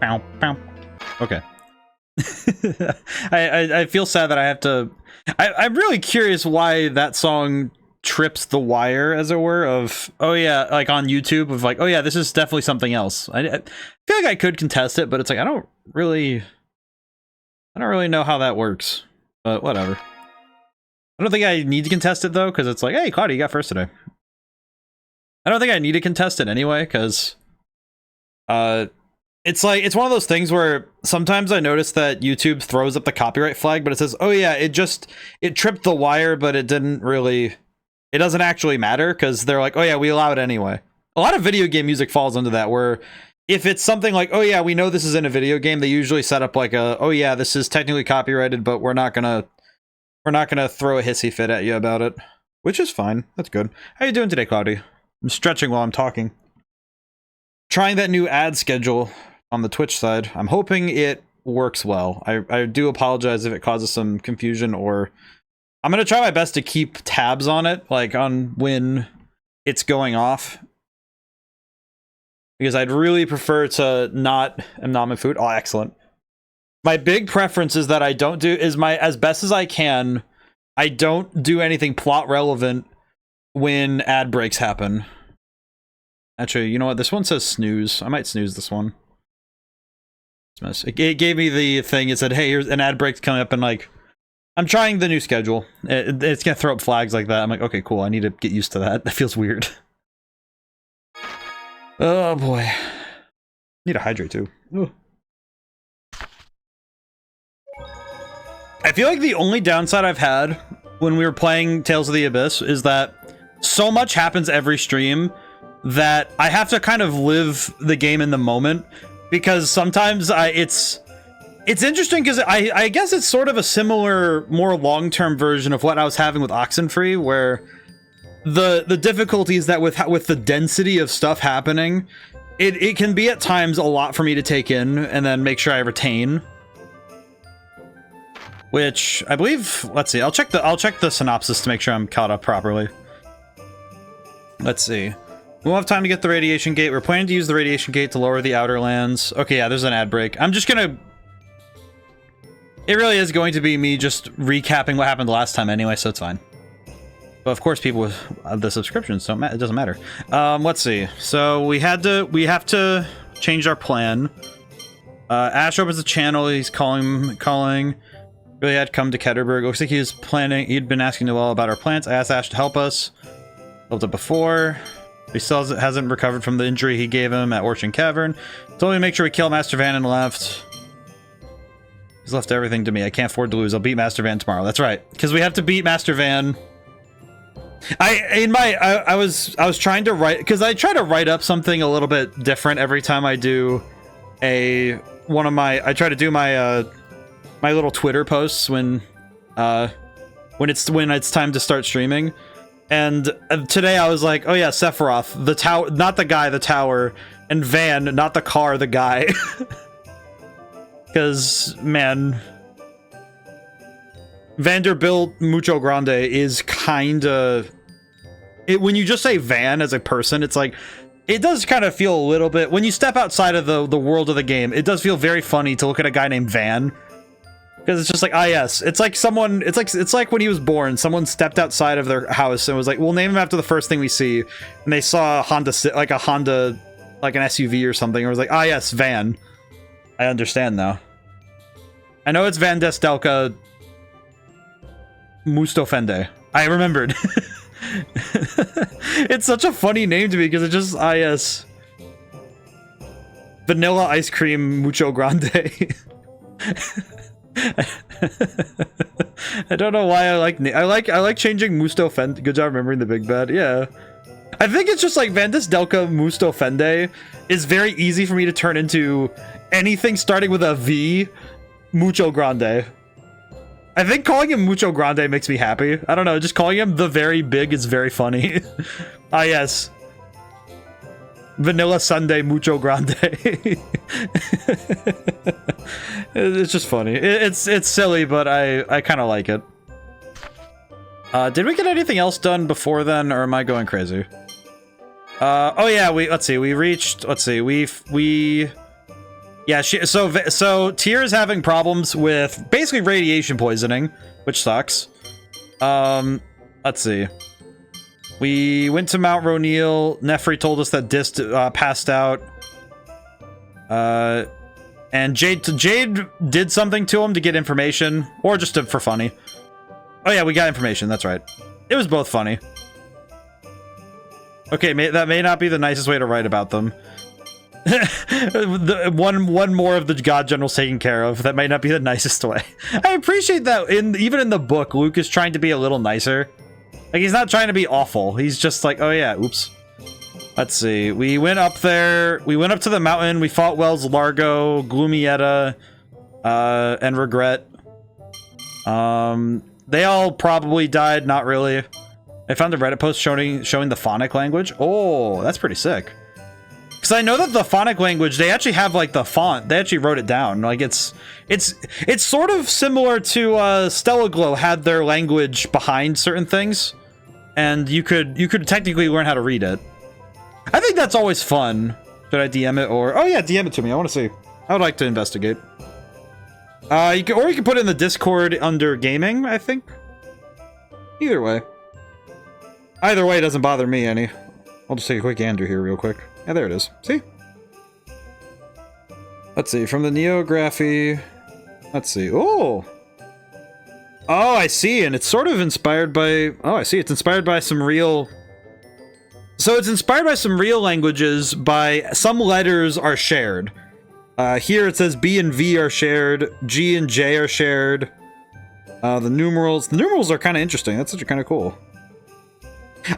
Bow, bow. Okay. I feel sad that I have to... I'm really curious why that song trips the wire, as it were, of, oh yeah, like on YouTube, of like, oh yeah, this is definitely something else. I feel like I could contest it, but it's like, I don't really know how that works, but whatever. I don't think I need to contest it, though, because it's like, hey, Claudia, you got first today. I don't think I need to contest it anyway, because it's like, it's one of those things where sometimes I notice that YouTube throws up the copyright flag, but it says, oh yeah, it tripped the wire, but it doesn't actually matter, because they're like, oh yeah, we allow it anyway. A lot of video game music falls into that, where if it's something like, oh yeah, we know this is in a video game, they usually set up like a, oh yeah, this is technically copyrighted, but we're not gonna throw a hissy fit at you about it, which is fine. That's good. How you doing today, Cloudy? I'm stretching while I'm talking. Trying that new ad schedule on the Twitch side. I'm hoping it works well. I do apologize if it causes some confusion, or I'm gonna try my best to keep tabs on it, like on when it's going off, because I'd really prefer to not my food. Oh, excellent. My big preference is that I don't do, as best as I can, I don't do anything plot relevant when ad breaks happen. Actually, you know what? This one says snooze. I might snooze this one. It gave me the thing. It said, hey, here's an ad break's coming up, and like, I'm trying the new schedule. It's gonna throw up flags like that. I'm like, okay, cool. I need to get used to that. That feels weird. Oh boy. Need to hydrate too. Ooh. I feel like the only downside I've had when we were playing Tales of the Abyss is that so much happens every stream that I have to kind of live the game in the moment, because sometimes it's interesting, because I guess it's sort of a similar, more long-term version of what I was having with Oxenfree, where the difficulties that with the density of stuff happening, it can be at times a lot for me to take in and then make sure I retain. Which I believe, let's see, I'll check the synopsis to make sure I'm caught up properly. Let's see. We won't have time to get the radiation gate. We're planning to use the radiation gate to lower the outer lands. Okay, yeah, there's an ad break. I'm just gonna... It really is going to be me just recapping what happened last time anyway, so it's fine. But of course, people with the subscriptions don't it doesn't matter. Let's see. So we have to change our plan. Ash opens the channel. He's calling. Really had come to Ketterberg. Looks like he was planning. He'd been asking Noelle about our plans. I asked Ash to help us. Helped it before. He still hasn't recovered from the injury he gave him at Orchard Cavern. Told me to make sure we kill Master Van and left. He's left everything to me. I can't afford to lose. I'll beat Master Van tomorrow. That's right, because we have to beat Master Van. I was trying to write, because I try to write up something a little bit different every time I do I try to do my my little Twitter posts when it's time to start streaming. And today I was like, oh yeah, Sephiroth, the tower, not the guy, the tower, and Van, not the car, the guy. Because, man, Vanderbilt Mucho Grande is kinda... when you just say Van as a person, it's like, it does kind of feel a little bit... When you step outside of the world of the game, it does feel very funny to look at a guy named Van. Because it's just like, ah, yes. It's like someone... It's like when he was born, someone stepped outside of their house and was like, we'll name him after the first thing we see. And they saw a Honda, like an SUV or something. And was like, ah, yes, Van. I understand now. I know it's Van Destelka Mustofende. I remembered. It's such a funny name to me because it just, ah, yes. Vanilla ice cream Mucho Grande. I don't know why I like changing Mustofende. Good job remembering the big bad. Yeah. I think it's just like Vandesdelka Mustofende is very easy for me to turn into anything starting with a V Mucho Grande. I think calling him Mucho Grande makes me happy. I don't know, just calling him the very big is very funny. Ah, yes. Vanilla Sundae Mucho Grande. It's just funny. It's silly, but I kind of like it. Did we get anything else done before then, or am I going crazy? Oh yeah, let's see, Yeah, so Tyr is having problems with basically radiation poisoning, which sucks. Let's see. We went to Mount Ronil. Nefri told us that Dist passed out. And Jade did something to him to get information, or just for funny. Oh yeah, we got information. That's right. It was both funny. Okay, that may not be the nicest way to write about them. One more of the god generals taken care of. That might not be the nicest way. I appreciate that even in the book, Luke is trying to be a little nicer. Like, he's not trying to be awful. He's just like, oh yeah, oops. Let's see. We went up there. We went up to the mountain. We fought Wells Largo, Gloomietta, and Regret. They all probably died. Not really. I found a Reddit post showing the phonic language. Oh, that's pretty sick. Because I know that the phonic language, they actually have like the font. They actually wrote it down. Like it's sort of similar to Stella Glow had their language behind certain things, and you could technically learn how to read it. I think that's always fun. Should I DM it or oh yeah, DM it to me. I want to see. I would like to investigate. You can put it in the Discord under gaming. I think. Either way. Either way doesn't bother me any. I'll just take a quick gander here real quick. Yeah, there it is. See? Let's see. From the Neography. Let's see. Oh! Oh, I see. And it's sort of inspired by... Oh, I see. It's inspired by some real... So it's inspired by some real languages by... Some letters are shared. Here it says B and V are shared. G and J are shared. The numerals... The numerals are kind of interesting. That's actually kind of cool.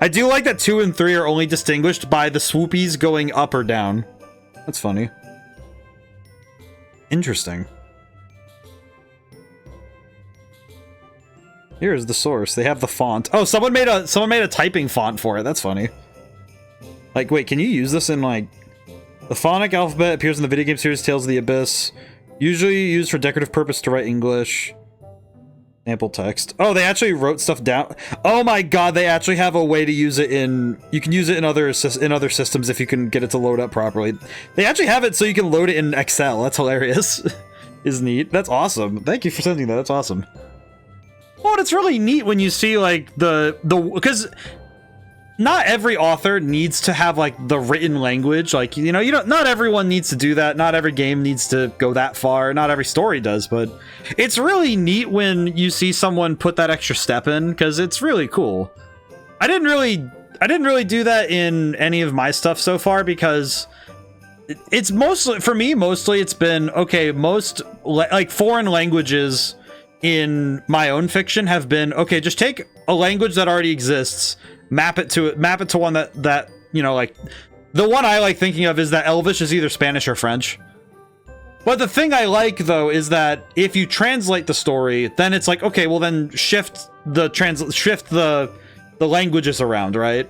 I do like that 2 and 3 are only distinguished by the swoopies going up or down. That's funny. Interesting. Here's the source. They have the font. Oh, someone made a typing font for it. That's funny. Like, wait, can you use this in like the phonic alphabet appears in the video game series Tales of the Abyss, usually used for decorative purpose to write English. Sample text. Oh, they actually wrote stuff down. Oh my god, they actually have a way to use it in... You can use it in other systems if you can get it to load up properly. They actually have it so you can load it in Excel. That's hilarious. Is neat. That's awesome. Thank you for sending that. That's awesome. Oh, and it's really neat when you see, like, because not every author needs to have, like, the written language. Like, you know, not everyone needs to do that. Not every game needs to go that far. Not every story does, but it's really neat when you see someone put that extra step in, because it's really cool. I didn't really do that in any of my stuff so far, because it's mostly, for me, it's been, okay, most, like, foreign languages in my own fiction have been, okay, just take a language that already exists, map it to one that you know, like, the one I like thinking of is that Elvish is either Spanish or French. But the thing I like, though, is that if you translate the story, then it's like, okay, well then shift the languages around, right?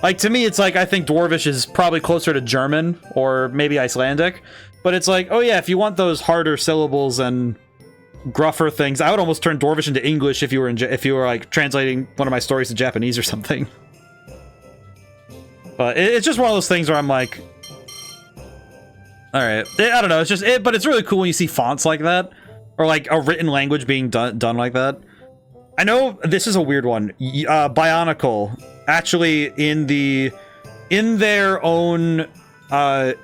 Like, to me, it's like, I think Dwarvish is probably closer to German or maybe Icelandic, but it's like, oh yeah, if you want those harder syllables and gruffer things, I would almost turn Dwarvish into English if you were like translating one of my stories to Japanese or something. But it's just one of those things where I'm like, all right, I don't know. It's just but it's really cool when you see fonts like that, or like a written language being done like that. I know this is a weird one. Bionicle actually in their own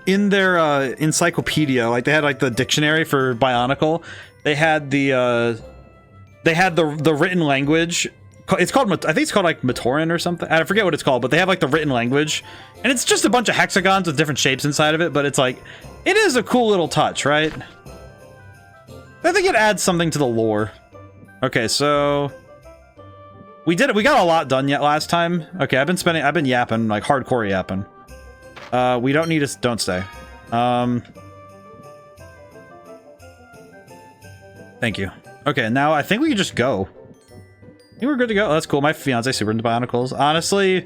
encyclopedia, like they had like the dictionary for Bionicle. They had the written language. It's called, I think it's called like Matoran or something. I forget what it's called, but they have like the written language, and it's just a bunch of hexagons with different shapes inside of it. But it's like, it is a cool little touch, right? I think it adds something to the lore. Okay, so we got a lot done yet last time. Okay, I've been yapping, like hardcore yapping. We don't need to, don't stay. Thank you. Okay, now I think we can just go. I think we're good to go. Oh, that's cool. My fiance's super into Bionicles. Honestly,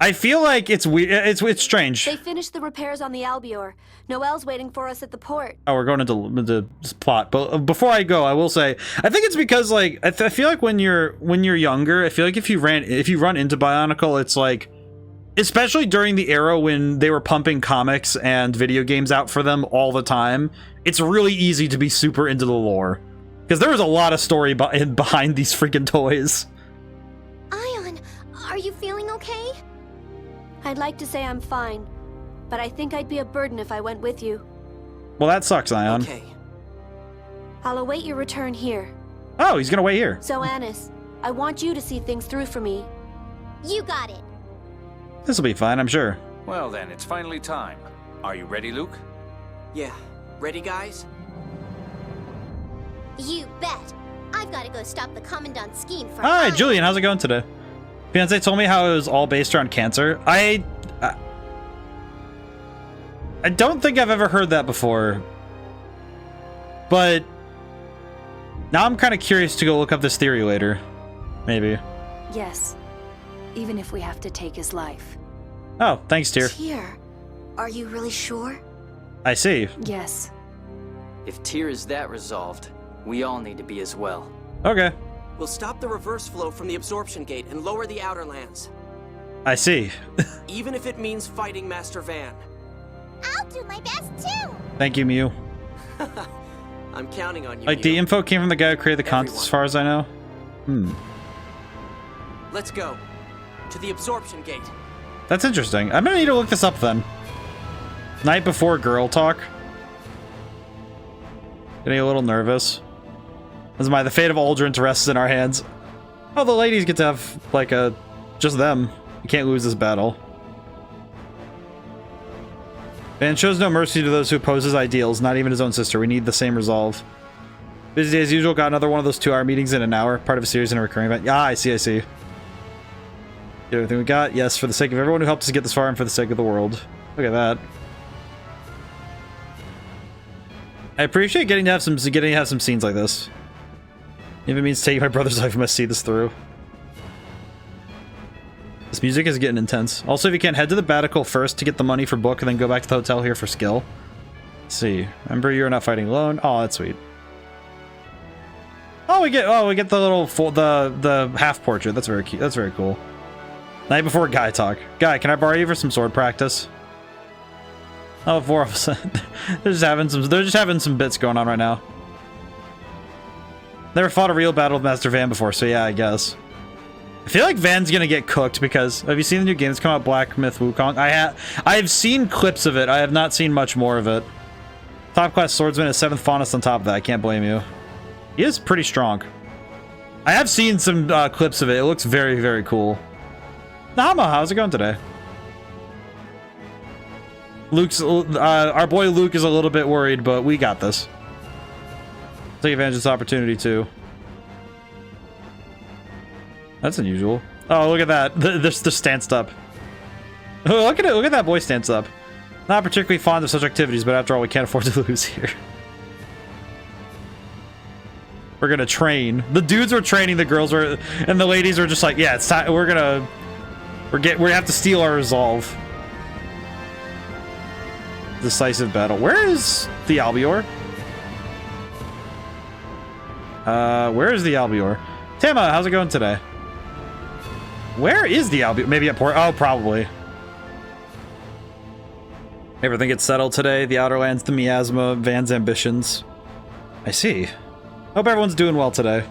I feel like it's weird. It's strange. They finished the repairs on the Albior. Noelle's waiting for us at the port. Oh, we're going into the plot. But before I go, I will say, I think it's because, like, I feel like when you're younger, I feel like if you run into Bionicle, it's like especially during the era when they were pumping comics and video games out for them all the time, it's really easy to be super into the lore. Because there was a lot of story behind these freaking toys. Ion, are you feeling okay? I'd like to say I'm fine, but I think I'd be a burden if I went with you. Well, that sucks, Ion. Okay. I'll await your return here. Oh, he's gonna wait here. So, Anis, I want you to see things through for me. You got it. This'll be fine, I'm sure. Well then, it's finally time. Are you ready, Luke? Yeah. Ready, guys? You bet. I've got to go stop the Commandant's scheme for Hi, Ion. Julian, how's it going today? Fiance told me how it was all based around cancer. I don't think I've ever heard that before. But now I'm kind of curious to go look up this theory later. Maybe. Yes. Even if we have to take his life. Oh, thanks, Tyr. Tyr, are you really sure? I see. Yes. If Tyr is that resolved, we all need to be as well. Okay. We'll stop the reverse flow from the absorption gate and lower the outer lands. I see. Even if it means fighting Master Van. I'll do my best too. Thank you, Mew. I'm counting on you, Like, the Mew. info came from the guy who created the content, Everyone. as far as I know. Let's go. To the absorption gate. That's interesting. I'm gonna need to look this up then. Night before girl talk. Getting a little nervous. The fate of Aldrin rests in our hands. Oh, the ladies get to have, like, just them. You can't lose this battle. And shows no mercy to those who oppose his ideals, not even his own sister. We need the same resolve. Busy day as usual, got another one of those 2-hour meetings in an hour. Part of a series and a recurring event. Yeah, I see. Get everything we got? Yes, for the sake of everyone who helped us get this far and for the sake of the world. Look at that. I appreciate getting to have some scenes like this. If it means taking my brother's life, I must see this through. This music is getting intense. Also, if you can't head to the Batical first to get the money for book and then go back to the hotel here for skill. Let's see. Remember, you're not fighting alone. Oh, that's sweet. Oh, we get the little the half portrait. That's very cute. That's very cool. Night before guy talk. Guy, can I borrow you for some sword practice? Oh, 4 of us. They're just having some bits going on right now. Never fought a real battle with Master Van before, so yeah, I guess. I feel like Van's gonna get cooked because have you seen the new game that's come out, Black Myth Wukong? I've seen clips of it. I have not seen much more of it. Top class swordsman is 7th faunus on top of that. I can't blame you. He is pretty strong. I have seen some clips of it. It looks very, very cool. Nahama, how's it going today? Our boy Luke is a little bit worried, but we got this. Take advantage of this opportunity too. That's unusual. Oh, look at that. The stanced up. Oh, look at it. Look at that boy stanced up. Not particularly fond of such activities, but after all, we can't afford to lose here. We're gonna train. The dudes were training, the girls were, and the ladies were just like, yeah, it's time. We have to steal our resolve. Decisive battle. Where is the Albior? Where is the Albior? Tama, how's it going today? Where is the Albior? Maybe at port. Oh, probably. Everything gets settled today. The Outer Lands, the miasma, Van's ambitions. I see. Hope everyone's doing well today.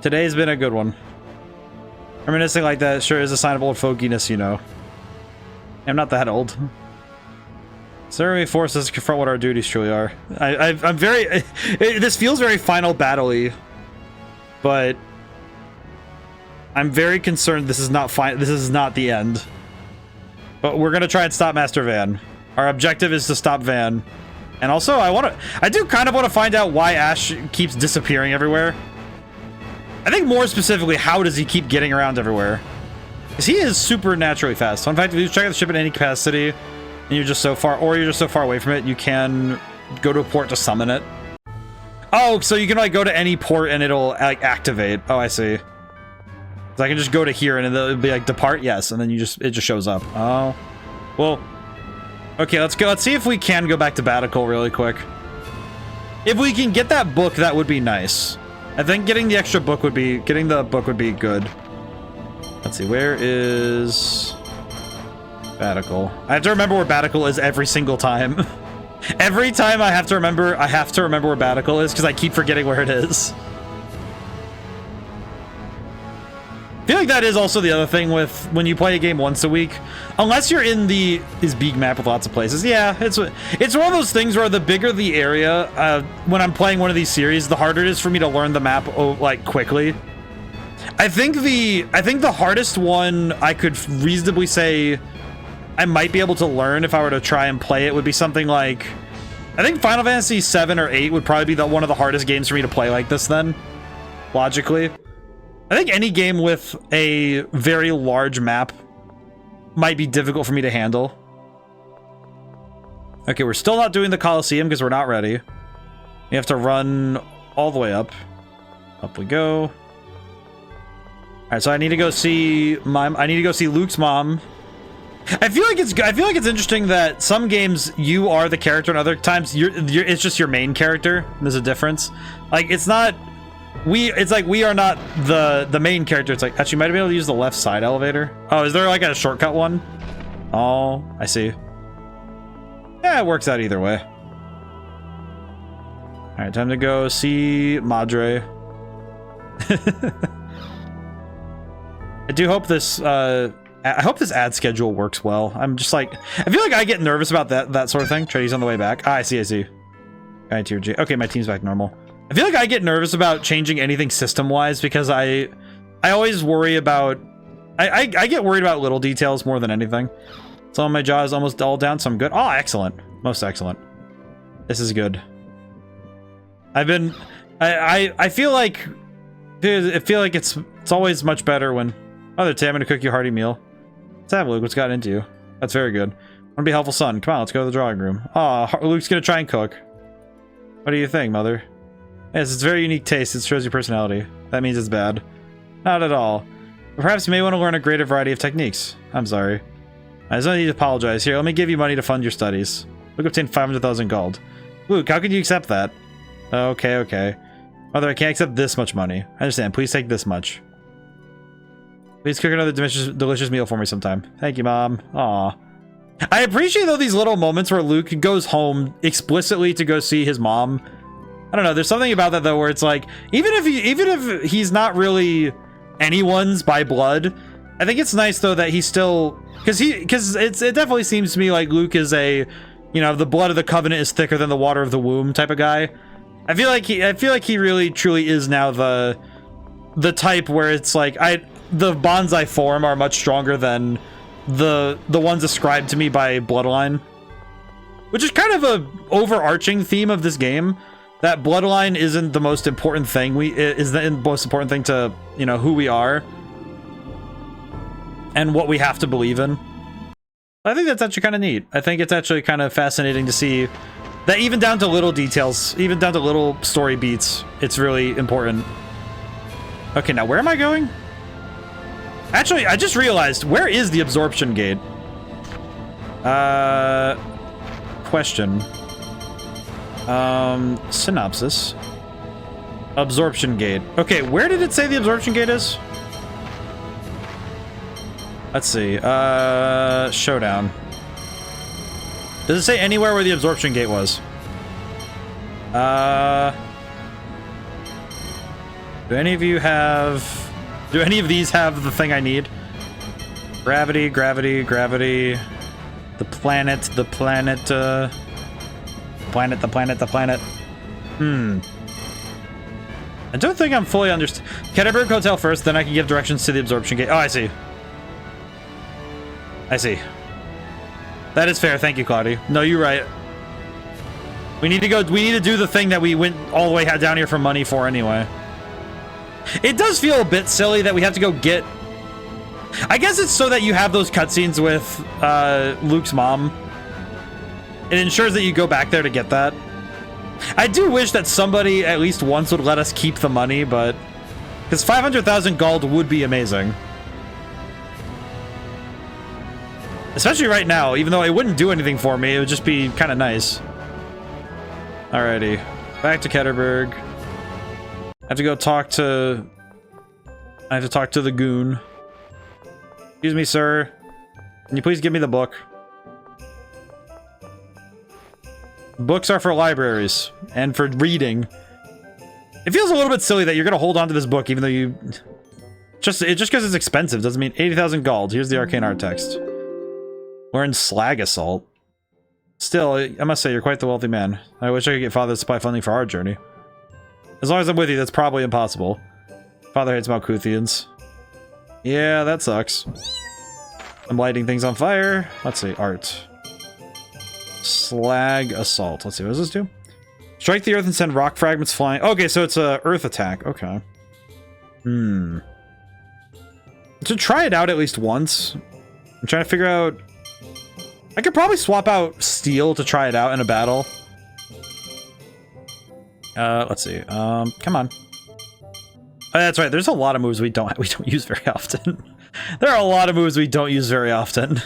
Today's been a good one. Reminiscing like that sure is a sign of old foginess, you know. I'm not that old. Certainly forces us to confront what our duties truly are. I'm very... this feels very final battle-y. But... I'm very concerned this is not the end. But we're gonna try and stop Master Van. Our objective is to stop Van. And also, I do kind of want to find out why Ash keeps disappearing everywhere. I think more specifically, how does he keep getting around everywhere? Because he is supernaturally fast. So in fact, if you check out the ship at any capacity, and you're just so far, or you're just so far away from it, you can go to a port to summon it. Oh, so you can like go to any port and it'll like activate. Oh, I see. So I can just go to here and it'll be like depart, yes, and then it just shows up. Oh, well. Okay, let's go. Let's see if we can go back to Batical really quick. If we can get that book, that would be nice. I think getting the book would be good. Let's see, where is Batical? I have to remember where Batical is every single time. Every time I have to remember where Batical is because I keep forgetting where it is. I feel like that is also the other thing with when you play a game once a week, unless you're in this big map with lots of places. Yeah, it's one of those things where the bigger the area, when I'm playing one of these series, the harder it is for me to learn the map like quickly. I think the hardest one I could reasonably say I might be able to learn if I were to try and play it would be something like, I think Final Fantasy 7 or 8 would probably be one of the hardest games for me to play like this then, logically. I think any game with a very large map might be difficult for me to handle. Okay, we're still not doing the Coliseum because we're not ready. We have to run all the way up. Up we go. All right, so I need to go see Luke's mom. I feel like it's interesting that some games you are the character and other times it's just your main character. There's a difference. Like it's like we are not the main character. It's like, actually, you might be able to use the left side elevator. Oh, is there like a shortcut one? Oh, I see. Yeah, it works out either way. All right, time to go see Madre. I do hope this ad schedule works well. I'm just like, I feel like I get nervous about that sort of thing. Trady's on the way back. Ah, I see. Guy tier G. Okay, my team's back normal. I feel like I get nervous about changing anything system-wise because I always worry about... I get worried about little details more than anything. So my jaw is almost all down, so I'm good. Oh, excellent. Most excellent. This is good. I feel like it's always much better when... Mother Tay, I'm gonna cook you a hearty meal. Let's have Luke. What's gotten into you? That's very good. I wanna be a helpful son. Come on, let's go to the drawing room. Oh, Luke's gonna try and cook. What do you think, Mother? Yes, it's very unique taste. It shows your personality. That means it's bad. Not at all. But perhaps you may want to learn a greater variety of techniques. I'm sorry. There's no need to apologize. Here, let me give you money to fund your studies. Luke obtained 500,000 gold. Luke, how can you accept that? Okay. Mother, I can't accept this much money. I understand. Please take this much. Please cook another delicious meal for me sometime. Thank you, Mom. Aw. I appreciate, though, these little moments where Luke goes home explicitly to go see his mom. I don't know, there's something about that, though, where it's like, even if he's not really anyone's by blood, I think it's nice, though, that he's still... Because it definitely seems to me like Luke is a, the blood of the covenant is thicker than the water of the womb type of guy. I feel like he really, truly is now the type where it's like, the bonds I form are much stronger than the ones ascribed to me by bloodline. Which is kind of a overarching theme of this game. That bloodline isn't the most important thing. Is the most important thing to, who we are. And what we have to believe in. I think that's actually kind of neat. I think it's actually kind of fascinating to see that even down to little details, even down to little story beats, it's really important. Okay, now where am I going? Actually, I just realized, where is the absorption gate? Question. Synopsis. Absorption gate. Okay, where did it say the absorption gate is? Let's see. Showdown. Does it say anywhere where the absorption gate was? Do any of these have the thing I need? Gravity. The planet. I don't think I'm fully understand. Ketterberg Hotel first, then I can give directions to the absorption gate. Oh, I see. That is fair. Thank you, Claudia. No, you're right. We need to do the thing that we went all the way down here for money for anyway. It does feel a bit silly that we have to go get... I guess it's so that you have those cutscenes with Luke's mom. It ensures that you go back there to get that. I do wish that somebody at least once would let us keep the money, but... Because 500,000 gold would be amazing. Especially right now, even though it wouldn't do anything for me, it would just be kind of nice. Alrighty. Back to Ketterberg. I have to go talk to... I have to talk to the goon. Excuse me, sir. Can you please give me the book? Books are for libraries and for reading. It feels a little bit silly that you're gonna hold on to this book even though you... just because it's expensive doesn't mean 80,000 gold. Here's the arcane art text. Learn slag assault. Still, I must say, you're quite the wealthy man. I wish I could get Father to supply funding for our journey. As long as I'm with you, that's probably impossible. Father hates Malkuthians. Yeah, that sucks. I'm lighting things on fire. Let's see, art. Slag assault. Let's see, what does this do? Strike the earth and send rock fragments flying. Okay, so it's a earth attack. Okay. To try it out at least once. I'm trying to figure out... I could probably swap out steel to try it out in a battle. Let's see. Come on. Oh, that's right. There's a lot of moves we don't use very often. There are a lot of moves we don't use very often.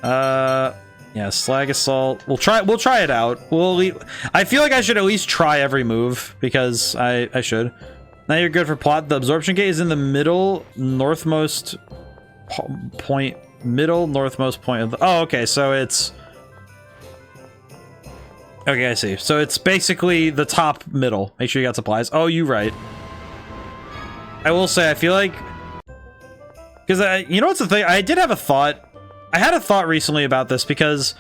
Yeah, slag assault. We'll try it out. I feel like I should at least try every move because I should. Now you're good for plot. The absorption gate is in the middle northmost point. Middle northmost point of the... Oh, okay, so it's... Okay, I see. So it's basically the top middle. Make sure you got supplies. Oh, you right. I will say, I feel like... Because, you know what's the thing? I did have a thought. I had a thought recently about this because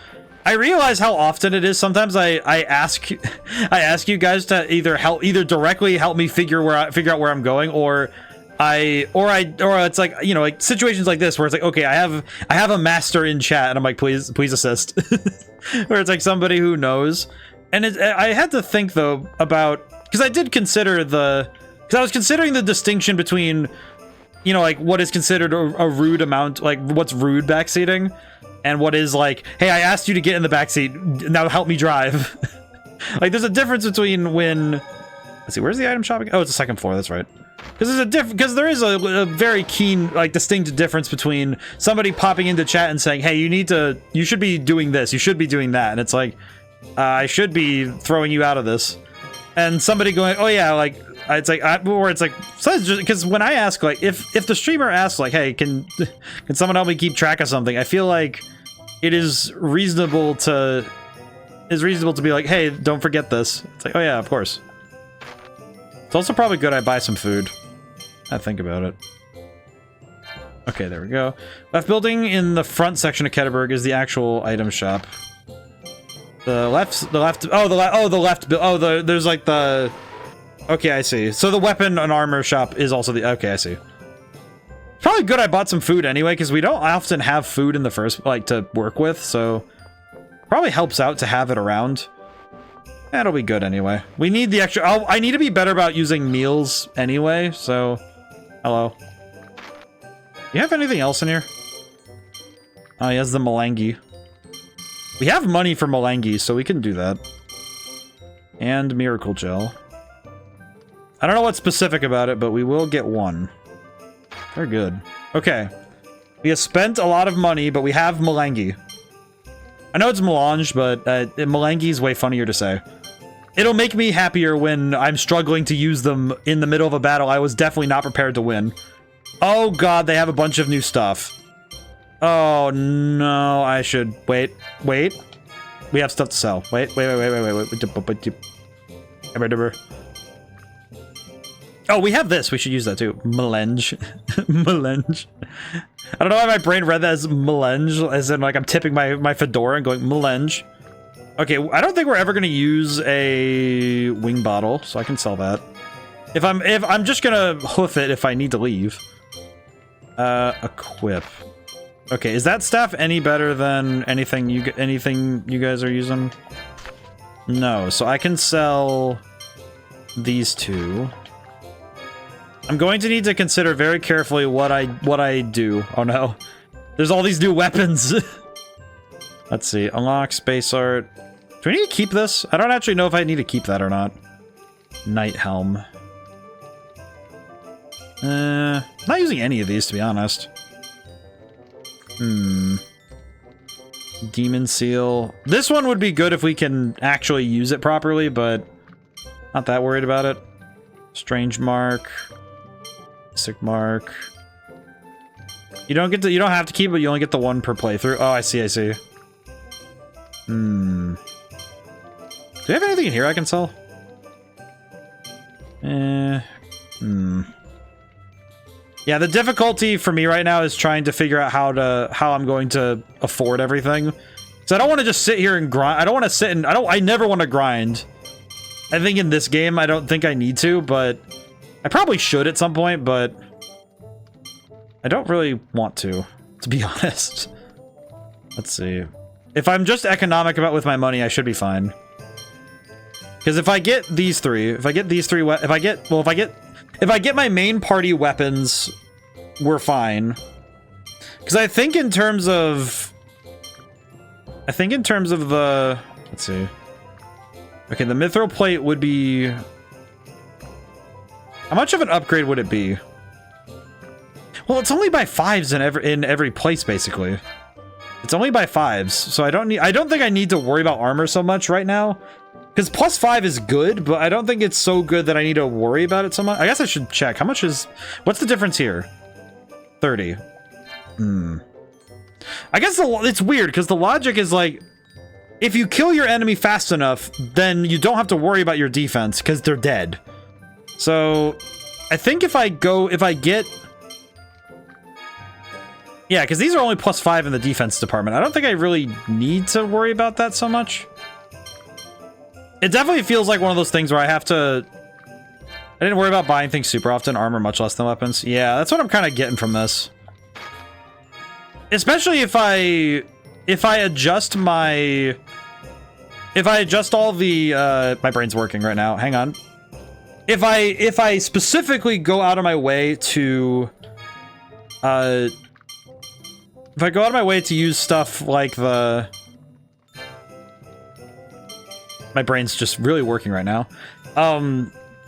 I realize how often it is. Sometimes I ask you guys to either directly help me figure out where I'm going, or it's like, you know, like situations like this where it's like, okay, I have a master in chat and I'm like, please assist. Where it's like somebody who knows. And I had to think though about, because I did consider because I was considering the distinction between, you know, like what is considered a rude amount, like what's rude backseating, and what is like, hey, I asked you to get in the backseat, now help me drive. Like there's a difference between when, let's see, where's the item shop again? Oh, it's the second floor, that's right. Because there is a very keen, like, distinct difference between somebody popping into chat and saying, hey, you should be doing this, you should be doing that, and it's like, I should be throwing you out of this, and somebody going, oh yeah, like, it's like, or it's like, because when I ask, like, if the streamer asks, like, hey, can someone help me keep track of something, I feel like it is reasonable to be like, hey, don't forget this. It's like, oh yeah, of course. It's also probably good I buy some food. I think about it. Okay, there we go. Left building in the front section of Ketterberg is the actual item shop. There's like the... Okay, I see. So the weapon and armor shop is also the... Okay, I see. Probably good I bought some food anyway, because we don't often have food in the first, like, to work with, so... Probably helps out to have it around. That'll be good anyway. We need the extra... I need to be better about using meals anyway, so... Hello. You have anything else in here? Oh, he has the Malangi. We have money for Malangi, so we can do that. And Miracle Gel. I don't know what's specific about it, but we will get one. Very good. Okay. We have spent a lot of money, but we have Malangi. I know it's melange, but Malangi is way funnier to say. It'll make me happier when I'm struggling to use them in the middle of a battle I was definitely not prepared to win. Oh god, they have a bunch of new stuff. Oh no, I should... Wait. We have stuff to sell. Wait. Oh, we have this. We should use that too. Melange. Melange. I don't know why my brain read that as melange, as in like I'm tipping my fedora and going melange. Okay, I don't think we're ever gonna use a wing bottle, so I can sell that. If I'm just gonna hoof it if I need to leave. Equip. Okay, is that staff any better than anything you guys are using? No, so I can sell these two. I'm going to need to consider very carefully what I do. Oh no. There's all these new weapons. Let's see. Unlock space art. Do I need to keep this? I don't actually know if I need to keep that or not. Night helm. Not using any of these, to be honest. Demon seal. This one would be good if we can actually use it properly, but not that worried about it. Strange mark. Sick mark. You don't have to keep it, you only get the one per playthrough. Oh, I see, I see. Do we have anything in here I can sell? Yeah, the difficulty for me right now is trying to figure out how I'm going to afford everything. So I don't want to just sit here and grind. I don't want to sit and I never want to grind. I think in this game I don't think I need to, but I probably should at some point, but I don't really want to be honest. Let's see. If I'm just economic about with my money, I should be fine. Because if I get these three, if I get my main party weapons, we're fine. Because I think in terms of the, let's see. Okay, the mithril plate would be, how much of an upgrade would it be? Well, it's only by 5s in every place basically. It's only by 5s, so I don't think I need to worry about armor so much right now. Because +5 is good, but I don't think it's so good that I need to worry about it so much. I guess I should check. How much is... What's the difference here? 30. I guess it's weird, because the logic is like... If you kill your enemy fast enough, then you don't have to worry about your defense, because they're dead. So... I think if I get... Yeah, because these are only +5 in the defense department. I don't think I really need to worry about that so much. It definitely feels like one of those things where I have to... I didn't worry about buying things super often, armor much less than weapons. Yeah, that's what I'm kind of getting from this. Especially if I adjust my... If I adjust all the... my brain's working right now. Hang on. If I specifically go out of my way to... if I go out of my way to use stuff like the... My brain's just really working right now.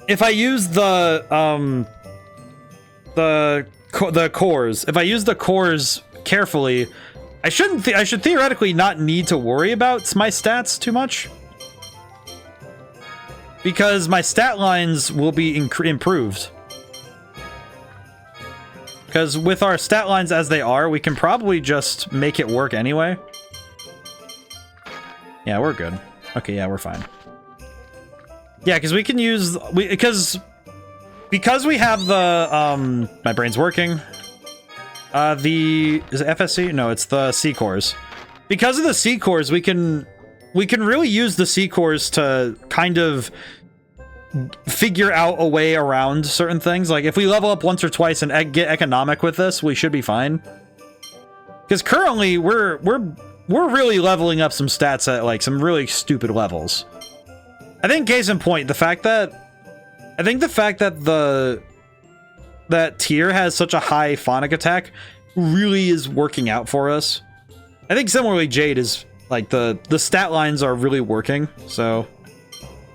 If I use the cores, if I use the cores carefully, I should theoretically not need to worry about my stats too much. Because my stat lines will be improved. Because with our stat lines as they are, we can probably just make it work anyway. Yeah, we're good. Okay, yeah, we're fine. Yeah, because we can use... Because we have the... my brain's working. Is it FSC? No, it's the C cores. Because of the C cores, we can really use the C cores to kind of figure out a way around certain things. Like, if we level up once or twice and get economic with this, we should be fine. Because currently, we're really leveling up some stats at, like, some really stupid levels. I think, case in point, the fact that that tier has such a high phonic attack really is working out for us. I think similarly, Jade is, like, the stat lines are really working, so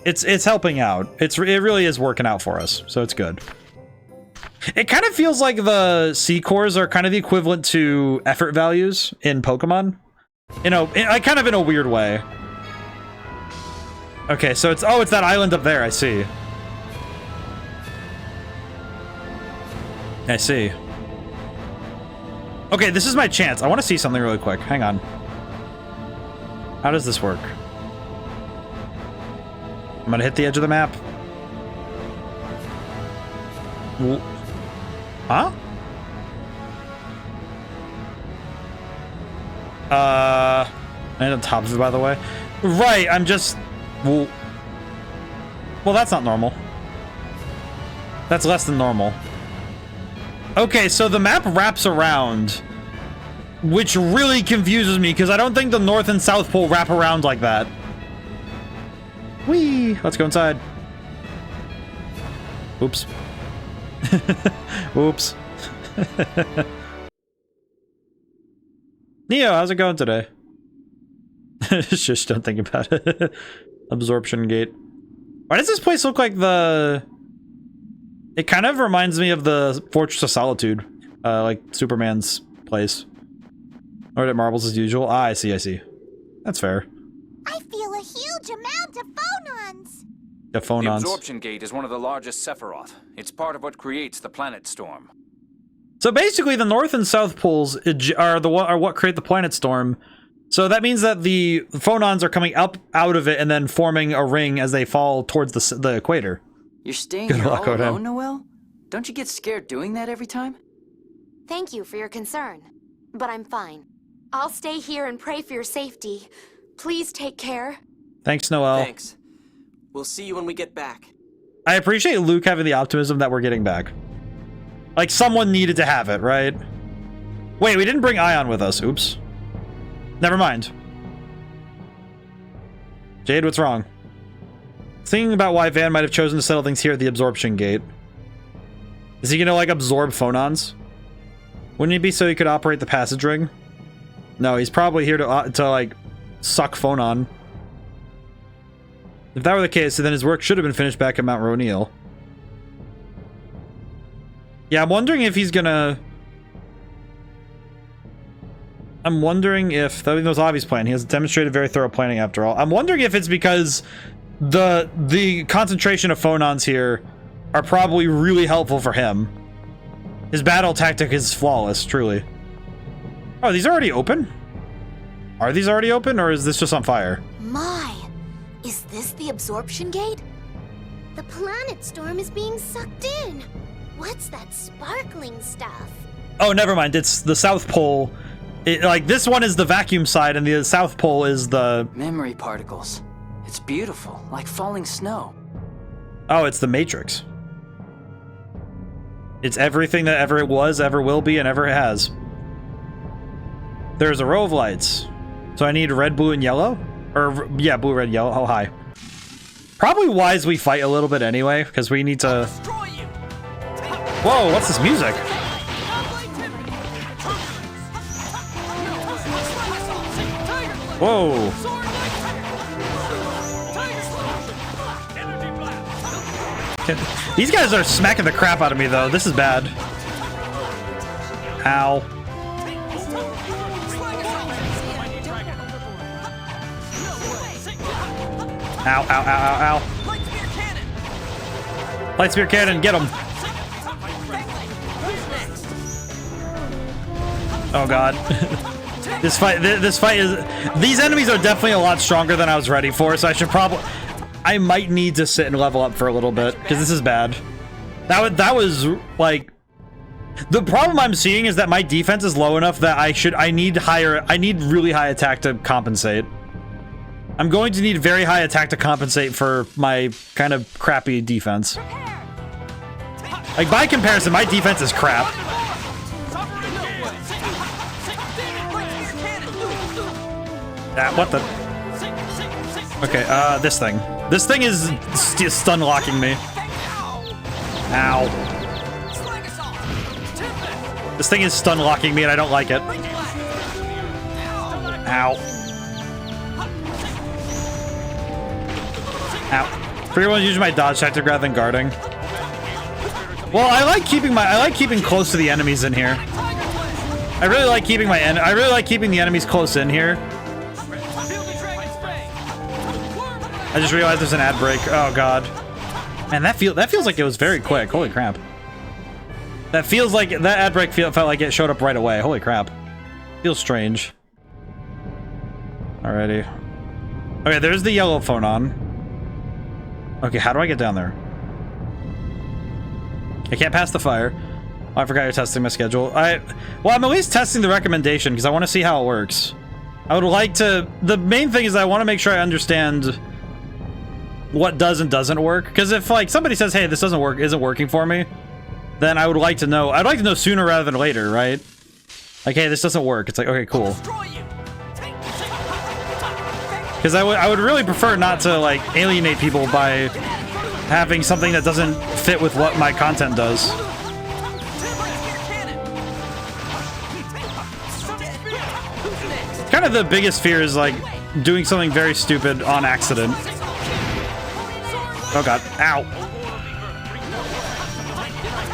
it's helping out. It really is working out for us, so it's good. It kind of feels like the C cores are kind of the equivalent to effort values in Pokemon. You know, kind of in a weird way. Okay, so it's that island up there, I see. I see. Okay, this is my chance. I want to see something really quick. Hang on. How does this work? I'm gonna hit the edge of the map. Huh? And on top of it, by the way. Right, I'm just... Well, that's not normal. That's less than normal. Okay, so the map wraps around, which really confuses me, because I don't think the North and South Pole wrap around like that. Whee! Let's go inside. Oops. Oops. Neo, how's it going today? Just don't think about it. Absorption gate. Why does this place look like the... It kind of reminds me of the Fortress of Solitude. Like Superman's place. Or at Marbles as usual. Ah, I see, I see. That's fair. I feel a huge amount of phonons. The The phonons. absorption gate is one of the largest Sephiroth. It's part of what creates the planet storm. So basically, the north and south poles are what create the planet storm. So that means that the phonons are coming up out of it and then forming a ring as they fall towards the equator. You're staying Good here luck, all ODaM. alone, Noelle? Don't you get scared doing that every time? Thank you for your concern, but I'm fine. I'll stay here and pray for your safety. Please take care. Thanks, Noelle. Thanks. We'll see you when we get back. I appreciate Luke having the optimism that we're getting back. Like, someone needed to have it, right? Wait, we didn't bring Ion with us. Oops. Never mind. Jade, what's wrong? Thinking about why Van might have chosen to settle things here at the absorption gate. Is he gonna, like, absorb phonons? Wouldn't it be so he could operate the passage ring? No, he's probably here to like, suck phonon. If that were the case, then his work should have been finished back at Mount Roneal. Yeah, I'm wondering if he's gonna... I'm wondering if... That was Avi's plan. He has demonstrated very thorough planning after all. I'm wondering if it's because the concentration of phonons here are probably really helpful for him. His battle tactic is flawless, truly. Oh, are these already open? Are these already open, or is this just on fire? My, is this the absorption gate? The planet storm is being sucked in. What's that sparkling stuff? Oh, never mind. It's the South Pole. Like, this one is the vacuum side, and the South Pole is the... Memory particles. It's beautiful, like falling snow. Oh, it's the Matrix. It's everything that ever it was, ever will be, and ever has. There's a row of lights. So I need red, blue, and yellow? Or, yeah, blue, red, yellow. Oh, hi. Probably wise we fight a little bit anyway, because we need to... Whoa, what's this music? Whoa. These guys are smacking the crap out of me, though. This is bad. Ow. Ow, ow, ow, ow, ow. Light spear cannon, get him. Oh god. This fight is... These enemies are definitely a lot stronger than I was ready for, so I should probably... I might need to sit and level up for a little bit, because this is bad. That was, like... The problem I'm seeing is that my defense is low enough that I need really high attack to compensate. I'm going to need very high attack to compensate for my kind of crappy defense. Like, by comparison, my defense is crap. What the? Okay, this thing. This thing is stun locking me. Ow. This thing is stun locking me and I don't like it. Ow. Ow. For everyone using my dodge tactic rather than guarding. Well, I like keeping close to the enemies in here. I really like keeping the enemies close in here. I just realized there's an ad break. Oh god. Man, that feels like it was very quick. Holy crap. That feels like that ad break felt like it showed up right away. Holy crap. Feels strange. Alrighty. Okay, there's the yellow phonon. Okay, how do I get down there? I can't pass the fire. Oh, I forgot you're testing my schedule. Well, I'm at least testing the recommendation because I want to see how it works. I would like to... The main thing is I want to make sure I understand what does and doesn't work. Because if, like, somebody says, hey, this isn't working for me, then I would like to know. I'd like to know sooner rather than later, right? Like, hey, this doesn't work. It's like, okay, cool. Because I would really prefer not to, like, alienate people by having something that doesn't fit with what my content does. Kind of the biggest fear is, like, doing something very stupid on accident. Oh god. Ow.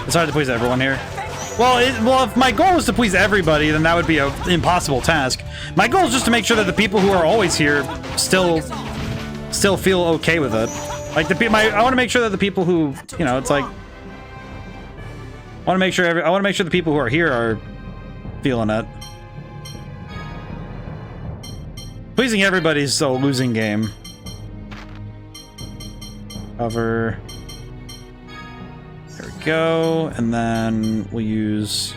It's hard to please everyone here. Well, if my goal was to please everybody, then that would be an impossible task. My goal is just to make sure that the people who are always here still feel okay with it. Like, I want to make sure that the people who, you know, it's like... I want to make sure I want to make sure the people who are here are feeling it. Pleasing everybody's a losing game. Cover. There we go. And then we'll use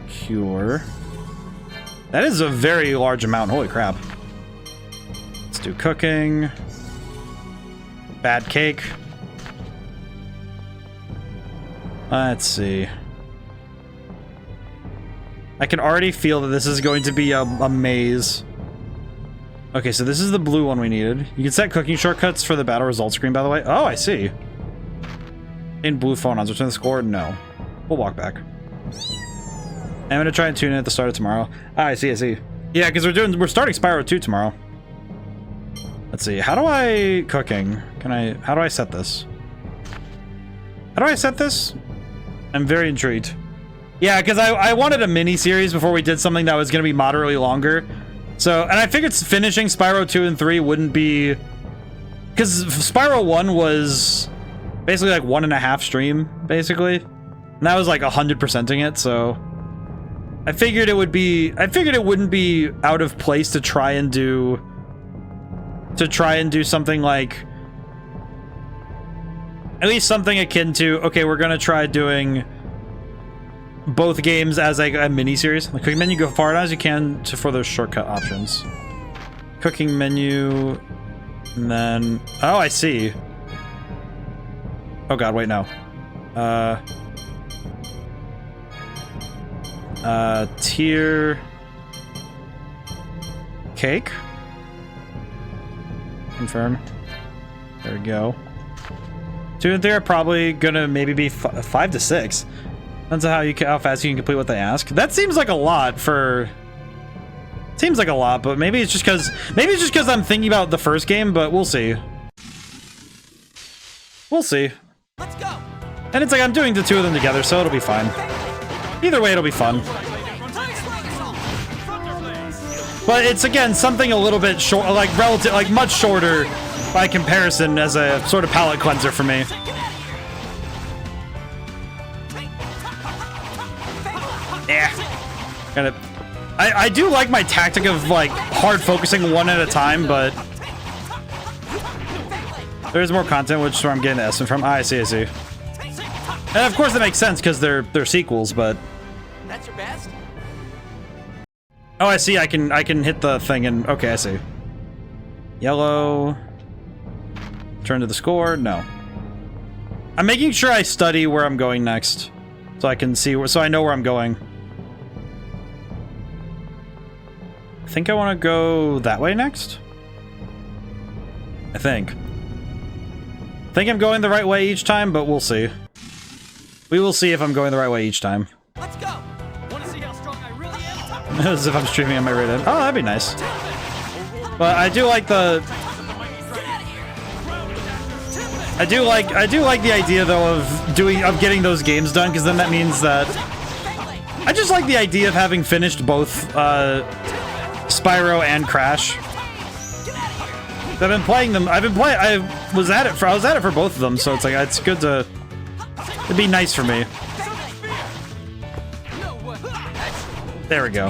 cure. That is a very large amount. Holy crap. Let's do cooking. Bad cake. Let's see. I can already feel that this is going to be a maze. Okay, so this is the blue one we needed. You can set cooking shortcuts for the battle results screen, by the way. Oh, I see. In blue phonons, return the score? No. We'll walk back. I'm gonna try and tune in at the start of tomorrow. Ah, I see, I see. Yeah, because we're starting Spyro 2 tomorrow. Let's see. How do I cooking? How do I set this? How do I set this? I'm very intrigued. Yeah, because I wanted a mini series before we did something that was gonna be moderately longer. So, and I figured finishing Spyro 2 and 3 wouldn't be... Because Spyro 1 was basically like 1.5 stream, basically. And that was like 100%ing it, so... I figured it wouldn't be out of place to try and do something like... At least something akin to, okay, we're gonna try doing both games as like a mini-series. The cooking menu, go far as you can for those shortcut options. Cooking menu, and then... Oh, I see. Oh god, wait, no. Tier... Cake? Confirm. There we go. 2 and 3 are probably gonna maybe be 5 to 6. Depends on how fast you can complete what they ask. That seems like a lot for... Seems like a lot, but maybe it's just because I'm thinking about the first game, but we'll see. We'll see. Let's go. And it's like I'm doing the 2 of them together, so it'll be fine. Either way, it'll be fun. But it's again something a little bit short, like relative, like much shorter by comparison as a sort of palate cleanser for me. Yeah. I do like my tactic of like hard focusing one at a time, but there's more content, which is where I'm getting the estimate from. I see. And of course that makes sense because they're sequels, but That's your best? oh, I see. I can hit the thing and okay, I see. Yellow. Turn to the score. No. I'm making sure I study where I'm going next, so I can see so I know where I'm going. I think I want to go that way next. I think I'm going the right way each time, but we'll see. We will see if I'm going the right way each time. Let's go. Want to see how strong I really am? As if I'm streaming on my Reddit. Oh, that'd be nice. But I do like the... I do like the idea though of getting those games done, because then that means that I just like the idea of having finished both Spyro and Crash. I've been playing them. I was at it for both of them, so it's like it's good to. It'd be nice for me. There we go.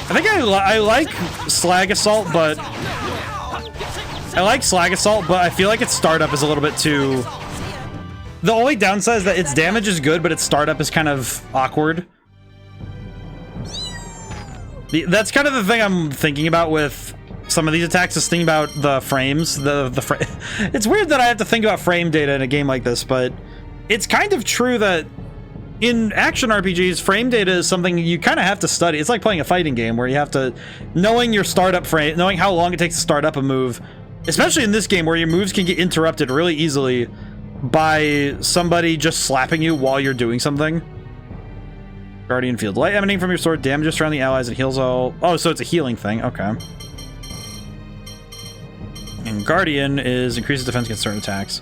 I think I like Slag Assault, but I feel like its startup is a little bit too... The only downside is that its damage is good, but its startup is kind of awkward. That's kind of the thing I'm thinking about with some of these attacks, is thinking about the frames. It's weird that I have to think about frame data in a game like this, but it's kind of true that in action RPGs, frame data is something you kind of have to study. It's like playing a fighting game where you have to... Knowing your startup frame, knowing how long it takes to start up a move, especially in this game where your moves can get interrupted really easily by somebody just slapping you while you're doing something. Guardian Field. Light emanating from your sword damages surrounding allies and heals all... Oh, so it's a healing thing. Okay. And Guardian is increases defense against certain attacks.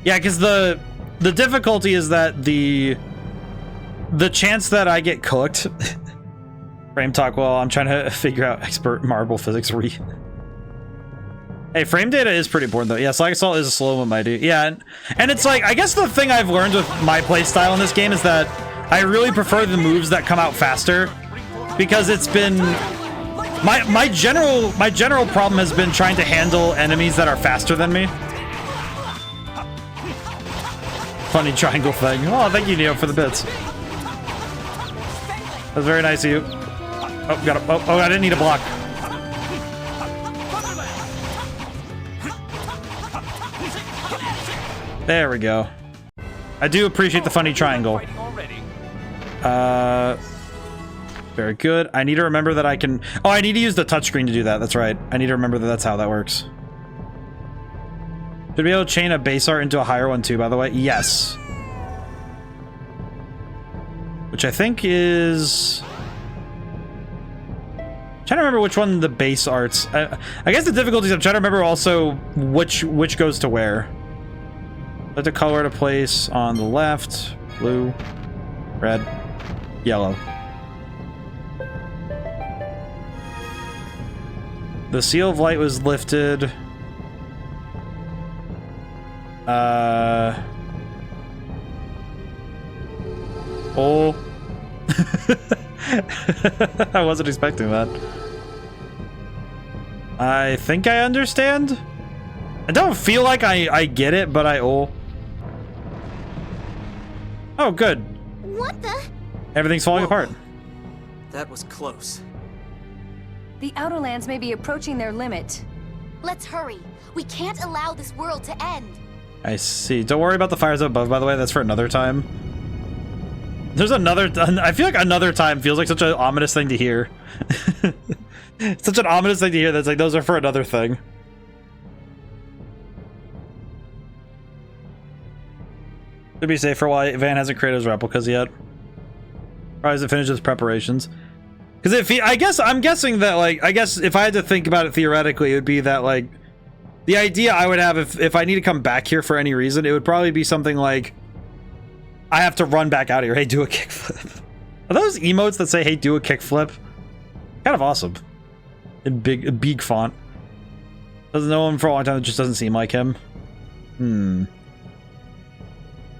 Yeah, because the difficulty is that the chance that I get cooked... Frame talk while I'm trying to figure out expert marble physics Hey, frame data is pretty important though. Yeah, Slag Assault is a slow but mighty. Yeah, and it's like, I guess the thing I've learned with my playstyle in this game is that I really prefer the moves that come out faster, because it's been my general problem has been trying to handle enemies that are faster than me. Funny triangle thing. Oh, thank you, Neo, for the bits. That's very nice of you. Oh, got it. Oh, I didn't need a block. There we go. I do appreciate the funny triangle. Very good. I need to remember that I can... Oh, I need to use the touchscreen to do that. That's right. I need to remember that that's how that works. Should be able to chain a base art into a higher one too, by the way. Yes. Which I think is... I'm trying to remember which one the base arts... I guess the difficulty is I'm trying to remember also which goes to where. Let the color to place on the left. Blue, red, yellow. The seal of light was lifted. Oh. I wasn't expecting that. I think I understand. I don't feel like I get it, but oh, good. What the? Everything's falling Whoa. apart. That was close. The Outer Lands may be approaching their limit. Let's hurry. We can't allow this world to end. I see. Don't worry about the fires above, by the way. That's for another time. There's another... I feel like another time feels like such an ominous thing to hear. Such an ominous thing to hear that's like, those are for another thing. To be safe for a while, Van hasn't created his replicas yet. Probably hasn't finished his preparations. Because if he... I'm guessing that, like... I guess if I had to think about it theoretically, it would be that, like... The idea I would have if I need to come back here for any reason, it would probably be something like... I have to run back out of here. Hey, do a kickflip. Are those emotes that say, hey, do a kickflip? Kind of awesome. In big font. Doesn't know him for a long time. It just doesn't seem like him. I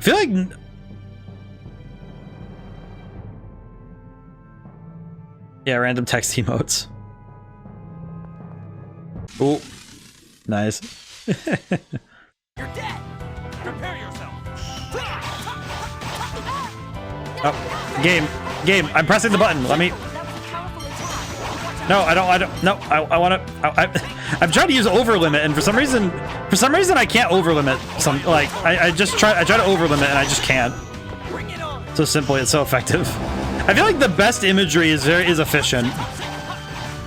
feel like... Yeah, random text emotes. Oh, nice. You're dead. Prepare yourself. Oh, game. I'm pressing the button. Let me... No, I don't. No, I want to. I'm trying to use over limit, and for some reason, I can't over limit. I try to over limit, and I just can't. So simply, it's so effective. I feel like the best imagery is efficient.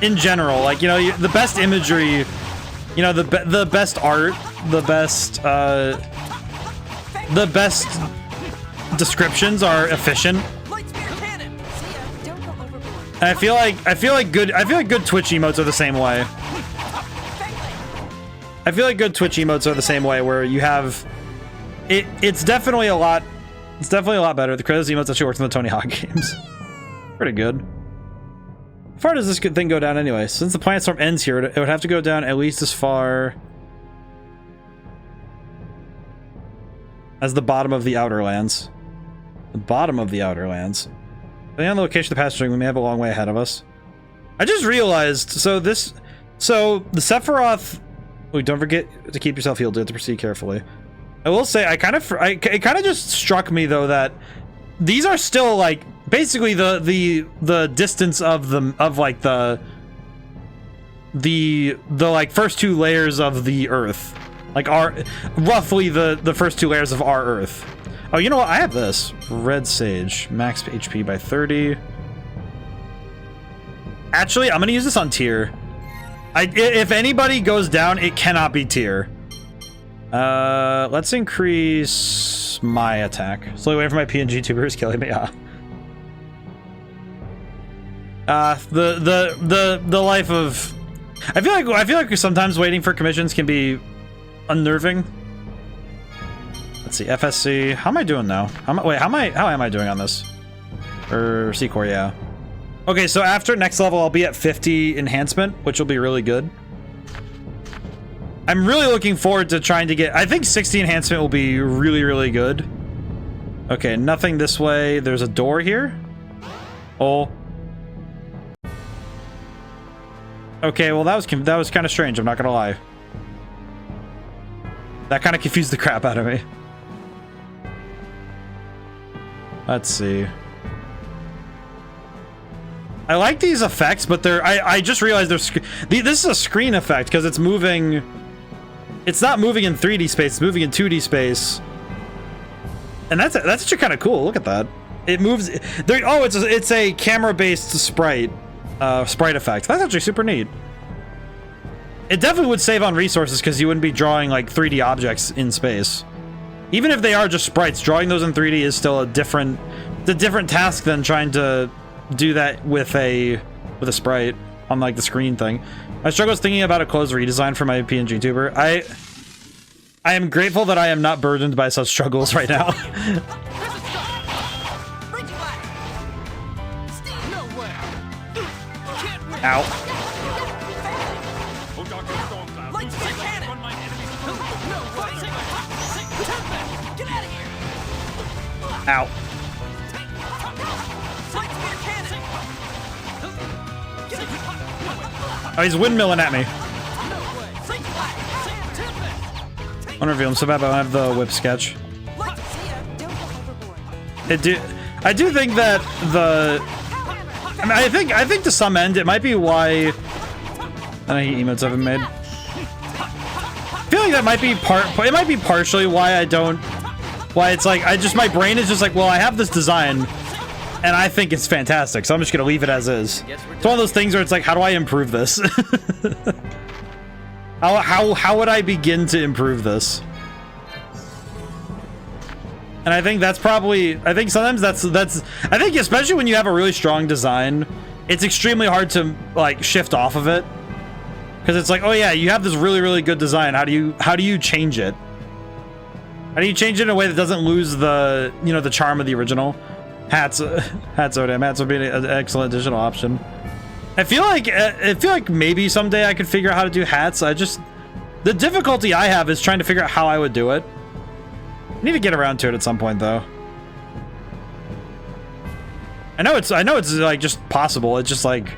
In general, like, you know, the best imagery, you know, the best art, the best descriptions are efficient. And I feel like good Twitch emotes are the same way. I feel like good Twitch emotes are the same way, where you have it's definitely a lot better. The Kratos emotes actually works in the Tony Hawk games. Pretty good. How far does this good thing go down anyway? Since the planet storm ends here, it would have to go down at least as far as the bottom of the Outer Lands. The bottom of the Outer Lands. Depending on the location of the passage, we may have a long way ahead of us. I just realized, so the Sephiroth... Wait, don't forget to keep yourself healed. You have to proceed carefully. I will say, it kind of just struck me, though, that these are still, like, basically the distance of like, the like, first two layers of the Earth. Like, roughly the first two layers of our Earth. Oh, you know what? I have this. Red Sage. Max HP by 30. Actually, I'm going to use this on tier. If anybody goes down, it cannot be tier. Let's increase my attack. Slowly waiting for my PNG tubers killing me. The life of... I feel like sometimes waiting for commissions can be unnerving. Let's see, FSC. How am I doing now? How am I doing on this? Or C-Core, yeah. Okay, so after next level, I'll be at 50 enhancement, which will be really good. I'm really looking forward to trying to get... I think 60 enhancement will be really, really good. Okay, nothing this way. There's a door here. Oh. Okay, well that was kind of strange, I'm not gonna lie. That kind of confused the crap out of me. Let's see. I like these effects, but they're... I just realized this is a screen effect because it's moving... It's not moving in 3D space, it's moving in 2D space. And that's actually kind of cool. Look at that. It moves... Oh, it's a camera-based sprite effect. That's actually super neat. It definitely would save on resources because you wouldn't be drawing like 3D objects in space. Even if they are just sprites, drawing those in 3D is still a different task than trying to do that with a sprite on like the screen thing. My struggle is thinking about a clothes redesign for my PNG tuber. I am grateful that I am not burdened by such struggles right now. Ow. Ow. Oh, he's windmilling at me. I want to reveal him so bad, but I don't have the whip sketch. I do think that I mean, I think to some end it might be why I don't know any emotes I've made. I feel like that might be it might be partially why it's like my brain is just like, well, I have this design and I think it's fantastic, so I'm just gonna leave it as is. It's one of those things where it's like, how do I improve this? how would I begin to improve this? And I think that's probably, I think sometimes I think especially when you have a really strong design, it's extremely hard to like shift off of it. Because it's like, oh yeah, you have this really, really good design. How do you change it? How do you change it in a way that doesn't lose the, you know, the charm of the original? Hats ODaM. Hats would be an excellent additional option. I feel like maybe someday I could figure out how to do hats. The difficulty I have is trying to figure out how I would do it. I need to get around to it at some point, though. I know it's like just possible. It's just like,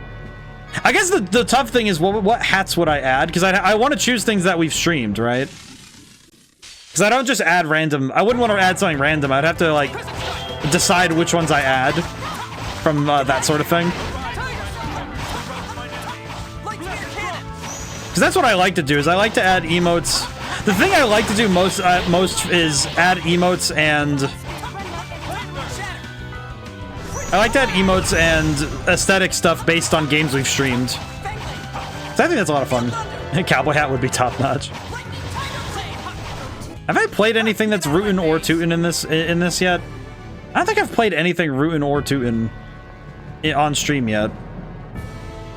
I guess the tough thing is what hats would I add? Because I want to choose things that we've streamed, right? Because I don't just add random. I wouldn't want to add something random. I'd have to like decide which ones I add from that sort of thing. Because that's what I like to do. Is I like to add emotes. The thing I like to do most is add emotes and I like to add emotes and aesthetic stuff based on games we've streamed. So I think that's a lot of fun. A cowboy hat would be top notch. Have I played anything that's rootin' or tootin' in this yet? I don't think I've played anything rootin' or tootin' on stream yet.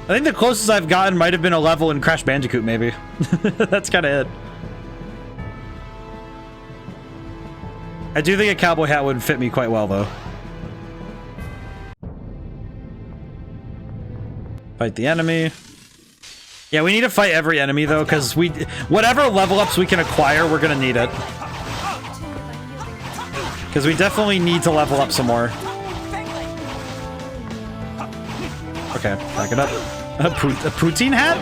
I think the closest I've gotten might have been a level in Crash Bandicoot, maybe. That's kind of it. I do think a cowboy hat would fit me quite well, though. Fight the enemy. Yeah, we need to fight every enemy, though, because whatever level ups we can acquire, we're gonna need it. Because we definitely need to level up some more. Okay, back it up. A poutine hat?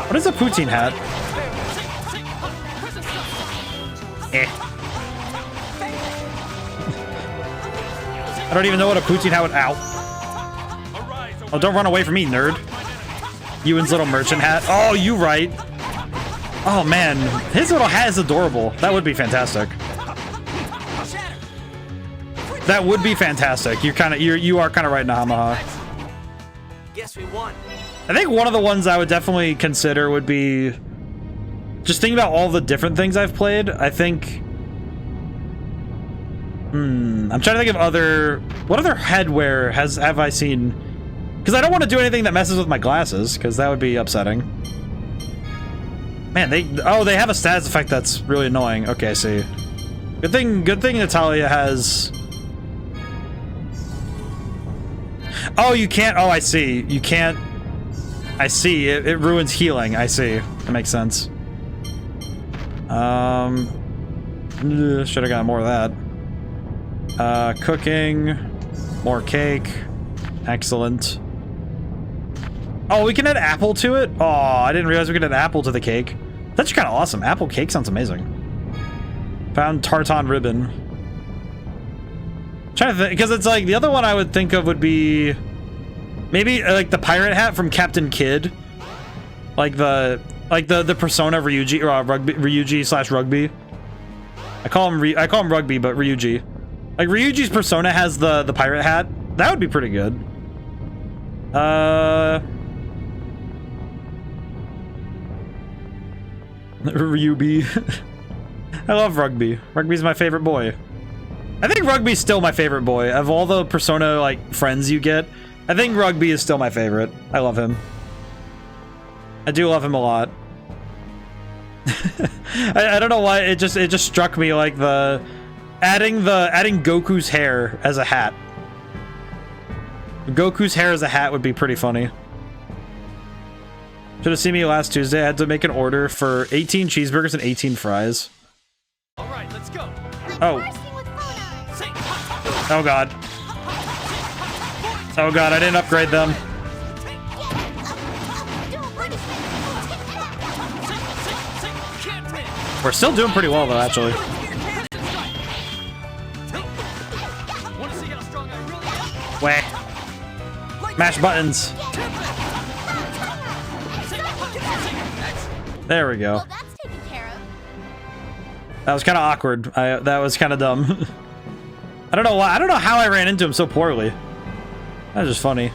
What is a poutine hat? Eh. I don't even know what a poutine hat would... Ow. Oh, don't run away from me, nerd. Ewan's little merchant hat. Oh, you right. Oh, man. His little hat is adorable. That would be fantastic. That would be fantastic. You are kind of right, Nahamaha. Guess we won. I think one of the ones I would definitely consider would be... Just thinking about all the different things I've played, I think... I'm trying to think of other... What other headwear have I seen? Because I don't want to do anything that messes with my glasses, because that would be upsetting. Man, they have a status effect that's really annoying. Okay, I see. Good thing Natalia has... Oh, you can't... Oh, I see. You can't... I see. It ruins healing. I see. That makes sense. Should have got more of that. Cooking, more cake, excellent. Oh, we can add apple to it? Oh, I didn't realize we could add apple to the cake. That's kind of awesome. Apple cake sounds amazing. Found tartan ribbon. Trying to think, because it's like the other one I would think of would be maybe like the pirate hat from Captain Kidd, like the persona Ryuji or Ryuji/Rugby. I call him Rugby, but Ryuji. Like Ryuji's persona has the pirate hat. That would be pretty good. Ryubi. I love Rugby. Rugby's my favorite boy. I think Rugby's still my favorite boy. Of all the persona like friends you get, I think Rugby is still my favorite. I love him. I do love him a lot. I don't know why it just struck me like adding Goku's hair as a hat. Goku's hair as a hat would be pretty funny. Should have seen me last Tuesday. I had to make an order for 18 cheeseburgers and 18 fries. All right, let's go. Oh. Oh god. Oh god, I didn't upgrade them. We're still doing pretty well though, actually. Wah. Mash buttons. There we go. Well, that's taken care of. That was kind of awkward. That was kind of dumb. I don't know why. I don't know how I ran into him so poorly. That was just funny.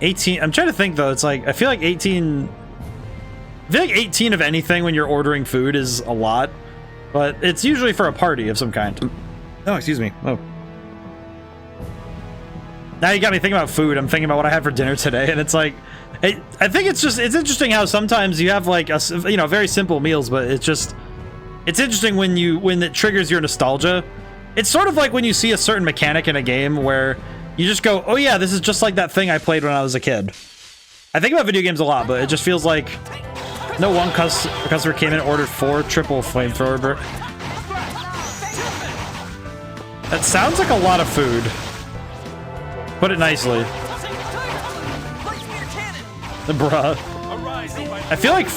18. I'm trying to think though. It's like I feel like 18 of anything when you're ordering food is a lot, but it's usually for a party of some kind. Oh, excuse me. Oh. Now you got me thinking about food. I'm thinking about what I had for dinner today, and it's like, I think it's interesting how sometimes you have like very simple meals, but it's interesting when it triggers your nostalgia. It's sort of like when you see a certain mechanic in a game where you just go, oh yeah, this is just like that thing I played when I was a kid. I think about video games a lot, but it just feels like no one customer came in and ordered 4 triple flamethrower burgers. That sounds like a lot of food. Put it nicely. Bruh. I feel like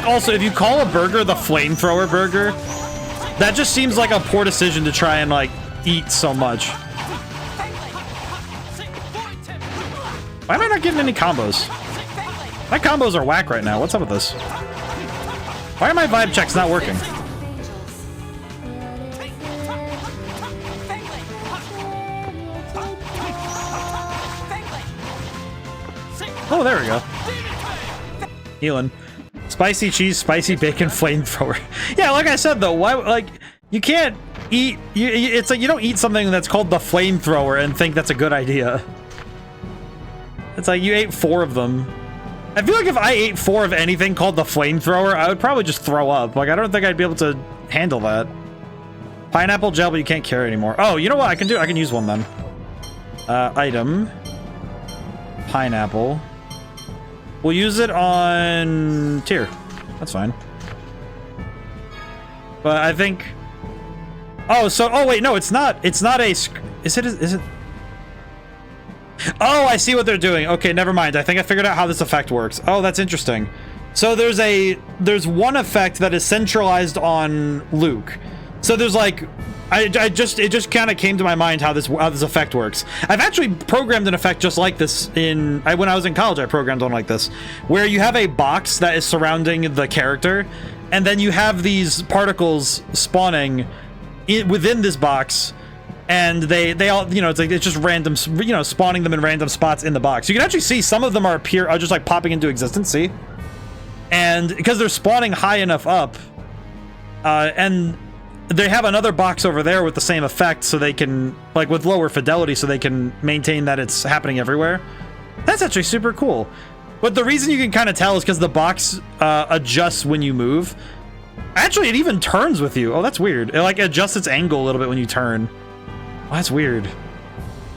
also if you call a burger the flamethrower burger, that just seems like a poor decision to try and like eat so much. Why am I not getting any combos? My combos are whack right now. What's up with this? Why are my vibe checks not working? Oh, there we go. Healing. Spicy cheese, spicy bacon, flamethrower. Yeah, like I said though, why like you can't eat it's like you don't eat something that's called the flamethrower and think that's a good idea. It's like you ate 4 of them. I feel like if I ate 4 of anything called the flamethrower, I would probably just throw up. Like I don't think I'd be able to handle that. Pineapple gel, but you can't carry anymore. Oh, you know what I can do? I can use one then. Item. Pineapple. We'll use it on tier. That's fine. But I think... Oh, wait, no, it's not. It's not a... Is it... Oh, I see what they're doing. Okay, never mind. I think I figured out how this effect works. Oh, that's interesting. So there's one effect that is centralized on Luke. So there's like... it just kind of came to my mind how this effect works. I've actually programmed an effect just like this when I was in college. I programmed one like this, where you have a box that is surrounding the character, and then you have these particles spawning within this box, and they all it's like it's just random spawning them in random spots in the box. You can actually see some of them are just like popping into existence. See, and because they're spawning high enough up, and they have another box over there with the same effect, so they can, like, with lower fidelity, so they can maintain that it's happening everywhere. That's actually super cool. But the reason you can kind of tell is because the box adjusts when you move. Actually, it even turns with you. Oh, that's weird. It, like, adjusts its angle a little bit when you turn. Oh, that's weird.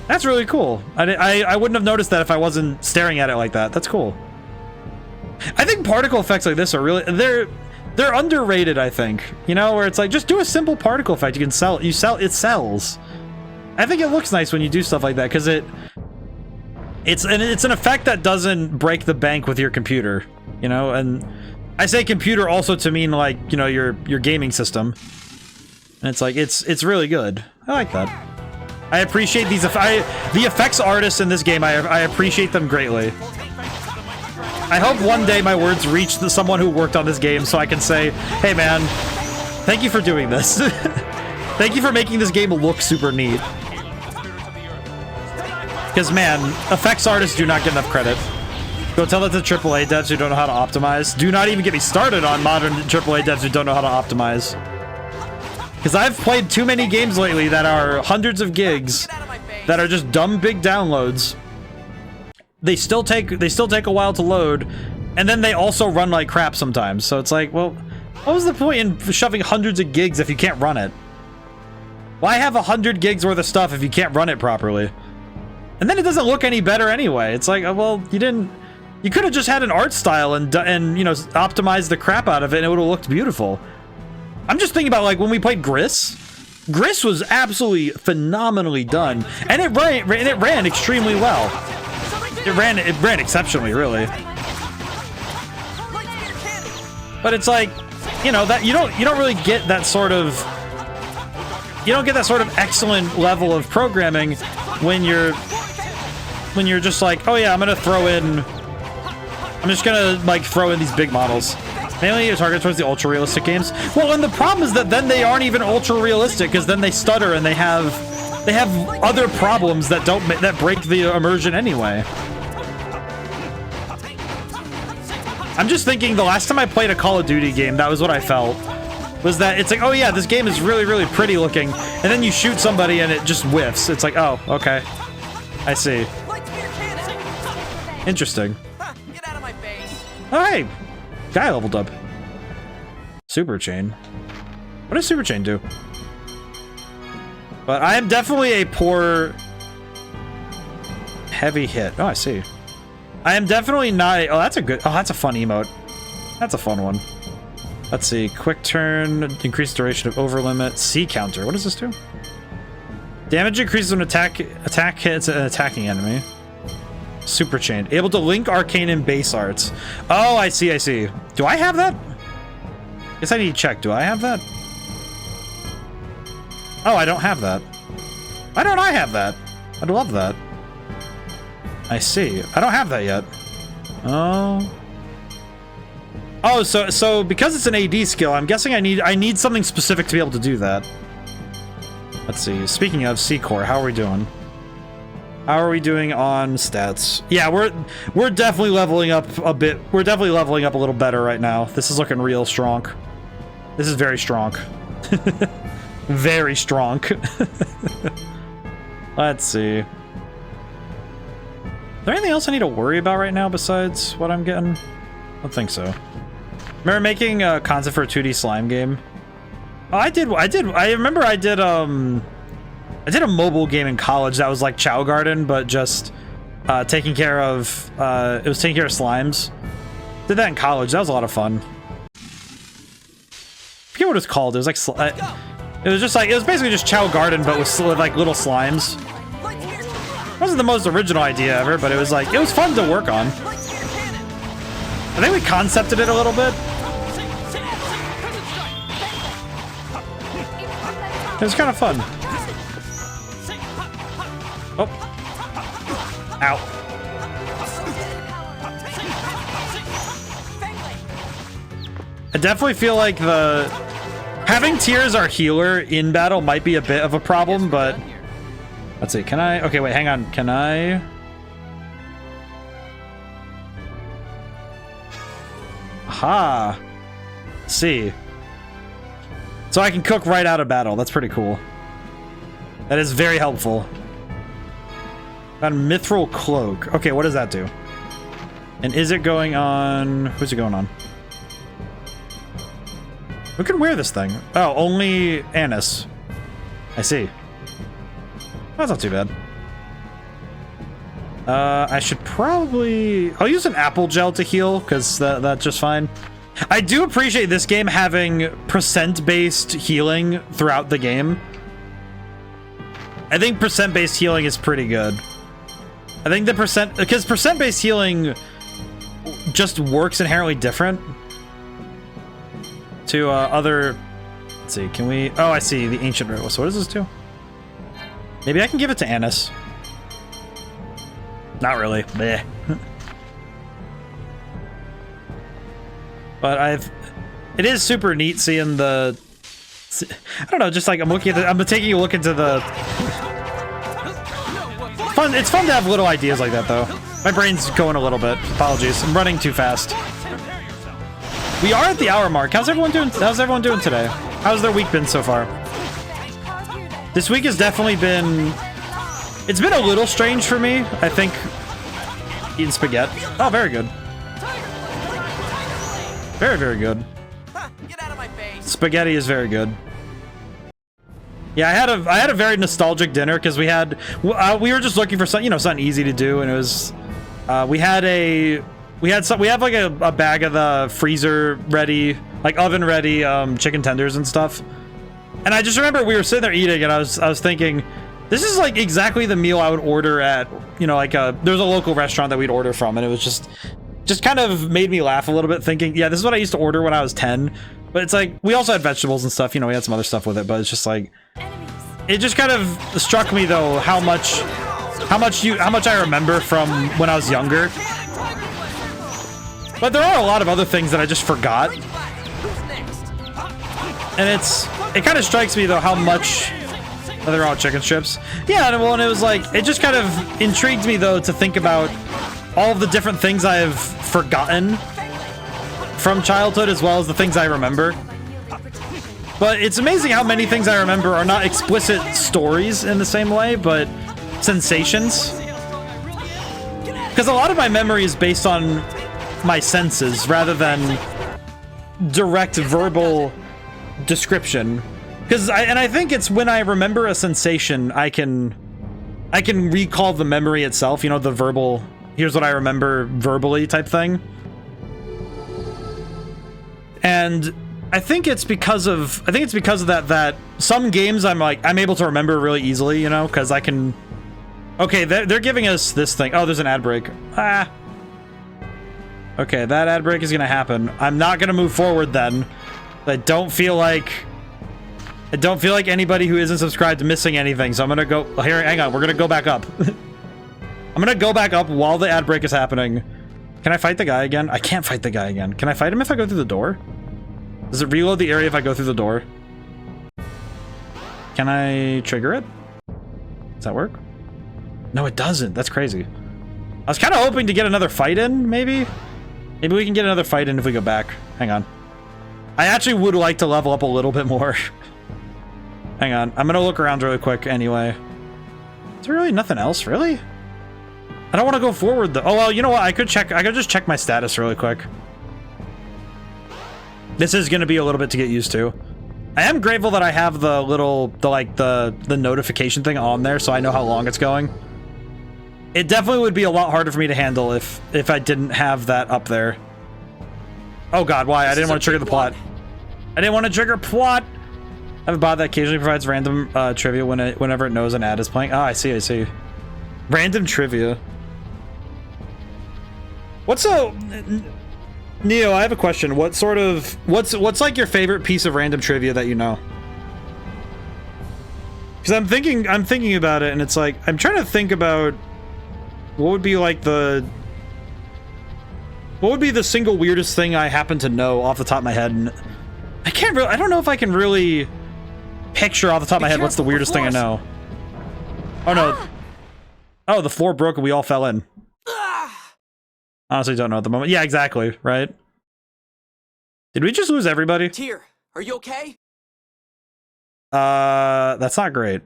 That's really cool. I wouldn't have noticed that if I wasn't staring at it like that. That's cool. I think particle effects like this are really they're underrated, I think. You know, where it's like just do a simple particle effect. You can sell it. It sells. I think it looks nice when you do stuff like that because it's an effect that doesn't break the bank with your computer, you know? And I say computer also to mean like, you know, your gaming system. And it's like it's really good. I like that. I appreciate these the effects artists in this game. I appreciate them greatly. I hope one day my words reach someone who worked on this game so I can say, "Hey man, thank you for doing this." Thank you for making this game look super neat. Because, man, effects artists do not get enough credit. Go tell that to AAA devs who don't know how to optimize. Do not even get me started on modern AAA devs who don't know how to optimize. Because I've played too many games lately that are hundreds of gigs that are just dumb big downloads. They still take a while to load, and then they also run like crap sometimes. So it's like, well, what was the point in shoving hundreds of gigs if you can't run it? Why have 100 gigs worth of stuff if you can't run it properly? And then it doesn't look any better anyway. It's like, well, you could have just had an art style and you know, optimized the crap out of it and it would have looked beautiful. I'm just thinking about like when we played Gris. Gris was absolutely phenomenally done, and it ran extremely well. It ran exceptionally, really. But it's like, you know, that you don't really get that sort of excellent level of programming when you're just like, oh yeah, I'm just gonna like throw in these big models. Mainly you're targeted towards the ultra realistic games. Well, and the problem is that then they aren't even ultra realistic because then they stutter and they have other problems that break the immersion anyway. I'm just thinking the last time I played a Call of Duty game, that was what I felt. Was that it's like, oh yeah, this game is really, really pretty looking, and then you shoot somebody and it just whiffs. It's like, oh, okay. I see. Interesting. Get out of my base. Oh, hey! Guy leveled up. Super Chain. What does Super Chain do? But I am definitely a poor... heavy hit. Oh, I see. I am definitely not a... Oh, that's a good... Oh, that's a fun emote. That's a fun one. Let's see. Quick turn, increased duration of overlimit, C counter. What does this do? Damage increases when attack hits an attacking enemy. Super Chain. Able to link arcane and base arts. Oh, I see, I see. Do I have that? Guess I need to check. Do I have that? Oh, I don't have that. Why don't I have that? I'd love that. I see. I don't have that yet. Oh. Oh, so because it's an AD skill, I'm guessing I need something specific to be able to do that. Let's see. Speaking of C-Core, how are we doing? How are we doing on stats? Yeah, we're definitely leveling up a bit. We're definitely leveling up a little better right now. This is looking real strong. This is very strong. Very strong. Let's see. Is there anything else I need to worry about right now besides what I'm getting? I don't think so. Remember making a concept for a 2D slime game? Oh, I remember I did a mobile game in college that was like Chow Garden, but just taking care of slimes. Did that in college. That was a lot of fun. I forget what it was called. It was like it was basically just Chow Garden, but with like little slimes. It wasn't the most original idea ever, but it was fun to work on. I think we concepted it a little bit. It was kind of fun. Oh. Ow. I definitely feel like having Tyr as our healer in battle might be a bit of a problem, but let's see. Can I? Okay, wait, hang on. Can I? Aha. Let's see. So I can cook right out of battle. That's pretty cool. That is very helpful. Got a mithril cloak. Okay, what does that do? And is it going on... Who's it going on? Who can wear this thing? Oh, only Annis. I see. That's not too bad. I should probably... I'll use an apple gel to heal, because that's just fine. I do appreciate this game having percent-based healing throughout the game. I think percent-based healing is pretty good. I think the percent... Because percent-based healing just works inherently different to other... Let's see, can we... Oh, I see, the Ancient Ritual. So what does this do? Maybe I can give it to Annis. Not really. Bleh. But it is super neat seeing the... I don't know, just like I'm taking a look into the... It's fun to have little ideas like that, though. My brain's going a little bit. Apologies. I'm running too fast. We are at the hour mark. How's everyone doing today? How's their week been so far? This week has definitely been... It's been a little strange for me, I think. Eating spaghetti. Oh, very good. Very, very good. Get out of my face. Spaghetti is very good. Yeah, I had a very nostalgic dinner because we were just looking for something, something easy to do, and it was we have like a bag of the freezer ready, like oven ready chicken tenders and stuff. And I just remember we were sitting there eating, and I was thinking, this is like exactly the meal I would order at, like there's a local restaurant that we'd order from, and it was just kind of made me laugh a little bit, thinking, yeah, this is what I used to order when I was 10. But it's like, we also had vegetables and stuff, we had some other stuff with it, but it's just like, it just kind of struck me though how much I remember from when I was younger. But there are a lot of other things that I just forgot. And it kind of strikes me though how much... Oh, they're all chicken strips. Yeah, and it was like, it just kind of intrigued me though to think about all of the different things I have forgotten from childhood, as well as the things I remember. But it's amazing how many things I remember are not explicit stories in the same way, but sensations. Because a lot of my memory is based on my senses rather than direct verbal description. Because I think it's when I remember a sensation, I can recall the memory itself, the verbal, here's what I remember verbally type thing. And I think it's because of that some games I'm able to remember really easily, because I can... Okay, they're giving us this thing. Oh, there's an ad break. Ah. Okay, that ad break is gonna happen. I'm not gonna move forward then. I don't feel like anybody who isn't subscribed is missing anything, so I'm gonna go... Here, hang on, we're gonna go back up. I'm gonna go back up while the ad break is happening. Can I fight the guy again? I can't fight the guy again. Can I fight him if I go through the door? Does it reload the area if I go through the door? Can I trigger it? Does that work? No, it doesn't. That's crazy. I was kind of hoping to get another fight in, maybe? Maybe we can get another fight in if we go back. Hang on. I actually would like to level up a little bit more. Hang on. I'm going to look around really quick anyway. Is there really nothing else, really? I don't want to go forward though. Oh, well, you know what? I could just check my status really quick. This is going to be a little bit to get used to. I am grateful that I have the little, the notification thing on there so I know how long it's going. It definitely would be a lot harder for me to handle if I didn't have that up there. Oh god, why? I didn't want to trigger the plot. I didn't want to trigger plot! I have a bot that occasionally provides random trivia whenever it knows an ad is playing. Ah, I see. Random trivia. What's Neo, I have a question. What's like your favorite piece of random trivia that you know? Because I'm thinking about it, and it's like, I'm trying to think about what would be like the single weirdest thing I happen to know off the top of my head, and I don't know if I can really picture off the top of my head what's the weirdest thing I know. Oh no. Oh, the floor broke and we all fell in. Honestly, don't know at the moment. Yeah, exactly, right? Did we just lose everybody? Tyr, are you okay? That's not great.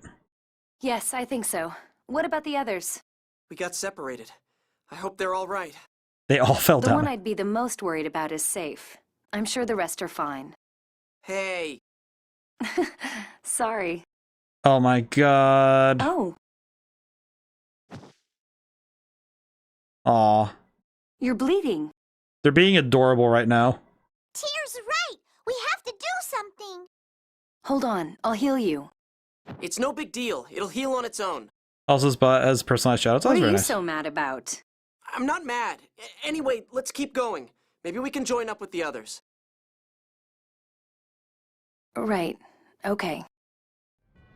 Yes, I think so. What about the others? We got separated. I hope they're all right. They all fell The down. one I'd be the most worried about is safe. I'm sure the rest are fine. Hey. Sorry. Oh my god. Oh. Aw. You're bleeding. They're being adorable right now. Tyr's right. We have to do something. Hold on, I'll heal you. It's no big deal. It'll heal on its own. Also, has personalized shoutouts. What That's are very you nice. so mad about? I'm not mad. Anyway, let's keep going. Maybe we can join up with the others. Right. Okay.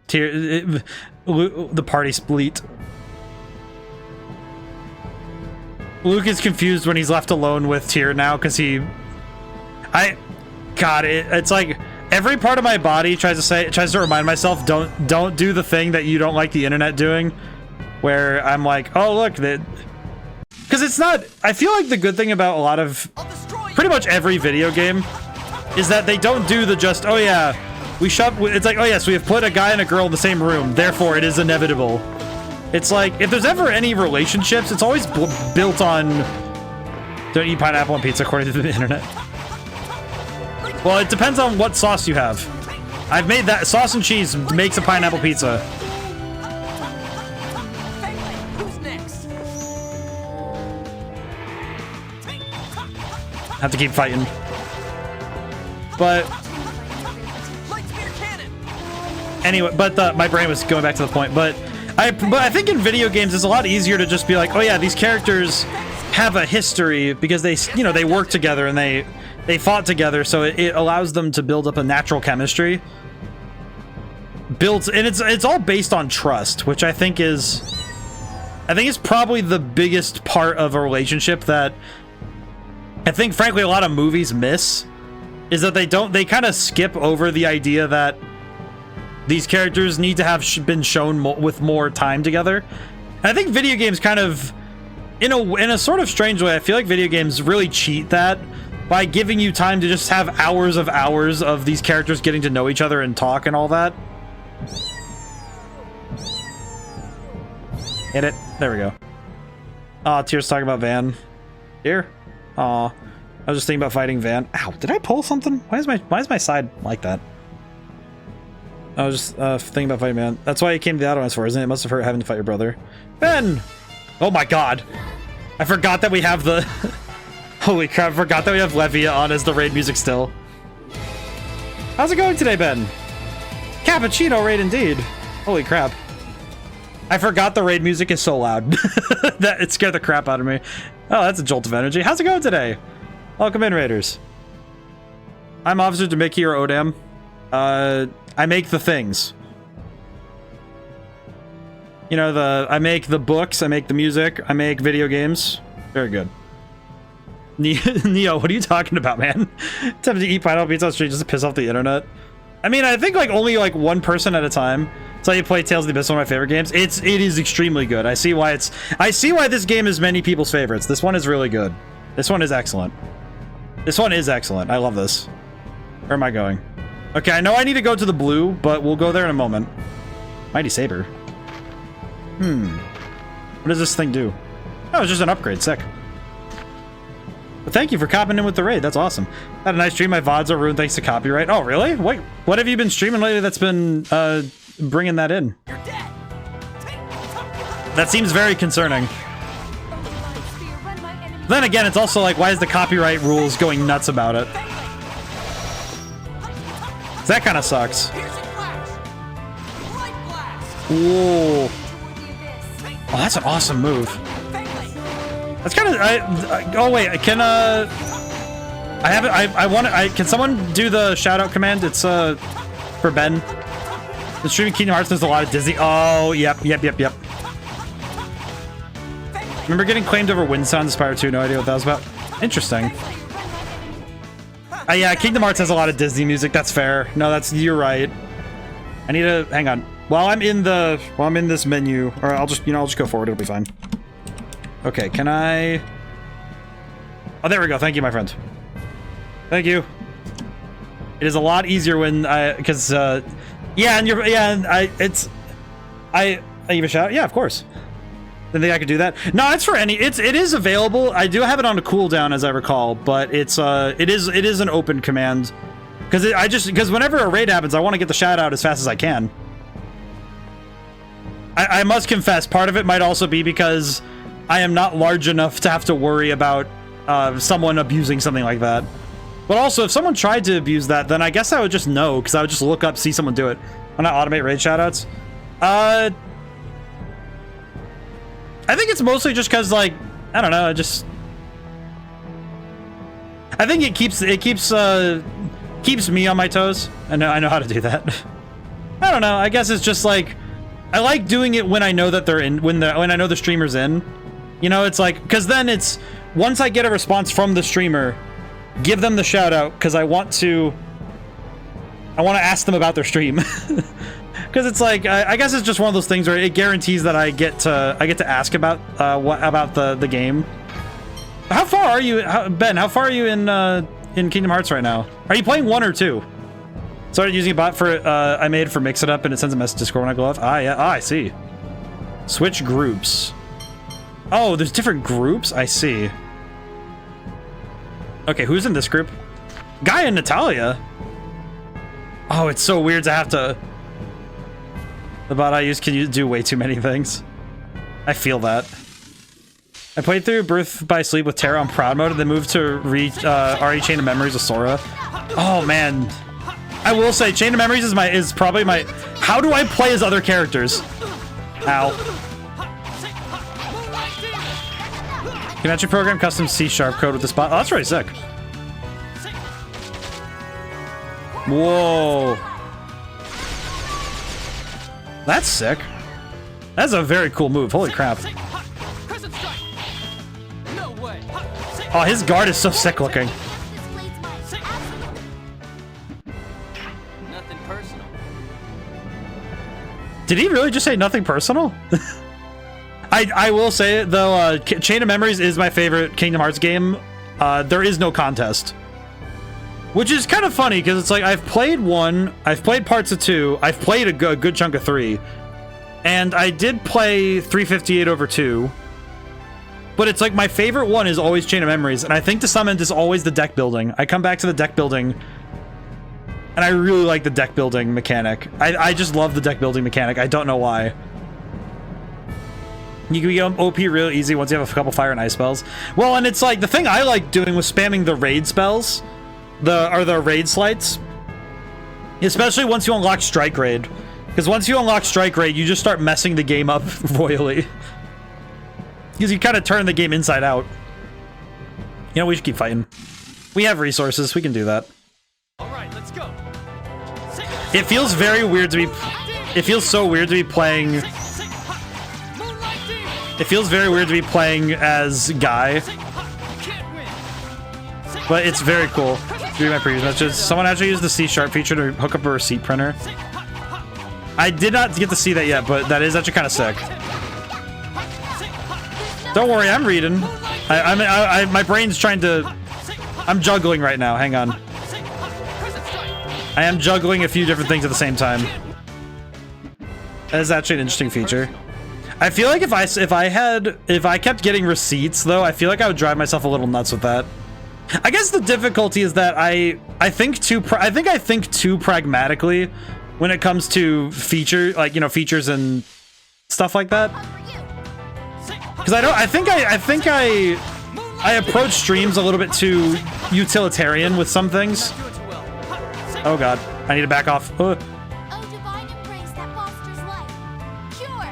The party split. Luke is confused when he's left alone with Tyr now because it's like every part of my body tries to remind myself, don't do the thing that you don't like the internet doing, where I'm like, oh look, that, because it's not. I feel like the good thing about a lot of pretty much every video game is that they don't do the just, oh yeah, it's like, oh yes, we have put a guy and a girl in the same room, therefore it is inevitable. It's like, if there's ever any relationships, it's always built on don't eat pineapple on pizza according to the internet. Well, it depends on what sauce you have. I've made that. Sauce and cheese makes a pineapple pizza. Who's next? Have to keep fighting. But anyway, my brain was going back to the point. But I think in video games it's a lot easier to just be like, oh yeah, these characters have a history because they work together and they fought together, so it allows them to build up a natural chemistry. And it's all based on trust, which I think is probably the biggest part of a relationship that I think frankly a lot of movies miss, is that they kind of skip over the idea that these characters need to have been shown with more time together. And I think video games kind of, in a sort of strange way, I feel like video games really cheat that by giving you time to just have hours of these characters getting to know each other and talk and all that. Hit it. There we go. Aw, Tyr's talking about Van. Here. Aw. I was just thinking about fighting Van. Ow, did I pull something? Why is my side like that? I was just thinking about fighting Van. That's why you came to the Outlands for, isn't it? It must have hurt having to fight your brother. Ben! Oh my god. I forgot that we have the... Holy crap, I forgot that we have Levia on as the raid music still. How's it going today, Ben? Cappuccino raid indeed. Holy crap. I forgot the raid music is so loud. That it scared the crap out of me. Oh, that's a jolt of energy. How's it going today? Welcome in, raiders. I'm Officer Demicki or ODaM. I make the things. You know, I make the books, I make the music, I make video games. Very good. Neo, what are you talking about, man? Tempted to eat pineapple pizza on the street just to piss off the internet. I mean, I think like only like one person at a time. That's how you play Tales of the Abyss, one of my favorite games. It is extremely good. I see why this game is many people's favorites. This one is really good. This one is excellent. This one is excellent. I love this. Where am I going? Okay, I know I need to go to the blue, but we'll go there in a moment. Mighty Saber. What does this thing do? Oh, it's just an upgrade. Sick. But thank you for copping in with the raid. That's awesome. Had a nice stream. My VODs are ruined thanks to copyright. Oh, really? Wait, what have you been streaming lately that's been bringing that in? That seems very concerning. Then again, it's also like, why is the copyright rules going nuts about it? That kind of sucks. Whoa. Oh, that's an awesome move. That's kind of. Oh wait, can can someone do the shout out command? It's for Ben. The streaming Kingdom Hearts, there's a lot of Disney. Oh, yep. Remember getting claimed over Wind Sound Spire 2? No idea what that was about. Interesting. Yeah, Kingdom Hearts has a lot of Disney music. That's fair. No, you're right. I need to hang on. While I'm in this menu, or I'll just go forward. It'll be fine. Okay, can I? Oh, there we go. Thank you, my friend. Thank you. It is a lot easier when because yeah, and I give a shout out. Yeah, of course. Didn't think I could do that. No, it's for any. It is available. I do have it on a cooldown, as I recall, but it is an open command because whenever a raid happens, I want to get the shout out as fast as I can. I must confess, part of it might also be because I am not large enough to have to worry about someone abusing something like that. But also, if someone tried to abuse that, then I guess I would just know, because I would just look up, see someone do it. Why not automate raid shoutouts? I think it's mostly just because, like, I don't know, I think it keeps me on my toes. I know how to do that. I don't know. I guess it's just like I like doing it when I know that they're in, when I know the streamer's in. You know, it's like, because then it's once I get a response from the streamer, give them the shout out, because I want to ask them about their stream. Because it's like I guess it's just one of those things where it guarantees that I get to ask about about the game. How far are you, Ben? How far are you in Kingdom Hearts right now? Are you playing 1 or 2? Started using a bot for I made for Mix It Up, and it sends a message to Discord when I go off. Ah, yeah. Ah, I see. Switch groups. Oh, there's different groups? I see. Okay, who's in this group? Guy and Natalia. Oh, it's so weird to have to... The bot I use can do way too many things. I feel that. I played through Birth by Sleep with Terra on Proud Mode and then moved to RE Chain of Memories with Sora. Oh, man. I will say, Chain of Memories is probably my... How do I play as other characters? Ow. Can actually program custom C# code with this bot. Oh, that's really sick. Whoa. That's sick. That's a very cool move. Holy crap. Oh, his guard is so sick looking. Nothing personal. Did he really just say nothing personal? I will say it though, Chain of Memories is my favorite Kingdom Hearts game. There is no contest. Which is kind of funny, because it's like, I've played 1, I've played parts of 2, I've played a good chunk of 3, and I did play 358 over 2, but it's like, my favorite one is always Chain of Memories, and I think to some end is always the deck building. I come back to the deck building, and I really like the deck building mechanic. I just love the deck building mechanic, I don't know why. You can get OP real easy once you have a couple fire and ice spells. Well, and it's like, the thing I like doing was spamming the raid spells. The raid slights, especially once you unlock Strike Raid, because once you unlock Strike Raid, you just start messing the game up royally, because you kind of turn the game inside out. You know, we should keep fighting. We have resources, we can do that. All right, let's go. It feels very weird to be. It feels so weird to be playing. It feels very weird to be playing as Guy, but it's very cool. Read my previous messages. Someone actually used the C# feature to hook up a receipt printer. I did not get to see that yet, but that is actually kind of sick. Don't worry, I'm reading. My brain's trying to... I'm juggling right now. Hang on. I am juggling a few different things at the same time. That is actually an interesting feature. I feel like if I kept getting receipts though, I feel like I would drive myself a little nuts with that. I guess the difficulty is that I think too pragmatically when it comes to features and stuff like that. Because I think I approach streams a little bit too utilitarian with some things. Oh god, I need to back off. Oh, divine embrace that fosters life. Cure.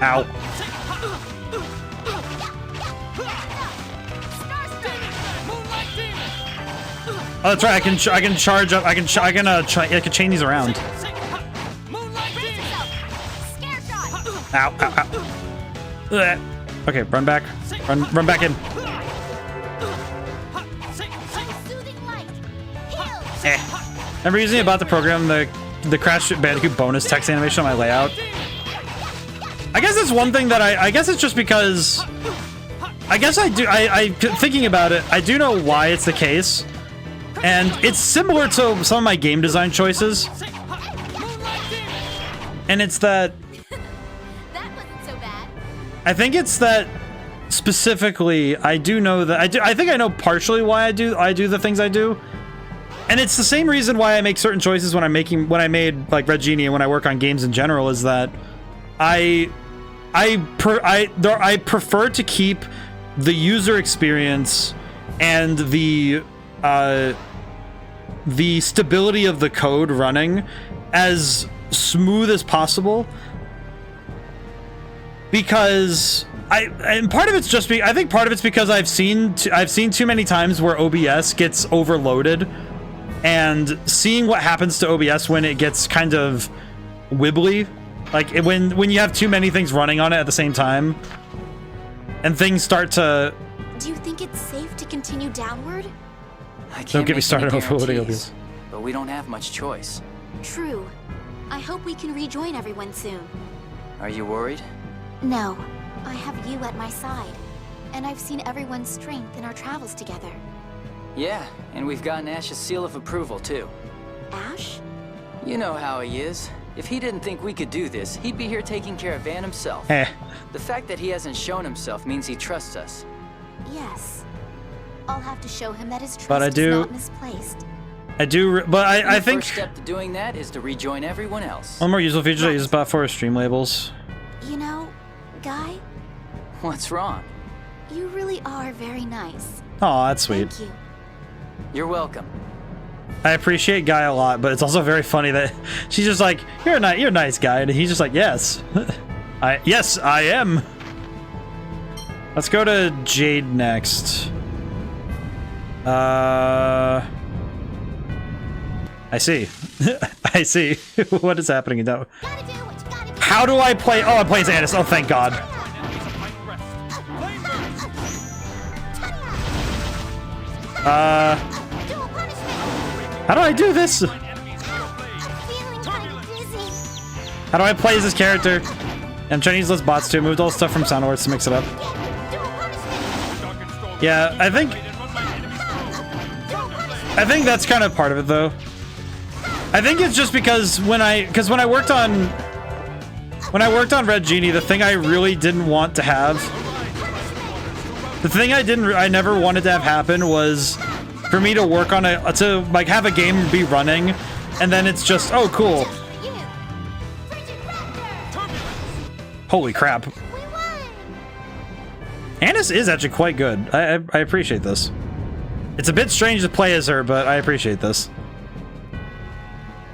Ow. Oh, that's right. I can charge up. I can chain these around. Ow, ow, ow. Ugh. Okay, run back. Run back in. Eh. Remember using about the program the Crash Bandicoot bonus text animation on my layout? I guess it's one thing that I guess it's just because I guess thinking about it, I do know why it's the case. And it's similar to some of my game design choices. And it's that... That wasn't so bad. I think it's that specifically, I do know that... I think I know partially why I do the things I do. And it's the same reason why I make certain choices when I made like Red Genie and when I work on games in general, is that I I prefer to keep the user experience and the stability of the code running as smooth as possible, because and part of it's just I think part of it's because I've seen too many times where OBS gets overloaded, and seeing what happens to OBS when it gets kind of wibbly, like when you have too many things running on it at the same time and things start to... Do you think it's safe to continue downward? I can't Don't get me make started any on overloading guarantees, OBS. but we don't have much choice. True. I hope we can rejoin everyone soon. Are you worried? No. I have you at my side. And I've seen everyone's strength in our travels together. Yeah, and we've gotten Ash's seal of approval too. Ash? You know how he is. If he didn't think we could do this, he'd be here taking care of Van himself. Eh. The fact that he hasn't shown himself means he trusts us. Yes. I'll have to show him that his trust But I is do- not misplaced. I do, but I The think first step to doing that is to rejoin everyone else. one more useful feature I use bot for is stream labels. You know, Guy, What's wrong? you really are very nice. Oh, that's sweet. Thank you. You're welcome. I appreciate Guy a lot, but it's also very funny that she's just like, you're a nice guy, and he's just like, yes. Yes, I am. Let's go to Jade next. I see. I see. What is happening now? How do I play? Oh, I play as Anis. Oh, thank God. How do I do this? How do I play as this character? I'm trying to use less bots too. Moved all the stuff from Soundwords to mix it up. Yeah, I think that's kind of part of it, though. I think it's just because when I worked on Red Genie, the thing I really didn't want to have, the thing I never wanted to have happen was for me to work on to like have a game be running, and then it's just, oh cool. Holy crap. Anis is actually quite good. I appreciate this. It's a bit strange to play as her, but I appreciate this.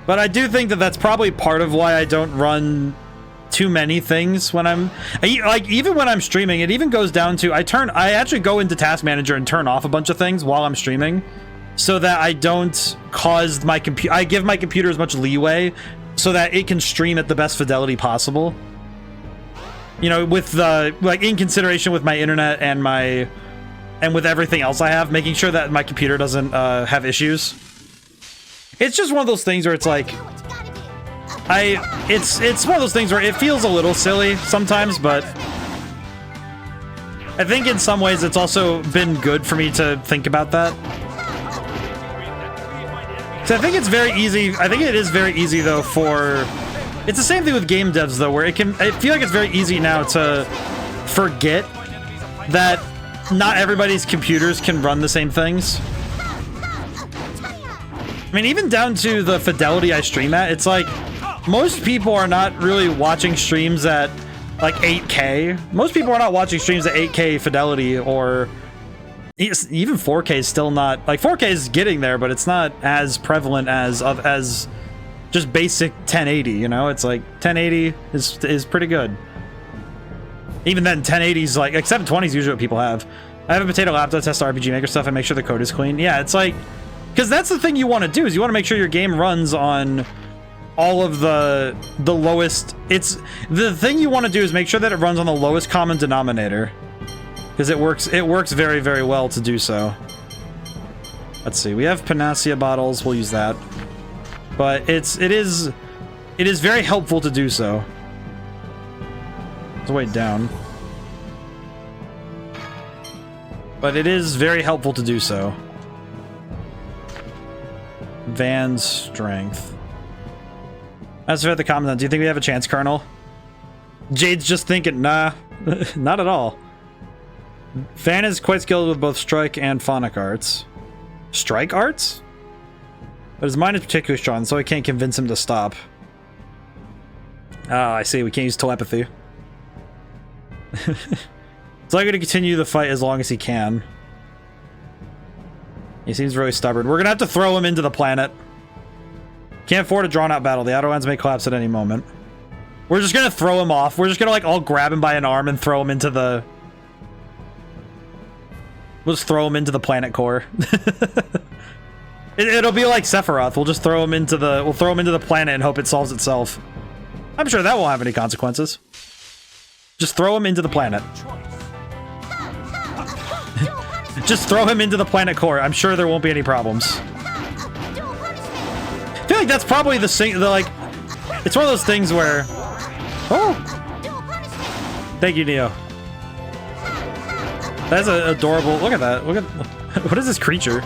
But I do think that that's probably part of why I don't run too many things when I'm... Like, even when I'm streaming, it even goes down to... I actually go into Task Manager and turn off a bunch of things while I'm streaming, so that I don't cause my computer... I give my computer as much leeway so that it can stream at the best fidelity possible. You know, with the... Like, in consideration with my internet and my... And with everything else I have, making sure that my computer doesn't have issues. It's just one of those things where it's like... It's one of those things where it feels a little silly sometimes, but... I think in some ways it's also been good for me to think about that. So I think it's very easy... I think it is very easy, though, for... It's the same thing with game devs, though, where I feel like it's very easy now to forget that not everybody's computers can run the same things. I mean, even down to the fidelity I stream at, it's like, most people are not really watching streams at, like, 8K. Most people are not watching streams at 8K fidelity, or even 4K is still not... Like, 4K is getting there, but it's not as prevalent as just basic 1080, you know? It's like, 1080 is pretty good. Even then, 1080 is like 720 is usually what people have. I have a potato laptop, test RPG Maker stuff, and make sure the code is clean. Yeah, it's like, because that's the thing you want to do, is you want to make sure your game runs on all of the lowest. It's the thing you want to do is make sure that it runs on the lowest common denominator, because it works very, very well to do so. Let's see, we have Panacea bottles. We'll use that, but it is very helpful to do so. Way down, but it is very helpful to do so. Van's strength. As for the comment, do you think we have a chance, Colonel? Jade's just thinking, nah, not at all. Van is quite skilled with both strike and phonic arts. Strike arts? But his mind is particularly strong, so I can't convince him to stop. Ah, I see, we can't use telepathy. It's likely to continue the fight as long as he can. He seems really stubborn. We're gonna have to throw him into the planet. Can't afford a drawn-out battle. The outer lands may collapse at any moment. We're just gonna throw him off. We're just gonna, like, all grab him by an arm and throw him into the... We'll just throw him into the planet core. It'll be like Sephiroth. We'll just throw him into the... We'll throw him into the planet and hope it solves itself. I'm sure that won't have any consequences. Just throw him into the planet. Just throw him into the planet core. I'm sure there won't be any problems. I feel like that's probably like... It's one of those things where... Oh! Thank you, Neo. That's an adorable... Look at that. Look at... What is this creature?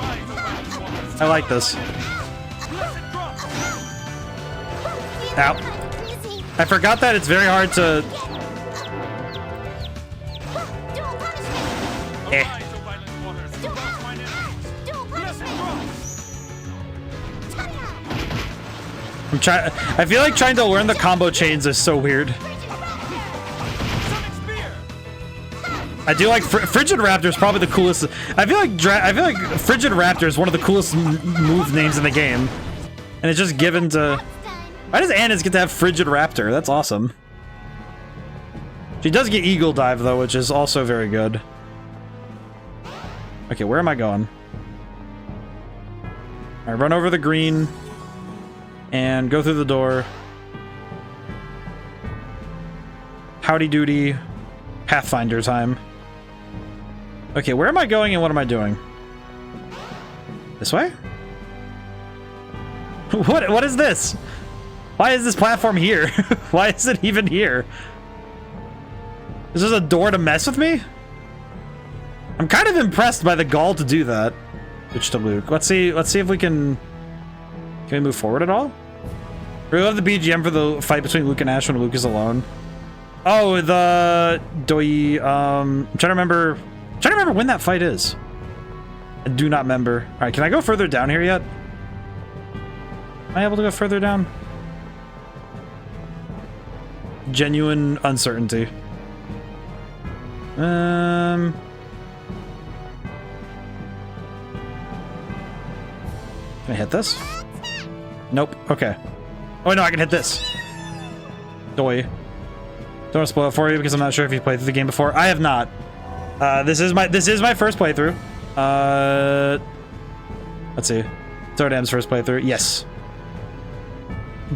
I like this. Ow. I forgot that it's very hard to... Eh. I feel like trying to learn the combo chains is so weird. I do like Frigid Raptor is probably the coolest. I feel like Frigid Raptor is one of the coolest move names in the game, and it's just given to. Why does Annis get to have Frigid Raptor? That's awesome. She does get Eagle Dive though, which is also very good. Okay, where am I going? All right, run over the green. And go through the door. Howdy doody. Pathfinder time. Okay, where am I going and what am I doing? This way? What is this? Why is this platform here? Why is it even here? Is this a door to mess with me? I'm kind of impressed by the gall to do that. Switch to Luke. Let's see if we can we move forward at all? Really love the BGM for the fight between Luke and Ash when Luke is alone. Oh, the Doi. I'm trying to remember when that fight is. I do not remember. All right, can I go further down here yet? Am I able to go further down? Genuine uncertainty. Can I hit this? Nope. Okay. Oh no, I can hit this. Doi. Don't want to spoil it for you because I'm not sure if you played through the game before. I have not. This is my first playthrough. Let's see. It's ODaM's first playthrough. Yes.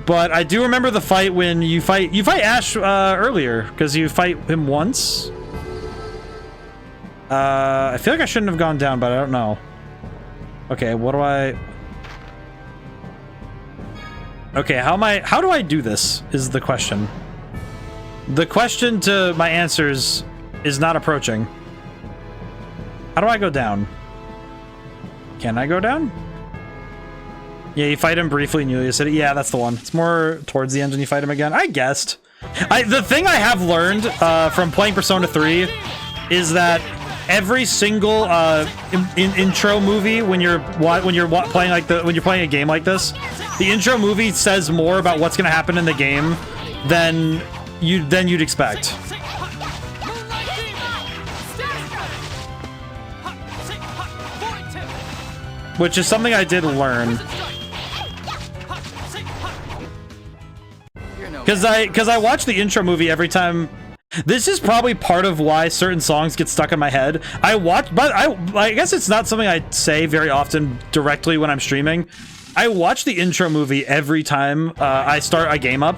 But I do remember the fight when you fight Ash earlier because you fight him once. I feel like I shouldn't have gone down, but I don't know. Okay, what do I? Okay, how do I do this is the question. The question to my answers is not approaching. How do I go down? Can I go down? Yeah, you fight him briefly in Yulia City. Yeah, that's the one. It's more towards the end when you fight him again. I guessed. The thing I have learned from playing Persona 3 is that every single intro movie when you're playing a game like this, the intro movie says more about what's going to happen in the game than you'd expect. Which is something I did learn. Because I watch the intro movie every time. This is probably part of why certain songs get stuck in my head. I guess it's not something I say very often directly when I'm streaming. I watch the intro movie every time I start a game up.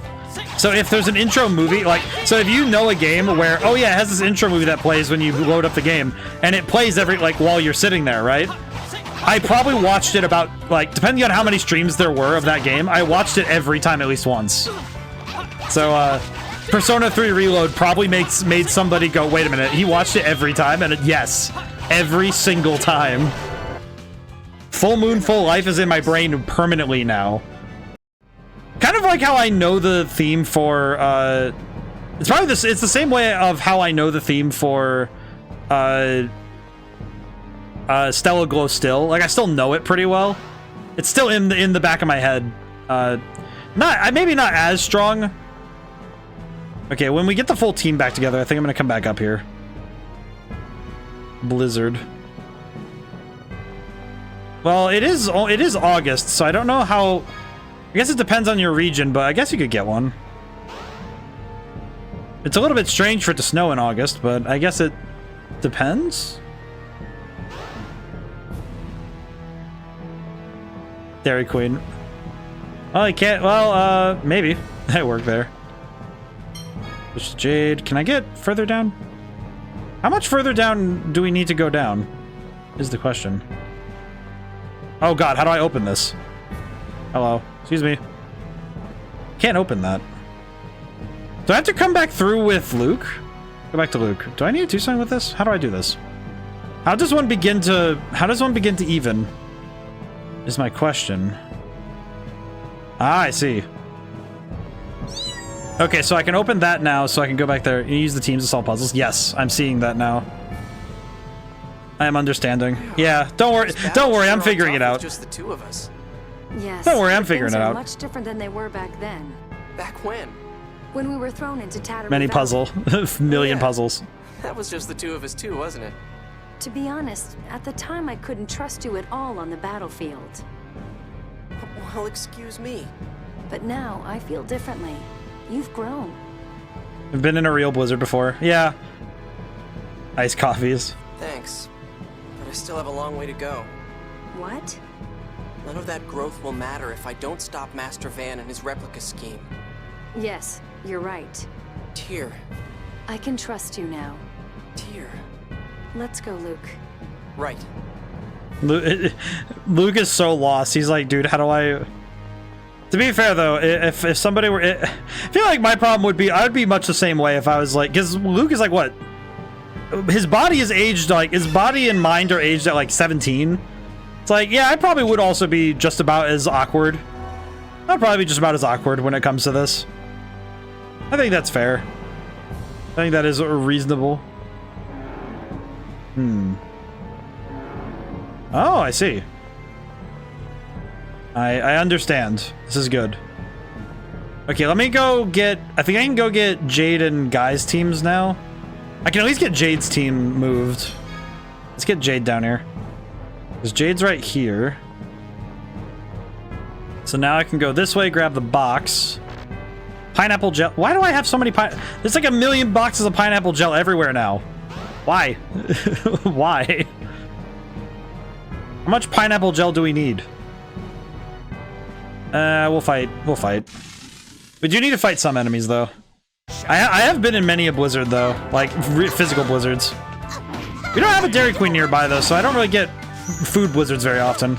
So if there's an intro movie, so if you know a game where, oh yeah, it has this intro movie that plays when you load up the game, and it plays while you're sitting there, right? I probably watched it about, depending on how many streams there were of that game, I watched it every time at least once. So, Persona 3 Reload probably made somebody go, wait a minute, he watched it every time? And yes, every single time. Full Moon, Full Life is in my brain permanently now. Kind of like how I know the theme for, it's the same way of how I know the theme for, Stella Glow Still. Like, I still know it pretty well. It's still in the back of my head. Maybe not as strong. Okay, when we get the full team back together, I think I'm gonna come back up here. Blizzard. Well, it is August, so I don't know how... I guess it depends on your region, but I guess you could get one. It's a little bit strange for it to snow in August, but I guess it depends. Dairy Queen. Oh, I can't... Well, maybe. I work there. Which Jade. Can I get further down? How much further down do we need to go down? Is the question. Oh god, how do I open this? Hello. Excuse me. Can't open that. Do I have to come back through with Luke? Go back to Luke. Do I need to do something with this? How do I do this? How does one begin to even? Is my question. Ah, I see. Okay, so I can open that now, so I can go back there and use the teams to solve puzzles. Yes, I'm seeing that now. I am understanding. Yeah, don't worry, I'm figuring it out. Just the two of us. Yes. Don't worry, I'm figuring things it are out. Much different than they were back then. Back when? When we were thrown into Tattery Many Valley. puzzle. Million Yeah. puzzles. That was just the two of us too, wasn't it? To be honest, at the time I couldn't trust you at all on the battlefield. Well, excuse me. But now I feel differently. You've grown. I've been in a real blizzard before. Yeah. Iced coffees. Thanks. But I still have a long way to go. What? None of that growth will matter if I don't stop Master Van and his replica scheme. Yes, you're right. Tyr. I can trust you now. Tyr. Let's go, Luke. Right. Luke is so lost. He's like, dude, how do I... To be fair, though, if somebody were... I feel like my problem would be... I would be much the same way if I was like... Because Luke is like, what? His body is aged, like... His body and mind are aged at, like, 17. It's like, yeah, I probably would also be just about as awkward. I'd probably be just about as awkward when it comes to this. I think that's fair. I think that is reasonable. Oh, I see. I understand. This is good. Okay, let me go get... I think I can go get Jade and Guy's teams now. I can at least get Jade's team moved. Let's get Jade down here. Because Jade's right here. So now I can go this way, grab the box. Pineapple gel. Why do I have so many There's like a million boxes of pineapple gel everywhere now. Why? Why? How much pineapple gel do we need? We'll fight. We'll fight. We do need to fight some enemies, though. I have been in many a blizzard, though. Like, physical blizzards. We don't have a Dairy Queen nearby, though, so I don't really get food blizzards very often.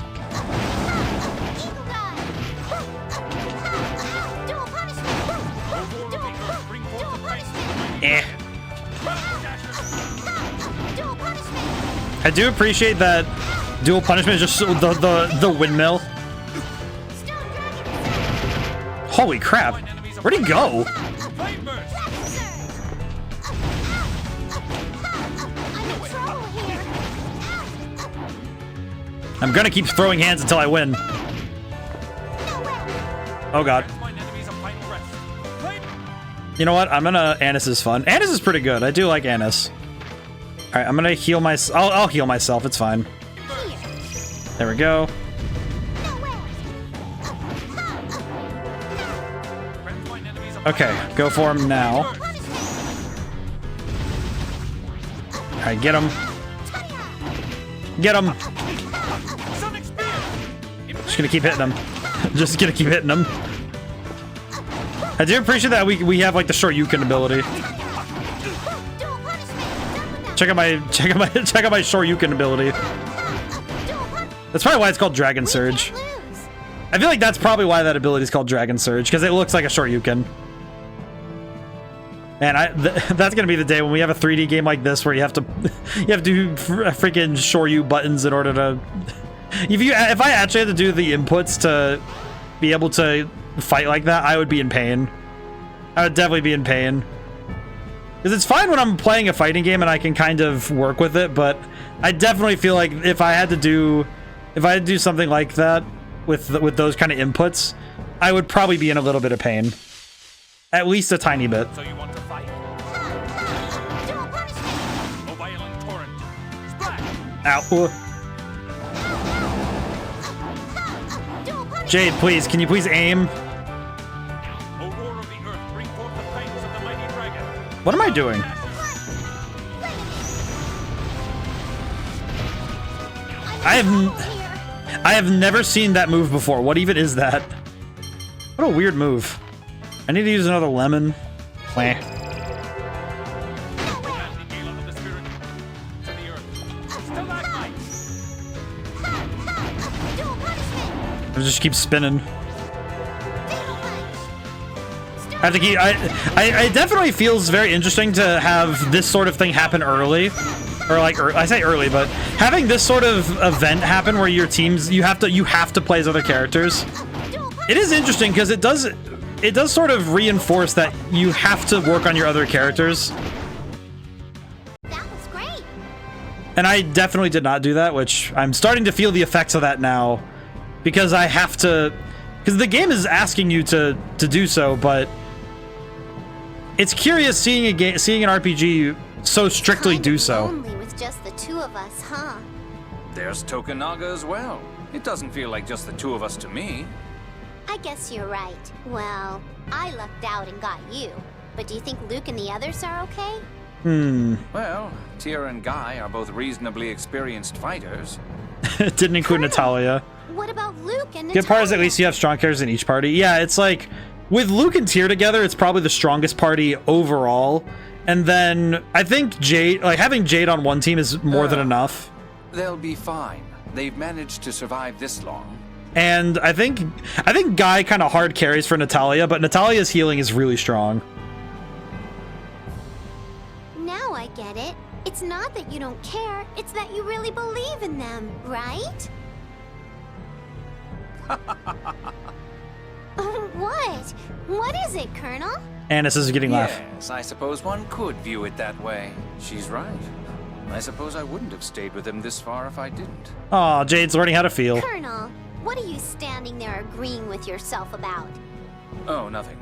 Eh. I do appreciate that dual punishment is just the windmill. Holy crap. Where'd he go? I'm gonna keep throwing hands until I win. Oh god. You know what? I'm gonna... Anise is fun. Anise is pretty good. I do like Anise. Alright, I'm gonna heal myself. I'll heal myself. It's fine. There we go. Okay, go for him now. Alright, get him. Get him. Just gonna keep hitting him. Just gonna keep hitting him. I do appreciate that we have like the short Yukon ability. Check out my short Yukon ability. That's probably why it's called Dragon Surge. I feel like that's probably why that ability is called Dragon Surge, because it looks like a short Yukon. And that's gonna be the day when we have a 3D game like this where you have to do freaking Shoryu buttons in order to. If I actually had to do the inputs to be able to fight like that, I would be in pain. I would definitely be in pain. Because it's fine when I'm playing a fighting game and I can kind of work with it, but I definitely feel like if I had to do something like that with those kind of inputs, I would probably be in a little bit of pain. At least a tiny bit. So you want to fight? A violent torrent. Splash! Ow. Jade, please, can you please aim? O roar of the earth, bring forth the fangs of the mighty dragon. What am I doing? I have never seen that move before. What even is that? What a weird move. I need to use another lemon. Meh. I just keep spinning. I have to keep. I definitely feels very interesting to have this sort of thing happen early, or like I say early, but having this sort of event happen where your teams you have to play as other characters. It is interesting because it does sort of reinforce that you have to work on your other characters. That was great. And I definitely did not do that, which I'm starting to feel the effects of that now, because I have to, because the game is asking you to do so, but it's curious seeing an RPG so strictly do so. Only with just the two of us, huh? There's Tokunaga as well. It doesn't feel like just the two of us to me. I guess you're right. Well, I lucked out and got you. But do you think Luke and the others are okay? Well, Tira and Guy are both reasonably experienced fighters. It didn't include Natalia. What about Luke and Natalia? Good part is at least you have strong characters in each party. Yeah, it's like with Luke and Tyr together, it's probably the strongest party overall. And then I think Jade, like having Jade on one team is more than enough. They'll be fine. They've managed to survive this long. And I think Guy kind of hard carries for Natalia, but Natalia's healing is really strong. Now I get it. It's not that you don't care, it's that you really believe in them, right? What? What is it, Colonel? Annis is getting laugh. Yes, I suppose one could view it that way. She's right. I suppose I wouldn't have stayed with him this far if I didn't. Aw, Jade's learning how to feel. Colonel, what are you standing there agreeing with yourself about? Oh, nothing.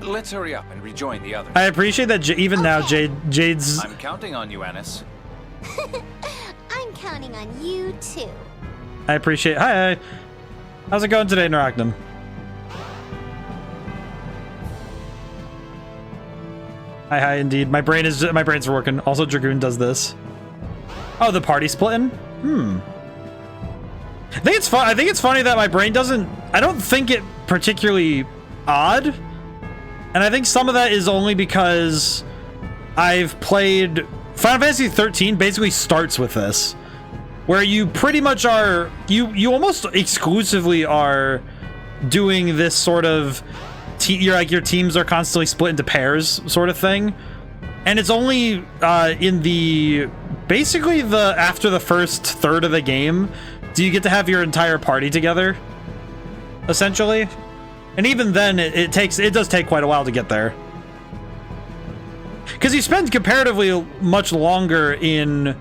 Let's hurry up and rejoin the others. I appreciate that even now Jade's... I'm counting on you, Annis. I'm counting on you, too. I appreciate... Hi. How's it going today, Narachnum? Hi, indeed. My brain's working. Also, Dragoon does this. Oh, the party splitting? I think it's fun. I think it's funny that my brain doesn't... I don't think it particularly odd. And I think some of that is only because I've played... Final Fantasy 13 basically starts with this, where you pretty much are... You almost exclusively are doing this sort of... your teams are constantly split into pairs sort of thing. And it's only in the... Basically, after the first third of the game, do you get to have your entire party together, essentially. And even then, it does take quite a while to get there, because you spend comparatively much longer in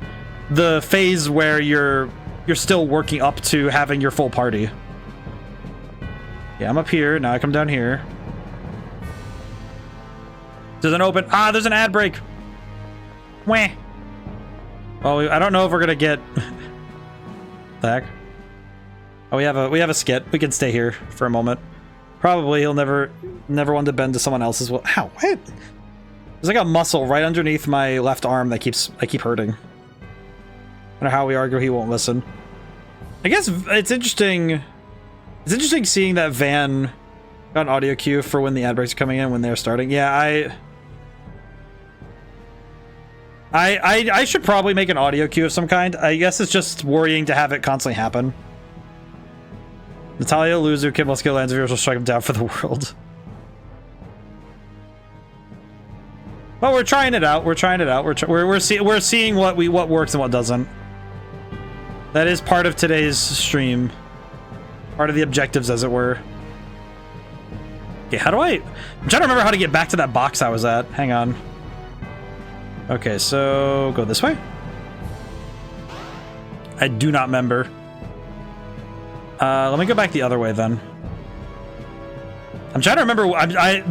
the phase where you're still working up to having your full party. Yeah, I'm up here now. I come down here. Doesn't open. Ah, there's an ad break. Wah. Well, I don't know if we're gonna get. The heck? Oh, we have a skit. We can stay here for a moment. Probably he'll never want to bend to someone else's will. Ow! What? There's like a muscle right underneath my left arm that I keep hurting. No matter how we argue, he won't listen. I guess it's interesting. It's interesting seeing that Van got an audio cue for when the ad breaks are coming in when they're starting. Yeah, I should probably make an audio cue of some kind. I guess it's just worrying to have it constantly happen. Natalia, loser, Kim will skill lands of yours will strike him down for the world. Well, we're trying it out. We're trying it out. We're seeing what works and what doesn't. That is part of today's stream. Part of the objectives, as it were. Okay, how do I'm trying to remember how to get back to that box I was at. Hang on. Okay, so go this way. I do not remember. Let me go back the other way then. I'm trying to remember.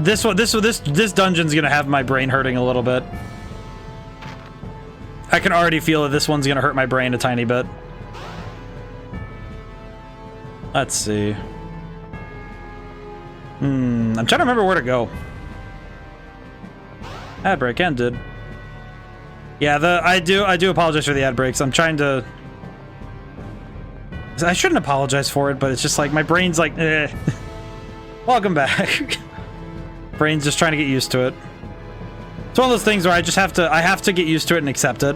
This dungeon's gonna have my brain hurting a little bit. I can already feel that this one's gonna hurt my brain a tiny bit. Let's see. I'm trying to remember where to go. Ad break ended. Yeah, I do apologize for the ad breaks. I'm trying to. I shouldn't apologize for it, but it's just like my brain's like, eh. Welcome back. Brain's just trying to get used to it. It's one of those things where I have to get used to it and accept it.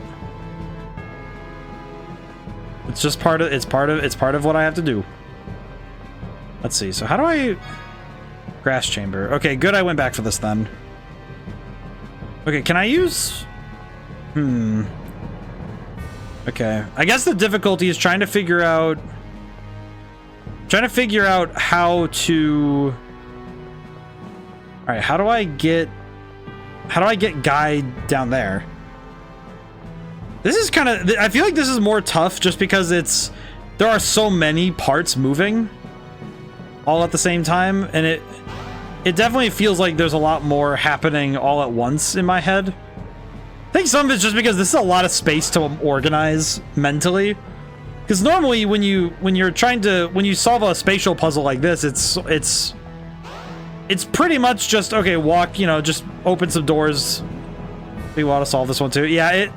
It's just part of what I have to do. Let's see. So how do I grass chamber? Okay, good. I went back for this then. Okay, can I use Okay. I guess the difficulty is trying to figure out how to. All right, how do I get Guy down there? This is kind of, I feel like this is more tough just because there are so many parts moving all at the same time, and it definitely feels like there's a lot more happening all at once in my head. I think some of it's just because this is a lot of space to organize mentally. Because normally when you solve a spatial puzzle like this, it's pretty much just, okay, walk, just open some doors. We want to solve this one too. Yeah,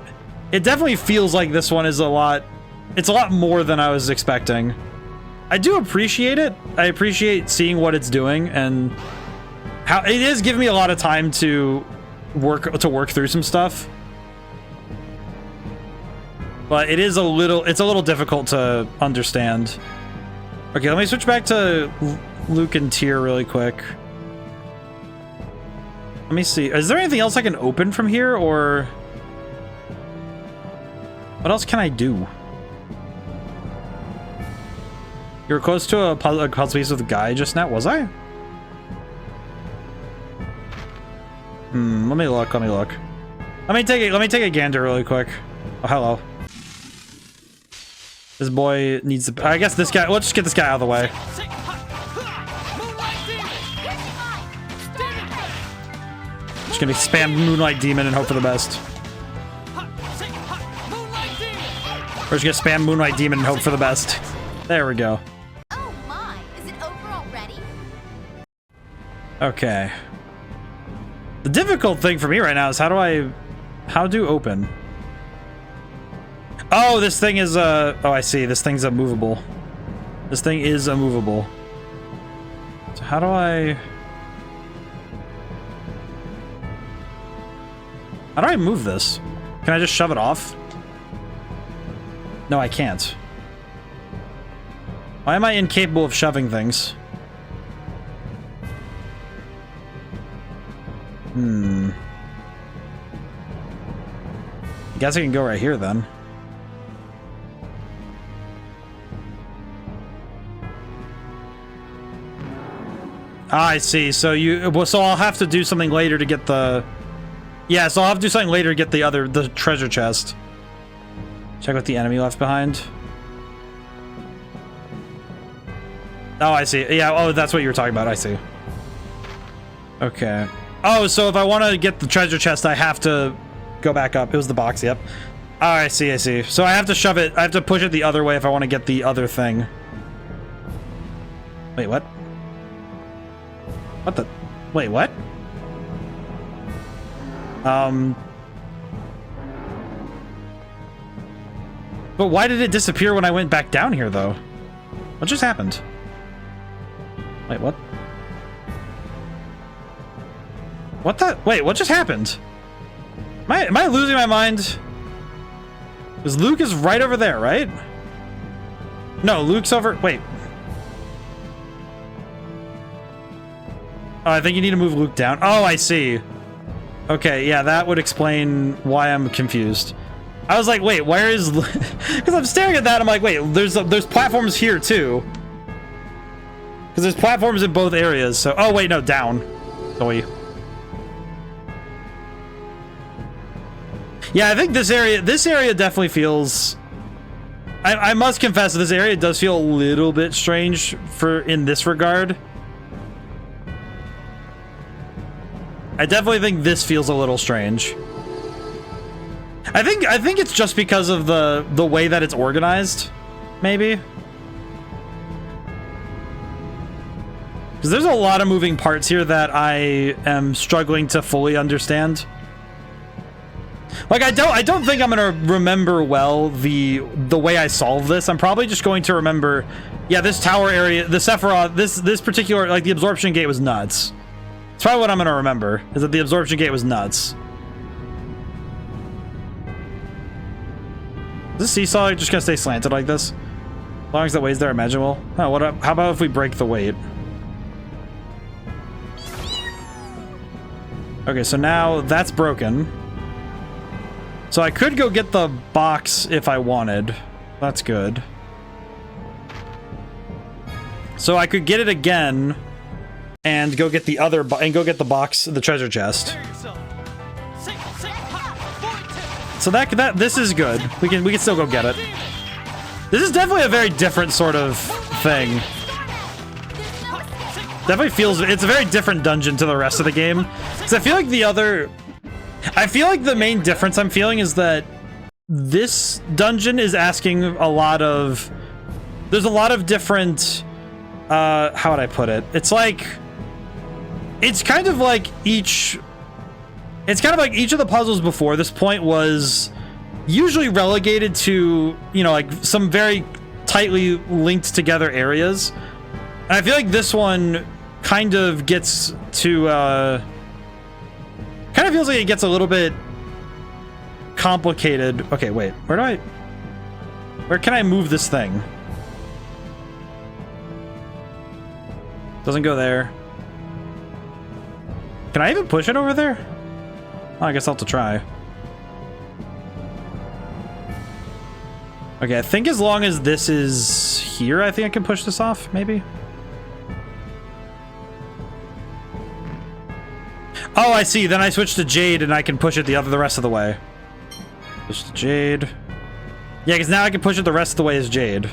it definitely feels like this one is it's a lot more than I was expecting. I do appreciate it. I appreciate seeing what it's doing and how it is giving me a lot of time to work through some stuff. But it's a little difficult to understand. Okay, let me switch back to Luke and Tyr really quick. Let me see. Is there anything else I can open from here, or what else can I do? You were close to a puzzle piece with a guy just now, was I? Let me look. Let me take a gander really quick. Oh, hello. This boy needs to. I guess this guy. Let's just get this guy out of the way. Just gonna spam Moonlight Demon and hope for the best. We're just gonna spam Moonlight Demon and hope for the best. There we go. Oh my, is it over already? Okay. The difficult thing for me right now is how do open? Oh, this thing is oh, I see. This thing's immovable. This thing is immovable. So how do I move this? Can I just shove it off? No, I can't. Why am I incapable of shoving things? I guess I can go right here then. Ah, I see. So I'll have to do something later to get the. Yeah, so I'll have to do something later to get the treasure chest. Check what the enemy left behind. Oh, I see. Yeah. Oh, that's what you were talking about. I see. Okay. Oh, so if I want to get the treasure chest, I have to go back up. It was the box. Yep. Oh, I see. I see. So I have to shove it. I have to push it the other way if I want to get the other thing. Wait, what? What the? Wait, what? But why did it disappear when I went back down here, though? What just happened? Wait, what? What the? Wait, what just happened? Am I losing my mind? Because Luke is right over there, right? No, Luke's over. Wait. Oh, I think you need to move Luke down. Oh, I see. Okay, yeah, that would explain why I'm confused. I was like, wait, where is... Because I'm staring at that, I'm like, wait, there's platforms here, too. Because there's platforms in both areas, so... Oh, wait, no, down. Sorry. Yeah, I think this area definitely feels... I must confess, this area does feel a little bit strange in this regard. I definitely think this feels a little strange. I think it's just because of the way that it's organized, maybe. Because there's a lot of moving parts here that I am struggling to fully understand. Like, I don't think I'm gonna remember well the way I solve this. I'm probably just going to remember, yeah, this tower area, the Sephiroth, this particular, like, the absorption gate was nuts. That's probably what I'm gonna remember, is that the absorption gate was nuts. Is this seesaw just gonna stay slanted like this? As long as the weight's there, imaginable. Oh, what up? How about if we break the weight? Okay, so now that's broken. So I could go get the box if I wanted. That's good. So I could get it again and go get the other go get the box, the treasure chest. So that this is good. We can still go get it. This is definitely a very different sort of thing. Definitely feels, it's a very different dungeon to the rest of the game. So I feel like the main difference I'm feeling is that this dungeon is asking a lot of, there's a lot of different, how would I put it? It's kind of like each of the puzzles before this point was usually relegated to, you know, like some very tightly linked together areas. And I feel like this one kind of gets to, kind of feels like it gets a little bit complicated. Okay, wait, where can I move this thing? Doesn't go there. Can I even push it over there? Oh, I guess I'll have to try. Okay, I think as long as this is here, I think I can push this off, maybe? Oh, I see. Then I switch to Jade and I can push it the rest of the way. Switch to Jade. Yeah, because now I can push it the rest of the way as Jade.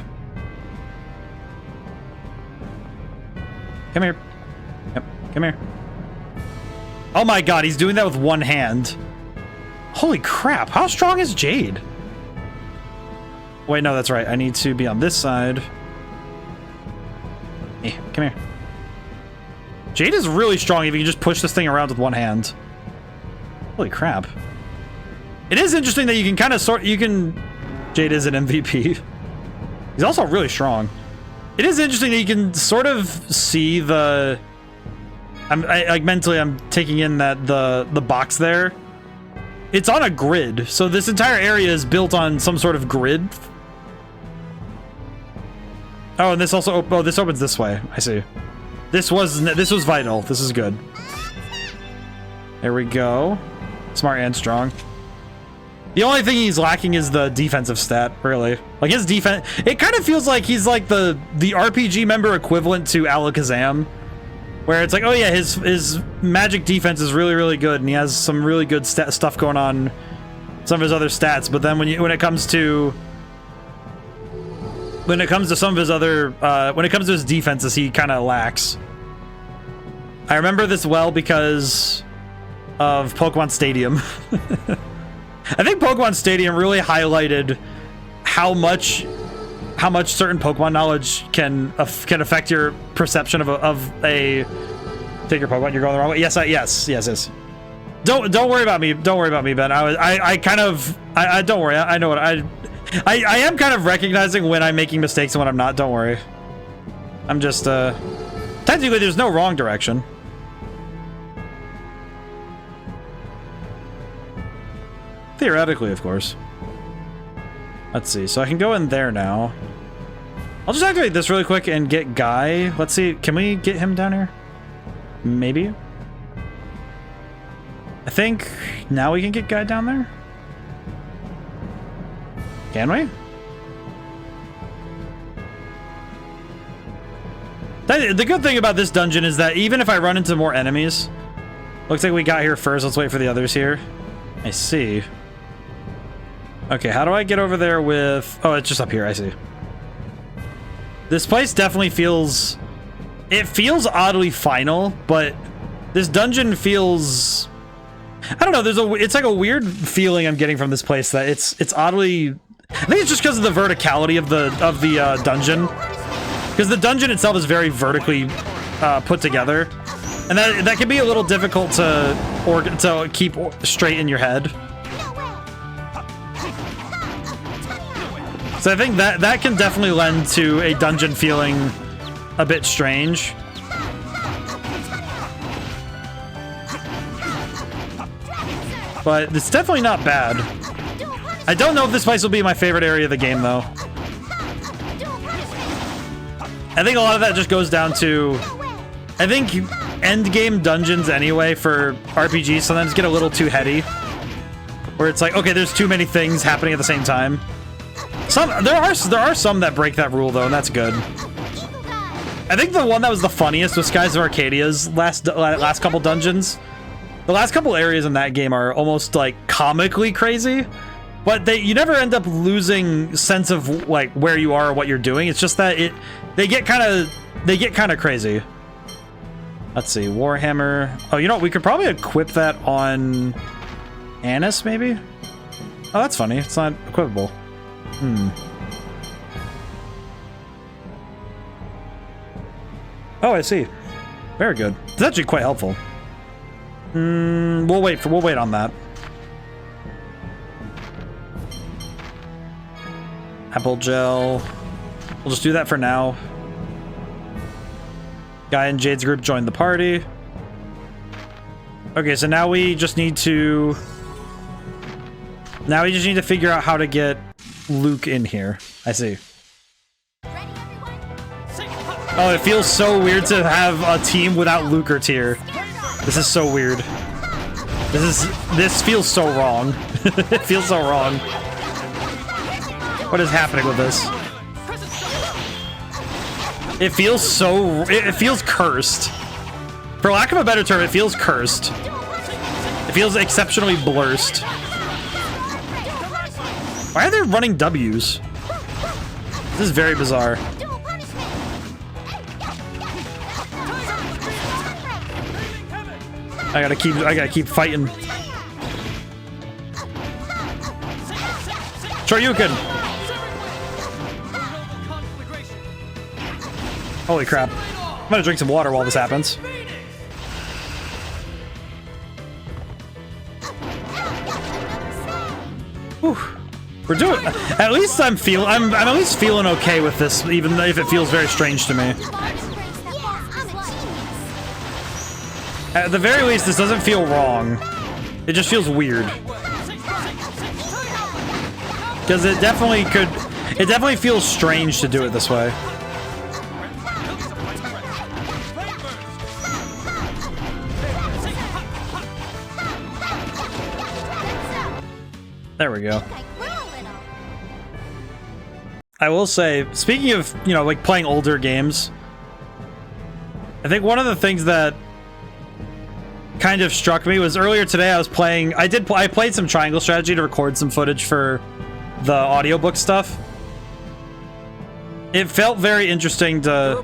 Come here. Yep, come here. Oh my god, he's doing that with one hand. Holy crap, how strong is Jade? Wait, no, that's right. I need to be on this side. Hey, come here. Jade is really strong if you can just push this thing around with one hand. Holy crap. It is interesting that you can kind of Jade is an MVP. He's also really strong. It is interesting that you can sort of see the... like mentally I'm taking in that the box there. It's on a grid, so this entire area is built on some sort of grid. Oh, and this also this opens this way. I see. This was vital. This is good. There we go. Smart and strong. The only thing he's lacking is the defensive stat, really. Like his defense, it kind of feels like he's like the RPG member equivalent to Alakazam, where it's like, oh yeah, his magic defense is really, really good, and he has some really good stuff going on, some of his other stats. But then when it comes to some of his other, when it comes to his defenses, he kind of lacks. I remember this well because of Pokemon Stadium. I think Pokemon Stadium really highlighted how much certain Pokemon knowledge can affect your perception of a take your Pokemon. You're going the wrong way. Yes. Don't worry about me. Don't worry about me, Ben. I don't worry. I know what I am kind of recognizing when I'm making mistakes and when I'm not. Don't worry. I'm just technically there's no wrong direction. Theoretically, of course. Let's see. So I can go in there now. I'll just activate this really quick and get Guy. Let's see. Can we get him down here? Maybe. I think now we can get Guy down there. Can we? The good thing about this dungeon is that even if I run into more enemies, looks like we got here first. Let's wait for the others here. I see. Okay, how do I get over there with... Oh, it's just up here. I see. This place definitely feels... It feels oddly final, but This dungeon feels... I don't know, it's like a weird feeling I'm getting from this place that it's oddly... I think it's just because of the verticality of the dungeon. Because the dungeon itself is very vertically put together. And that can be a little difficult to keep straight in your head. So I think that can definitely lend to a dungeon feeling a bit strange. But it's definitely not bad. I don't know if this place will be my favorite area of the game, though. I think a lot of that just goes down to... I think endgame dungeons anyway for RPGs sometimes get a little too heady. Where it's like, okay, there's too many things happening at the same time. There are some that break that rule, though, and that's good. I think the one that was the funniest was Skies of Arcadia's last couple dungeons. The last couple areas in that game are almost like comically crazy, but you never end up losing sense of like where you are or what you're doing. It's just that they get kind of crazy. Let's see, Warhammer. Oh, you know what? We could probably equip that on Annis, maybe. Oh, that's funny. It's not equipable. Oh, I see. Very good. It's actually quite helpful. We'll wait on that. Apple gel. We'll just do that for now. Guy in Jade's group joined the party. Okay, so now we just need to figure out how to get Luke in here. I see. Oh, it feels so weird to have a team without Luke or Tyr. This is so weird. This feels so wrong. It feels so wrong. What is happening with this? It feels cursed. For lack of a better term, it feels cursed. It feels exceptionally blurst. Why are they running W's? This is very bizarre. I gotta keep fighting. Shoryuken! Holy crap. I'm gonna drink some water while this happens. Whew. We're doing... At least I'm at least feeling okay with this, even if it feels very strange to me. At the very least, this doesn't feel wrong. It just feels weird. Because it definitely feels strange to do it this way. There we go. I will say, speaking of, you know, like playing older games, I think one of the things that kind of struck me was earlier today I played some Triangle Strategy to record some footage for the audiobook stuff. It felt very interesting to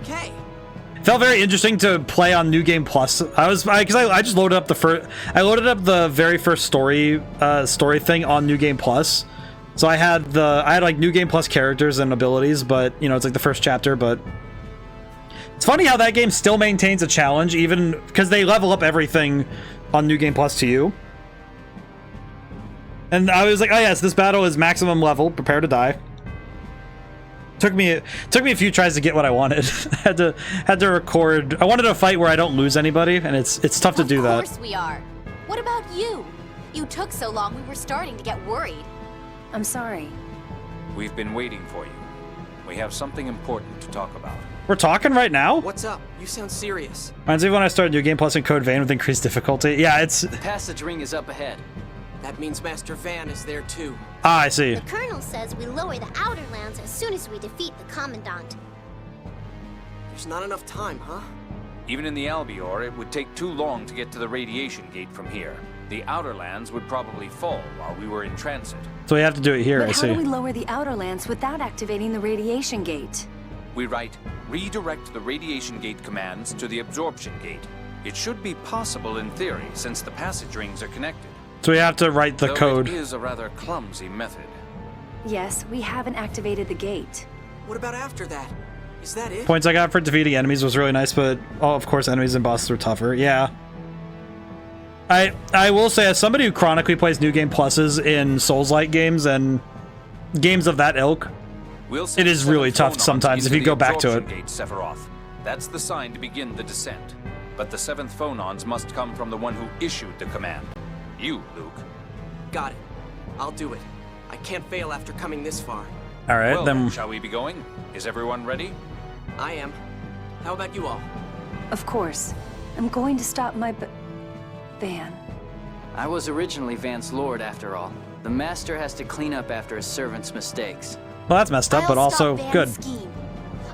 play on New Game Plus. I just loaded up the very first story thing on New Game Plus. So I had like New Game Plus characters and abilities, but you know, it's like the first chapter, but it's funny how that game still maintains a challenge, even because they level up everything on New Game Plus to you. And I was like, oh yes, this battle is maximum level, prepare to die. Took me a few tries to get what I wanted. had to record. I wanted a fight where I don't lose anybody, and it's tough to do that. Of course we are. What about you? You took so long we were starting to get worried. I'm sorry. We've been waiting for you. We have something important to talk about. We're talking right now? What's up? You sound serious. Reminds me of when I started New Game Plus in Code Vein with increased difficulty. Yeah, it's... The passage ring is up ahead. That means Master Van is there too. Ah, I see. The Colonel says we lower the Outer Lands as soon as we defeat the Commandant. There's not enough time, huh? Even in the Albior, it would take too long to get to the radiation gate from here. The Outer Lands would probably fall while we were in transit. So we have to do it here, But I see. how do we lower the Outer Lands without activating the radiation gate? We write, redirect the radiation gate commands to the absorption gate. It should be possible in theory, since the passage rings are connected. So we have to write the Though code. It is a rather clumsy method. Yes, we haven't activated the gate. What about after that? Is that it? Points I got for defeating enemies was really nice, but of course enemies and bosses were tougher. Yeah. I will say, as somebody who chronically plays New Game Pluses in Souls-like games and games of that ilk, it is really tough sometimes if you go back to it. Gate, Sephiroth. That's the sign to begin the descent. But the 7th phonons must come from the one who issued the command. You, Luke. Got it. I'll do it. I can't fail after coming this far. All right, Well, then. shall we be going? Is everyone ready? I am. How about you all? Of course. I'm going to stop my van. I was originally Van's lord, after all. The master has to clean up after his servant's mistakes. Well, that's messed up, but I'll also stop good. Van's scheme.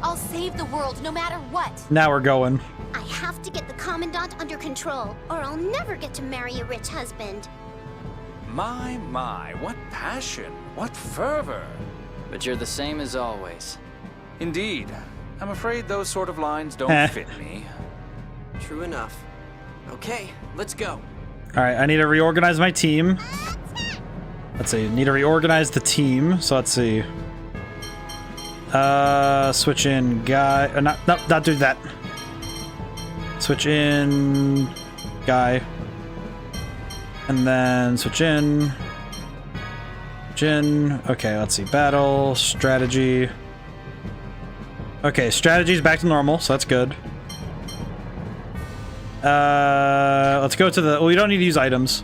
I'll save the world no matter what. Now we're going. I have to get the Commandant under control, or I'll never get to marry a rich husband. My, what passion, what fervor. But you're the same as always. Indeed. I'm afraid those sort of lines don't fit me. True enough. Okay, let's go. All right, I need to reorganize my team. Let's see, need to reorganize the team. So let's see. Switch in guy. Not do that. Switch in guy. And then switch in. Okay, let's see. Battle, strategy. Okay, strategy's back to normal, so that's good. Let's go to the... Well, we don't need to use items.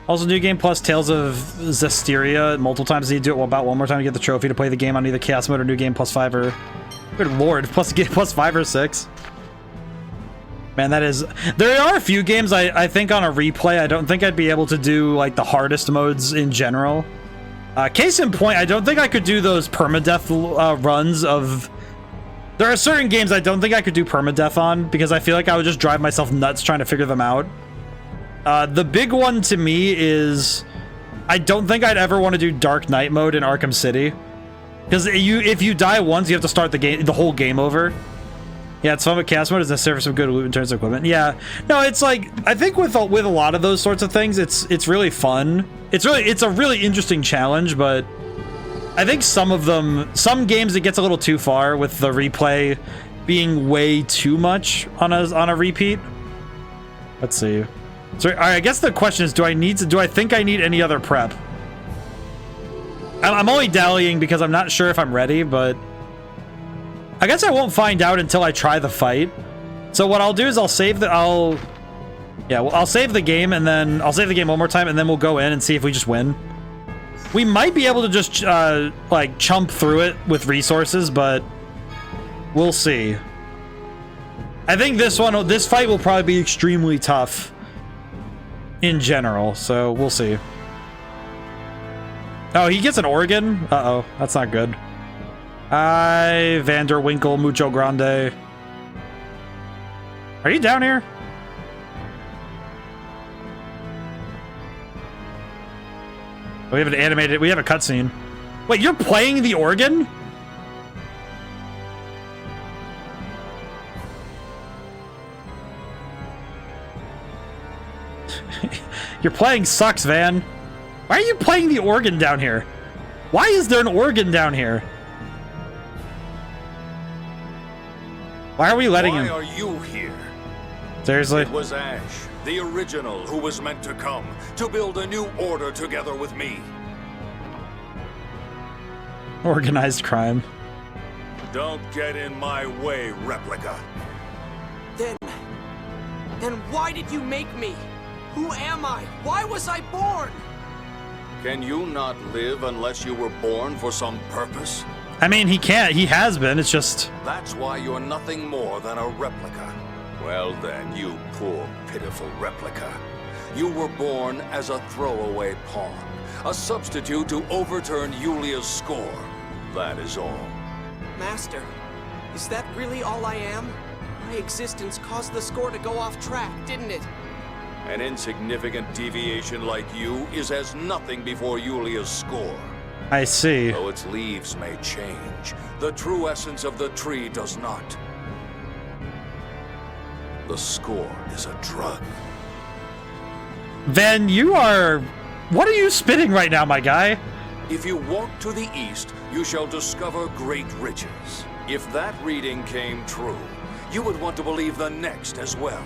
Also, New Game Plus Tales of Zestiria. Multiple times you need to do it about one more time to get the trophy to play the game on either Chaos Mode or New Game Plus 5 or... Good lord, plus 5 or 6. Man, that is... There are a few games I think on a replay I don't think I'd be able to do, like, the hardest modes in general. Case in point, I don't think I could do those permadeath runs of... There are certain games I don't think I could do permadeath on because I feel like I would just drive myself nuts trying to figure them out. The big one to me is... I don't think I'd ever want to do Dark Knight mode in Arkham City. Because if you die once, you have to start the whole game over. Yeah, it's fun with Chaos Mode. It's necessary for some good loot in terms of equipment. Yeah, no, it's like I think with a lot of those sorts of things, it's really fun. It's a really interesting challenge, but I think some games it gets a little too far with the replay being way too much on a repeat. Let's see. So I guess the question is, do I think I need any other prep? I'm only dallying because I'm not sure if I'm ready, but I guess I won't find out until I try the fight. So what I'll do is I'll save the game, and then I'll save the game one more time, and then we'll go in and see if we just win. We might be able to just like chump through it with resources, but we'll see. I think this fight will probably be extremely tough in general, so we'll see. Oh, he gets an organ? Uh-oh, that's not good. Hi, Vanderwinkle, Mucho Grande. Are you down here? We have a cutscene. Wait, you're playing the organ? Your playing sucks, Van. Why are you playing the organ down here? Why is there an organ down here? Why are we letting him? Why are you here? Seriously? It was Ash, the original, who was meant to come to build a new order together with me. Organized crime. Don't get in my way, replica. Then why did you make me? Who am I? Why was I born? Can you not live unless you were born for some purpose? I mean, he can't. He has been. It's just... That's why you're nothing more than a replica. Well then, you poor, pitiful replica. You were born as a throwaway pawn. A substitute to overturn Yulia's score. That is all. Master, is that really all I am? My existence caused the score to go off track, didn't it? An insignificant deviation like you is as nothing before Yulia's score. I see. Though its leaves may change, the true essence of the tree does not. The score is a drug. Van, you are... What are you spitting right now, my guy? If you walk to the east, you shall discover great riches. If that reading came true, you would want to believe the next as well.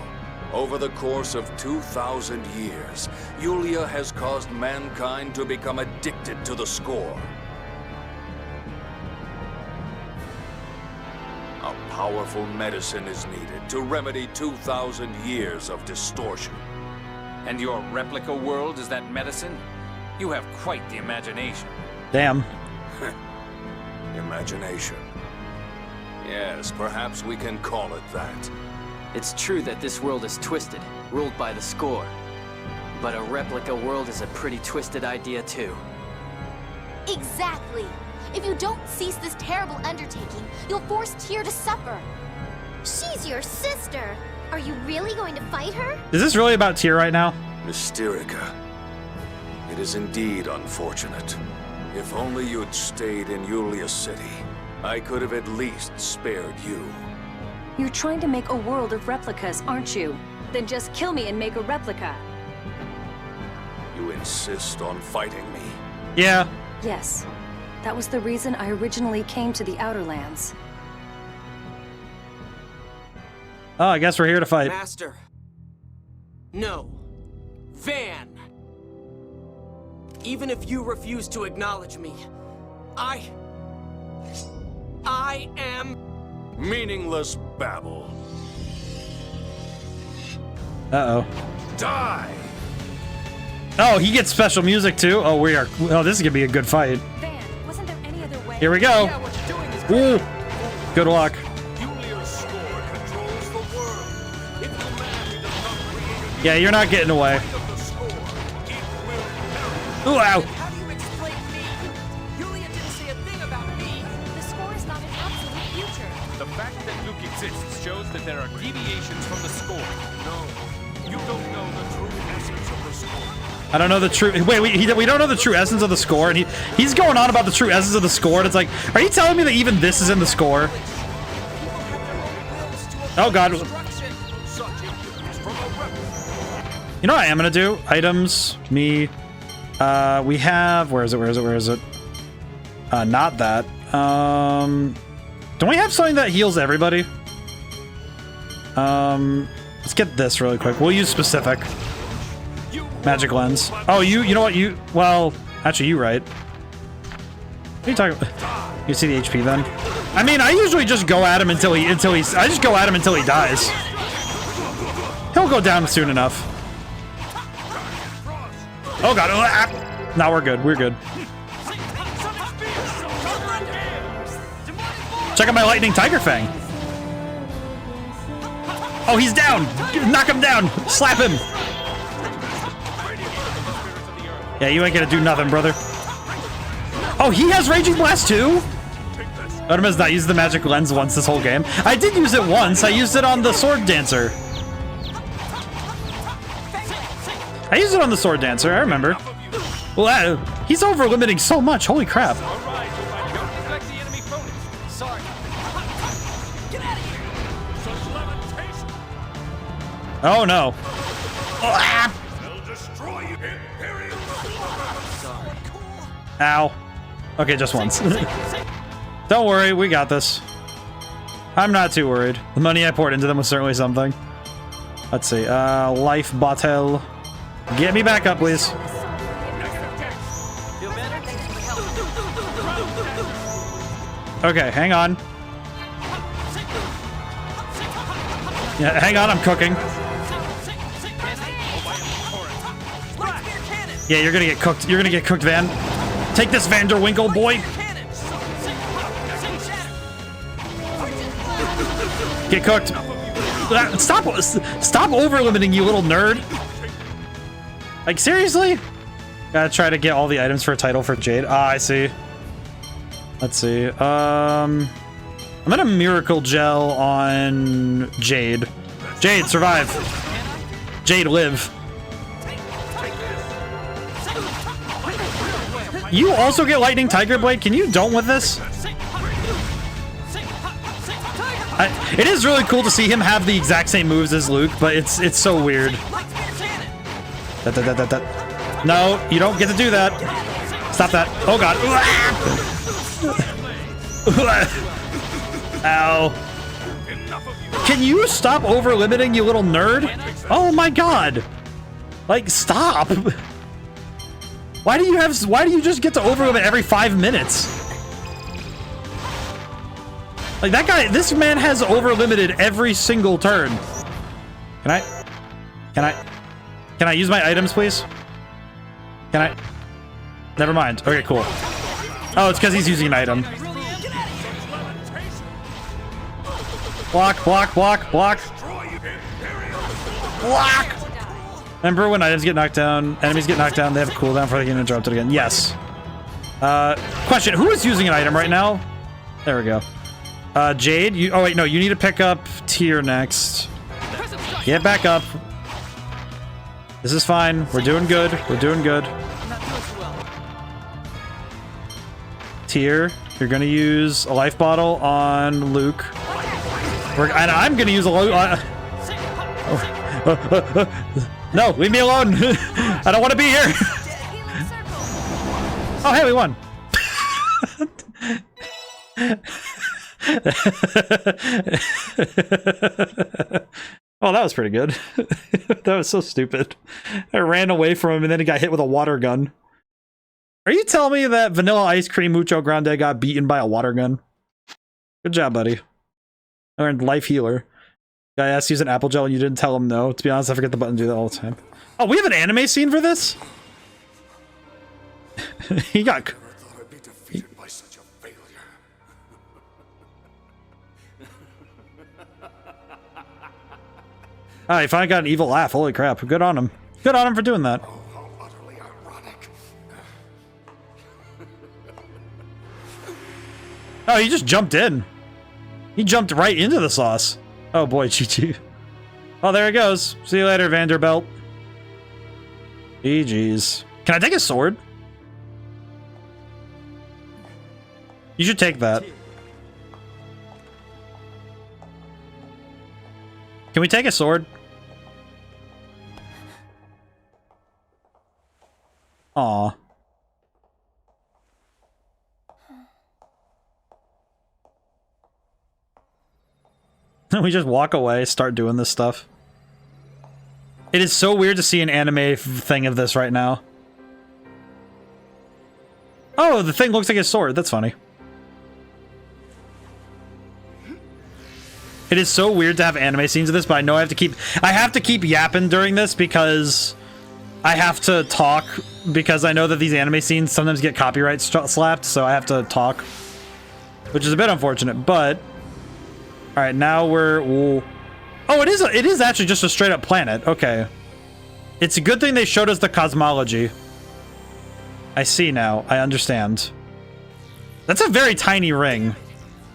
Over the course of 2,000 years, Yulia has caused mankind to become addicted to the score. A powerful medicine is needed to remedy 2,000 years of distortion. And your replica world is that medicine? You have quite the imagination. Damn. Imagination. Yes, perhaps we can call it that. It's true that this world is twisted, ruled by the score. But a replica world is a pretty twisted idea too. Exactly. If you don't cease this terrible undertaking, you'll force Tyr to suffer. She's your sister. Are you really going to fight her? Is this really about Tyr right now? Mysterica. It is indeed unfortunate. If only you'd stayed in Yulia City, I could have at least spared you. You're trying to make a world of replicas, aren't you? Then just kill me and make a replica. You insist on fighting me? Yeah. Yes. That was the reason I originally came to the Outer Lands. Oh, I guess we're here to fight. Master. No. Van. Even if you refuse to acknowledge me, I am... Meaningless babble. Uh-oh. Die! Oh, he gets special music too? Oh, we are... Oh, this is gonna be a good fight. Van, wasn't there any other way? Here we go. Yeah, what you're doing is great. Ooh. Good luck. Yulia's score controls the world. If the man with the cup created Yeah, you're not getting away. of the score, it will perish. Ooh, ow. How do you explain me? Yulia didn't say a thing about me. The score is not an absolute future. The fact that Luke exists shows that there are deviations from the score. No, you don't know the true essence of the score. I don't know the true... Wait, we don't know the true essence of the score, and he's going on about the true essence of the score, and it's like, are you telling me that even this is in the score? Oh, God. You know what I am gonna do? Items, me. We have... Where is it? Not that. Don't we have something that heals everybody? Let's get this really quick. We'll use specific. Magic lens. Oh, you know what? Well, actually, you right. What are you talking about? You see the HP then? I mean, I usually just go at him until I just go at him until he dies. He'll go down soon enough. Oh, God. Now we're good. We're good. Check out my lightning tiger fang. Oh, he's down. Knock him down. Slap him. Yeah, you ain't gonna do nothing, brother. Oh, he has Raging Blast too? ODaM has not used the magic lens once this whole game. I did use it once. I used it on the Sword Dancer. I used it on the Sword Dancer, I remember. Well, he's over-limiting so much. Holy crap. Oh, no. Oh, ah. Ow. Okay, just once. Don't worry, we got this. I'm not too worried. The money I poured into them was certainly something. Let's see. Life bottle. Get me back up, please. Okay, hang on. Yeah, hang on, I'm cooking. Yeah, you're gonna get cooked. You're gonna get cooked, Van. Take this, Vanderwinkle, boy. Get cooked. Stop over-limiting, you little nerd. Like, seriously? Gotta try to get all the items for a title for Jade. Ah, I see. Let's see. I'm gonna Miracle Gel on Jade. Jade, survive. Jade, live. You also get Lightning Tiger Blade? Can you don't with this? It is really cool to see him have the exact same moves as Luke, but it's so weird. No, you don't get to do that. Stop that. Oh god. Ow. Can you stop over limiting, you little nerd? Oh my god. Like, stop. Why do you just get to over limit every 5 minutes? Like, that guy, this man has over limited every single turn. Can I use my items, please? Can I? Never mind. Okay, cool. Oh, it's because he's using an item. Block, block, block, block. Block! Remember when items get knocked down, enemies get knocked down, they have a cooldown before they get interrupted again? Yes. Question, who is using an item right now? There we go. Jade, you, oh wait, no, you need to pick up Tier next. Get back up. This is fine. We're doing good. We're doing good. Tier, you're gonna use a life bottle on Luke. And I'm gonna use a no, leave me alone. I don't want to be here. Oh, hey, we won. Oh, that was pretty good. That was so stupid. I ran away from him and then he got hit with a water gun. Are you telling me that Vanilla Ice Cream Mucho Grande got beaten by a water gun? Good job, buddy. I learned Life Healer. Guy asked to use an apple gel and you didn't tell him no. To be honest, I forget the button to do that all the time. Oh, we have an anime scene for this? He got... Oh, he finally got an evil laugh. Holy crap. Good on him. Good on him for doing that. Oh, how utterly ironic. Oh, he just jumped in. He jumped right into the sauce. Oh boy, Chi-Chi. Oh, there it goes. See you later, Vanderbilt. GG's. Can I take a sword? You should take that. Can we take a sword? Aw. We just walk away, start doing this stuff. It is so weird to see an anime thing of this right now. Oh, the thing looks like a sword. That's funny. It is so weird to have anime scenes of this, but I know I have to keep yapping during this because I have to talk, because I know that these anime scenes sometimes get copyright slapped, so I have to talk, which is a bit unfortunate, but all right, now we're... Oh, it is actually just a straight up planet. Okay. It's a good thing they showed us the cosmology. I see now. I understand. That's a very tiny ring.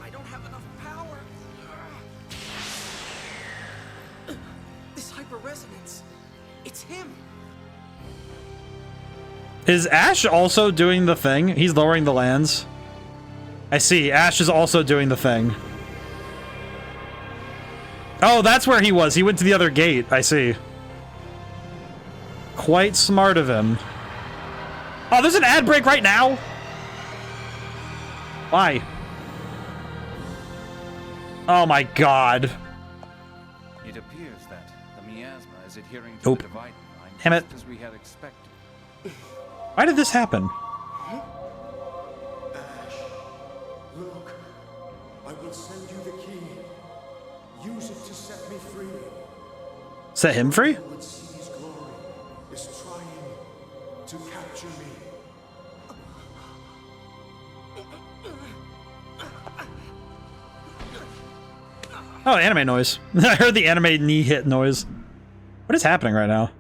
I don't have enough power. This hyper-resonance. It's him. Is Ash also doing the thing? He's lowering the lands. I see. Ash is also doing the thing. Oh, that's where he was. He went to the other gate. I see. Quite smart of him. Oh, there's an ad break right now? Why? Oh my god. It appears that the miasma is adhering to Nope. the dividing line Damn it. just as we had expected. Why did this happen? Look, I will send you the key. Use it to set me free. Set him free? Who would see his glory is trying to capture me. Oh, anime noise. I heard the anime knee hit noise. What is happening right now?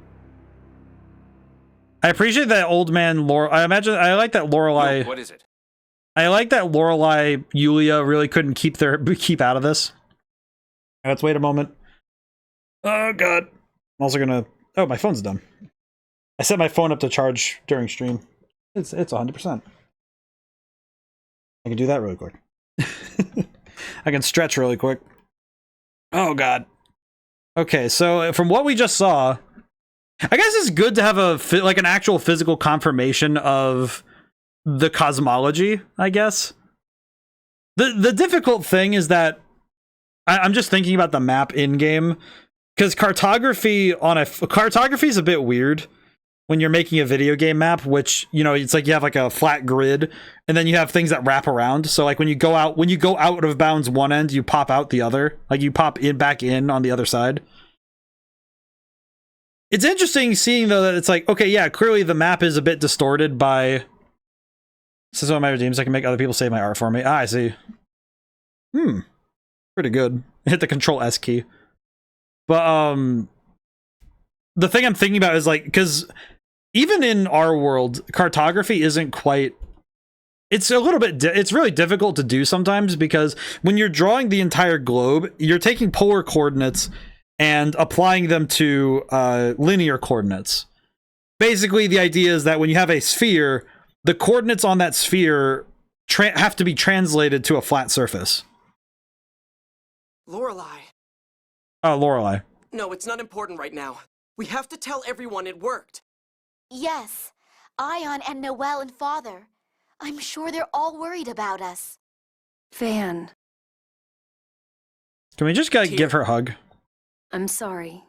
I appreciate that old man Lore. I like that Lorelei. Look, what is it? I like that Lorelei Yulia really couldn't keep out of this. Let's wait a moment. Oh god. I'm also gonna... Oh, my phone's done. I set my phone up to charge during stream. It's 100%. I can do that really quick. I can stretch really quick. Oh god. Okay, so from what we just saw, I guess it's good to have like an actual physical confirmation of the cosmology, I guess. The difficult thing is that I'm just thinking about the map in game, because cartography is a bit weird when you're making a video game map, which, you know, it's like you have like a flat grid and then you have things that wrap around. So like when you go out of bounds one end, you pop out the other, like you pop in back in on the other side. It's interesting seeing though that it's like, okay, yeah, clearly the map is a bit distorted by, this is one of my redeems, I can make other people save my art for me. Ah, I see. Pretty good. Hit the Control S key. But the thing I'm thinking about is like, because even in our world, cartography isn't quite, it's a little bit, it's really difficult to do sometimes, because when you're drawing the entire globe, you're taking polar coordinates and applying them to linear coordinates. Basically, the idea is that when you have a sphere, the coordinates on that sphere have to be translated to a flat surface. Lorelei. Oh, Lorelei. No, it's not important right now. We have to tell everyone it worked. Yes. Ion and Noelle and Father. I'm sure they're all worried about us. Van. Can we just give her a hug? I'm sorry,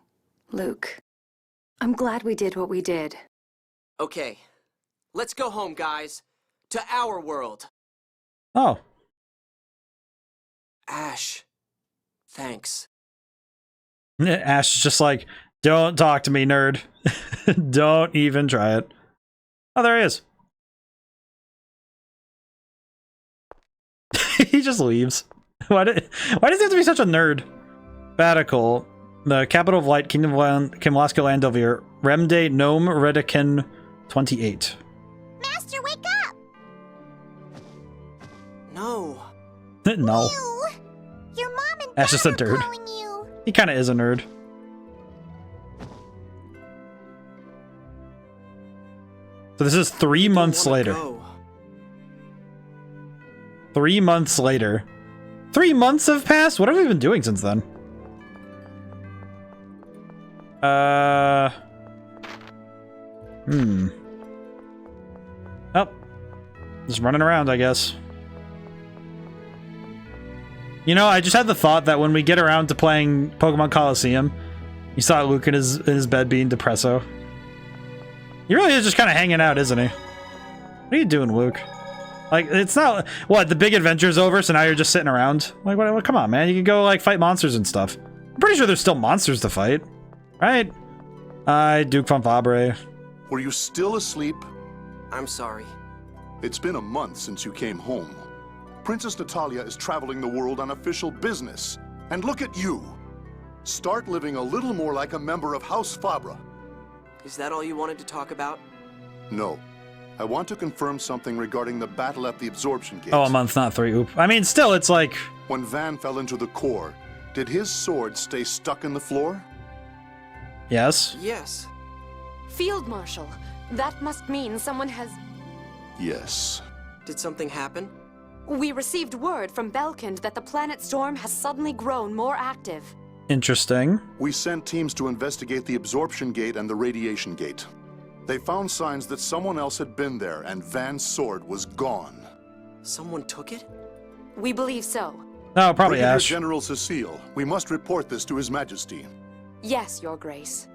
Luke. I'm glad we did what we did. Okay. Let's go home, guys. To our world. Oh. Ash. Thanks. Ash is just like, don't talk to me, nerd. Don't even try it. Oh, there he is. He just leaves. Why does he have to be such a nerd? Batical. The capital of light, Kingdom of Land, Kimlaska Landovir, Remde Gnome Redican 28. Master, wake up! No. No. Ew. Your mom and That's dad just a are nerd. calling you. He kind of is a nerd. So this is 3 months later. Go. 3 months later. 3 months have passed? What have we been doing since then? Oh. Just running around, I guess. You know, I just had the thought that when we get around to playing Pokemon Coliseum, you saw Luke in his bed being depresso. He really is just kind of hanging out, isn't he? What are you doing, Luke? Like, it's not... What, the big adventure's over, so now you're just sitting around? Like, what, come on, man. You can go, like, fight monsters and stuff. I'm pretty sure there's still monsters to fight. Right? Duke von Fabre. Were you still asleep? I'm sorry. It's been a month since you came home. Princess Natalia is traveling the world on official business. And look at you. Start living a little more like a member of House Fabra. Is that all you wanted to talk about? No. I want to confirm something regarding the battle at the absorption gate. Oh, a month, not 3. Oop. I mean, still, it's like... When Van fell into the core, did his sword stay stuck in the floor? Yes. Yes. Field Marshal, that must mean someone has... Yes. Did something happen? We received word from Belkind that the planet storm has suddenly grown more active. Interesting. We sent teams to investigate the absorption gate and the radiation gate. They found signs that someone else had been there and Van's sword was gone. Someone took it? We believe so. No, probably Brigadier Ash. General Cecile, we must report this to His Majesty. Yes, Your Grace.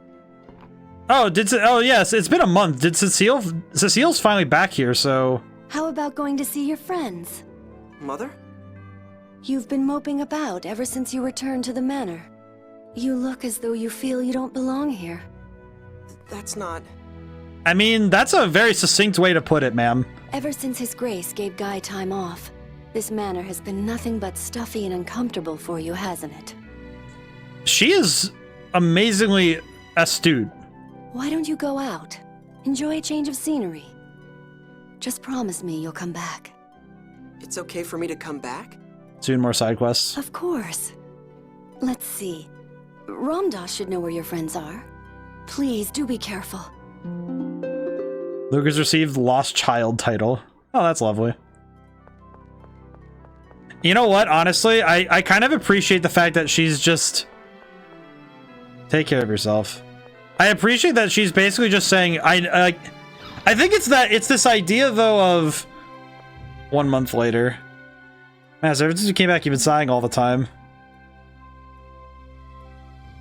Oh, yes, it's been a month. Did Cecile's finally back here, so... How about going to see your friends? Mother? You've been moping about ever since you returned to the manor. You look as though you feel you don't belong here. That's not... I mean, that's a very succinct way to put it, ma'am. Ever since His Grace gave Guy time off, this manor has been nothing but stuffy and uncomfortable for you, hasn't it? She is amazingly astute. Why don't you go out? Enjoy a change of scenery. Just promise me you'll come back. It's okay for me to come back? Soon more side quests. Of course. Let's see. Ramdas should know where your friends are. Please, do be careful. Luke has received Lost Child title. Oh, that's lovely. You know what? Honestly, I kind of appreciate the fact that she's just... Take care of yourself. I appreciate that she's basically just saying, I think it's this idea, though, of 1 month later. Man, so ever since you came back, you've been sighing all the time.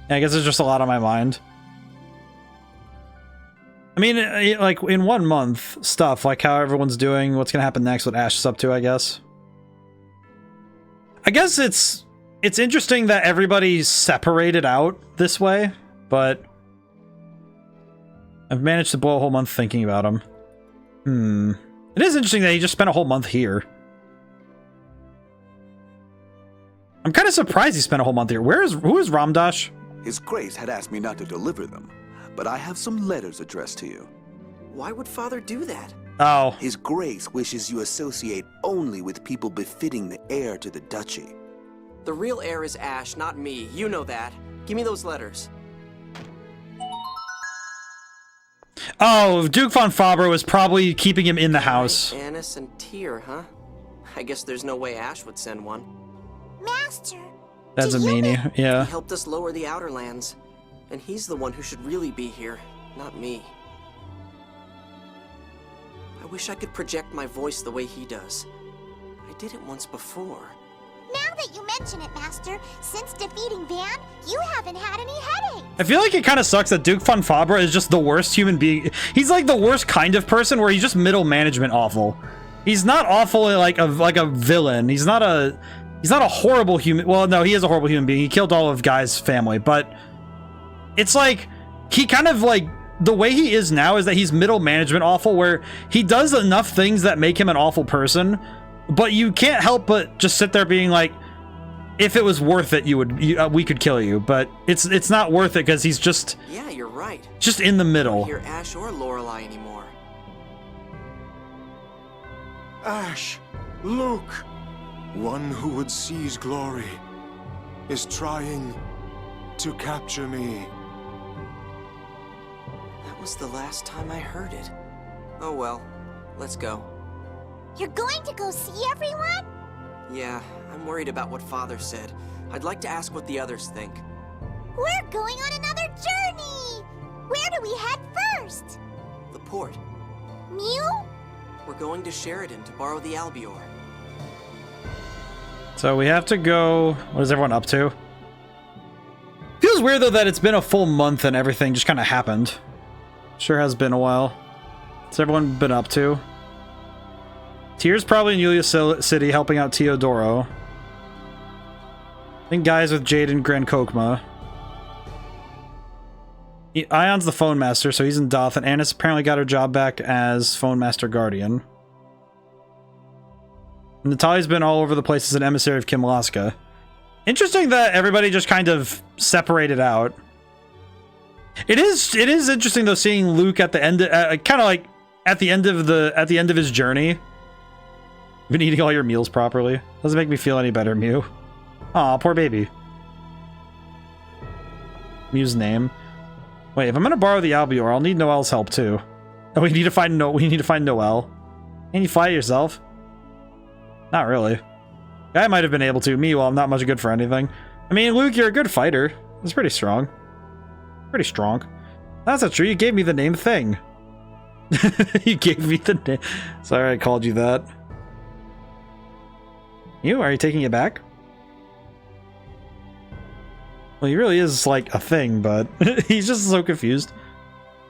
Yeah, I guess there's just a lot on my mind. I mean, like, in 1 month, stuff, like how everyone's doing, what's gonna happen next, what Ash is up to, I guess. I guess it's interesting that everybody's separated out this way, but I've managed to blow a whole month thinking about him. It is interesting that he just spent a whole month here. I'm kind of surprised he spent a whole month here. Who is Ramdash? His Grace had asked me not to deliver them, but I have some letters addressed to you. Why would Father do that? Oh. His Grace wishes you associate only with people befitting the heir to the duchy. The real heir is Ash, not me. You know that. Give me those letters. Oh, Duke von Faber was probably keeping him in the house. Anise and Tyr, huh? I guess there's no way Ash would send one. Master! That's a meanie, yeah. He helped us lower the Outer Lands, and he's the one who should really be here, not me. I wish I could project my voice the way he does. I did it once before. Now that you mention it, Master, since defeating Van, you haven't had any headaches. I feel like it kind of sucks that Duke von Faber is just the worst human being. He's like the worst kind of person where he's just middle management awful. He's not awful like a villain. He's not a horrible human. Well, no, he is a horrible human being. He killed all of Guy's family, but it's like he kind of like the way he is now is that he's middle management awful, where he does enough things that make him an awful person, but you can't help but just sit there being like, if it was worth it, we could kill you, but it's not worth it because he's just yeah, you're right. Just in the middle. I don't hear Ash or Lorelei anymore. Ash, Luke, one who would seize glory, is trying to capture me. That was the last time I heard it. Oh well, let's go. You're going to go see everyone? Yeah, I'm worried about what Father said. I'd like to ask what the others think. We're going on another journey! Where do we head first? The port. Mew? We're going to Sheridan to borrow the Albior. So we have to go... What is everyone up to? Feels weird, though, that it's been a full month and everything just kind of happened. Sure has been a while. What's everyone been up to? Tyr's probably in Yulia City helping out Teodoro. I think Guy's with Jade and Gran Kokma. Ion's the phone master, so he's in Doth, and Annis apparently got her job back as phone master guardian. And Natalia's been all over the place as an emissary of Kim Laska. Interesting that everybody just kind of separated out. It is interesting though seeing Luke at the end, kind of like at the end of his journey. Been eating all your meals properly. Doesn't make me feel any better, Mew. Aw, poor baby. Mew's name. Wait, if I'm gonna borrow the Albior, I'll need Noelle's help too. Oh, we need to find Noelle. Can you fly it yourself? Not really. Guy might have been able to. Me, well, I'm not much good for anything. I mean, Luke, you're a good fighter. That's pretty strong. Pretty strong. That's not true. You gave me the name Thing. You gave me the name. Sorry I called you that. Are you taking it back? Well, he really is like a thing, but he's just so confused.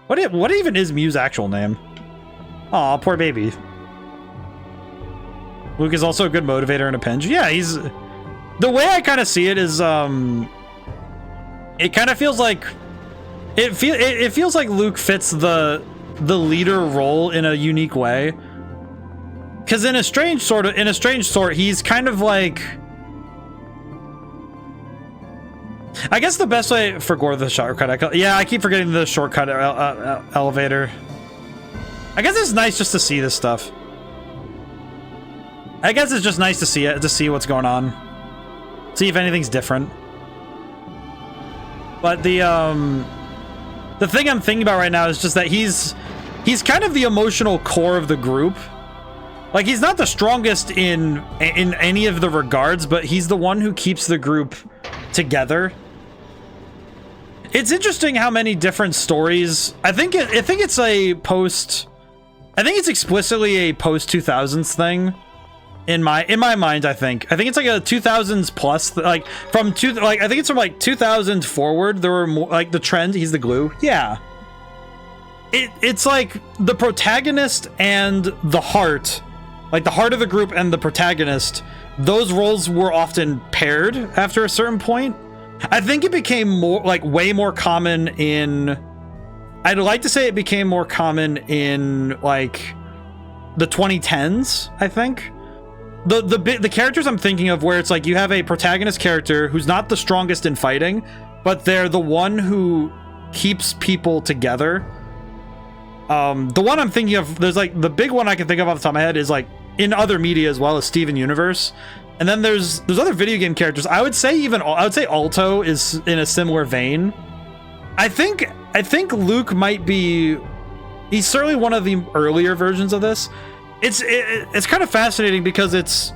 What even is Mew's actual name? Aw, poor baby. Luke is also a good motivator in a pinch. Yeah, he's... The way I kind of see it is, it kind of feels like... It feels like Luke fits the leader role in a unique way. Because in a strange sort, he's kind of like... I guess the best way for Gore the shortcut. I keep forgetting the shortcut elevator. I guess it's nice just to see this stuff. I guess it's just nice to see it, to see what's going on, see if anything's different. But the thing I'm thinking about right now is just that he's kind of the emotional core of the group. Like, he's not the strongest in any of the regards, but he's the one who keeps the group together. It's interesting how many different stories. I think it's a post. I think it's explicitly a post 2000s thing. In my mind, I think it's like a 2000s plus. Like I think it's from like 2000 forward. There were more like the trend. He's the glue. Yeah. It's like the protagonist and the heart. Like the heart of the group and the protagonist, those roles were often paired after a certain point. I think it became more like way more common in, I'd like to say it became more common in like the 2010s, I think. The characters I'm thinking of where it's like you have a protagonist character who's not the strongest in fighting, but they're the one who keeps people together. The one I'm thinking of, there's like the big one I can think of off the top of my head is like in other media as well as Steven Universe. And then there's other video game characters. I would say Alto is in a similar vein. I think Luke might be, he's certainly one of the earlier versions of this. It's kind of fascinating because it's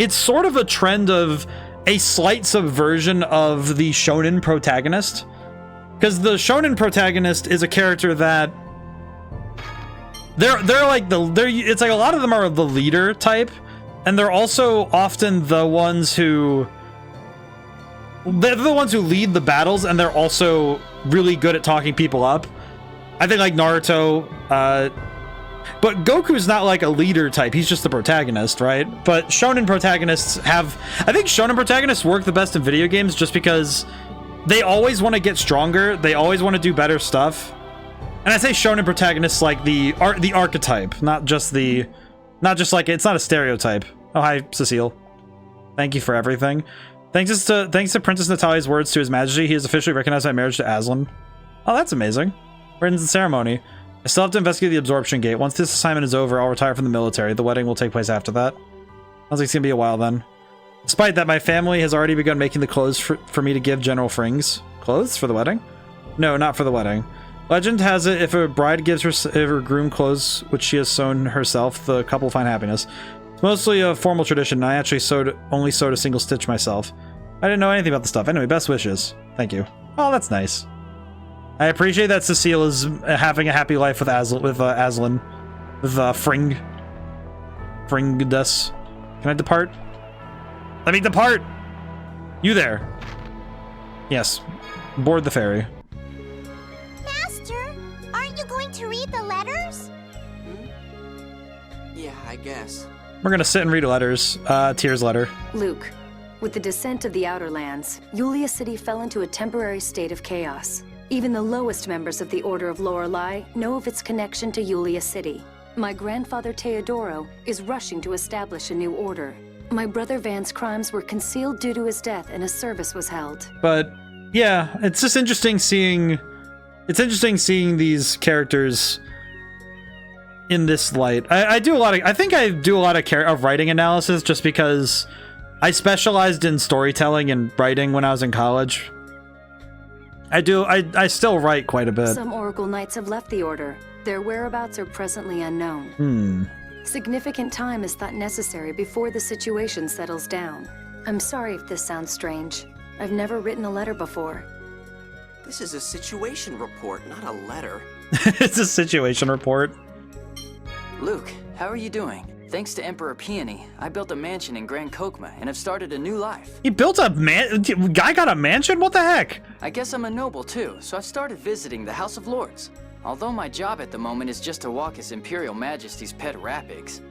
sort of a trend of a slight subversion of the shonen protagonist. Because the shonen protagonist is a character that they're like it's like a lot of them are the leader type. And they're also often the ones who lead the battles, and they're also really good at talking people up. I think like Naruto, but Goku's not like a leader type. He's just the protagonist, right? But shonen protagonists I think shonen protagonists work the best in video games just because they always want to get stronger. They always want to do better stuff. And I say shonen protagonists like the archetype, not just like, it's not a stereotype. Oh, hi, Cecile. Thank you for everything. Thanks to Princess Natalia's words to His Majesty, he is officially recognized by marriage to Aslan. Oh, that's amazing. We're in the ceremony. I still have to investigate the absorption gate. Once this assignment is over, I'll retire from the military. The wedding will take place after that. Sounds like it's gonna be a while then. Despite that, my family has already begun making the clothes for me to give General Frings. Clothes for the wedding? No, not for the wedding. Legend has it, if a bride gives her groom clothes which she has sewn herself, the couple find happiness. It's mostly a formal tradition, and I actually only sewed a single stitch myself. I didn't know anything about the stuff. Anyway, best wishes. Thank you. Oh, that's nice. I appreciate that Cecile is having a happy life with Aslan. With Fringdus. Can I depart? Let me depart! You there. Yes. Board the ferry. Aren't you going to read the letters? Yeah, I guess. We're gonna sit and read letters. Tyr's letter. Luke, with the descent of the Outer Lands, Yulia City fell into a temporary state of chaos. Even the lowest members of the Order of Lorelei know of its connection to Yulia City. My grandfather Teodoro is rushing to establish a new order. My brother Van's crimes were concealed due to his death, and a service was held. But yeah, it's just interesting seeing. It's interesting seeing these characters in this light. I think I do a lot of writing analysis just because I specialized in storytelling and writing when I was in college. I still write quite a bit. Some Oracle Knights have left the Order. Their whereabouts are presently unknown. Significant time is thought necessary before the situation settles down. I'm sorry if this sounds strange. I've never written a letter before. This is a situation report, not a letter. It's a situation report. Luke, how are you doing? Thanks to Emperor Peony, I built a mansion in Grand Kokma and have started a new life. He built a guy got a mansion? What the heck? I guess I'm a noble too, so I've started visiting the House of Lords. Although my job at the moment is just to walk His Imperial Majesty's pet rapigs.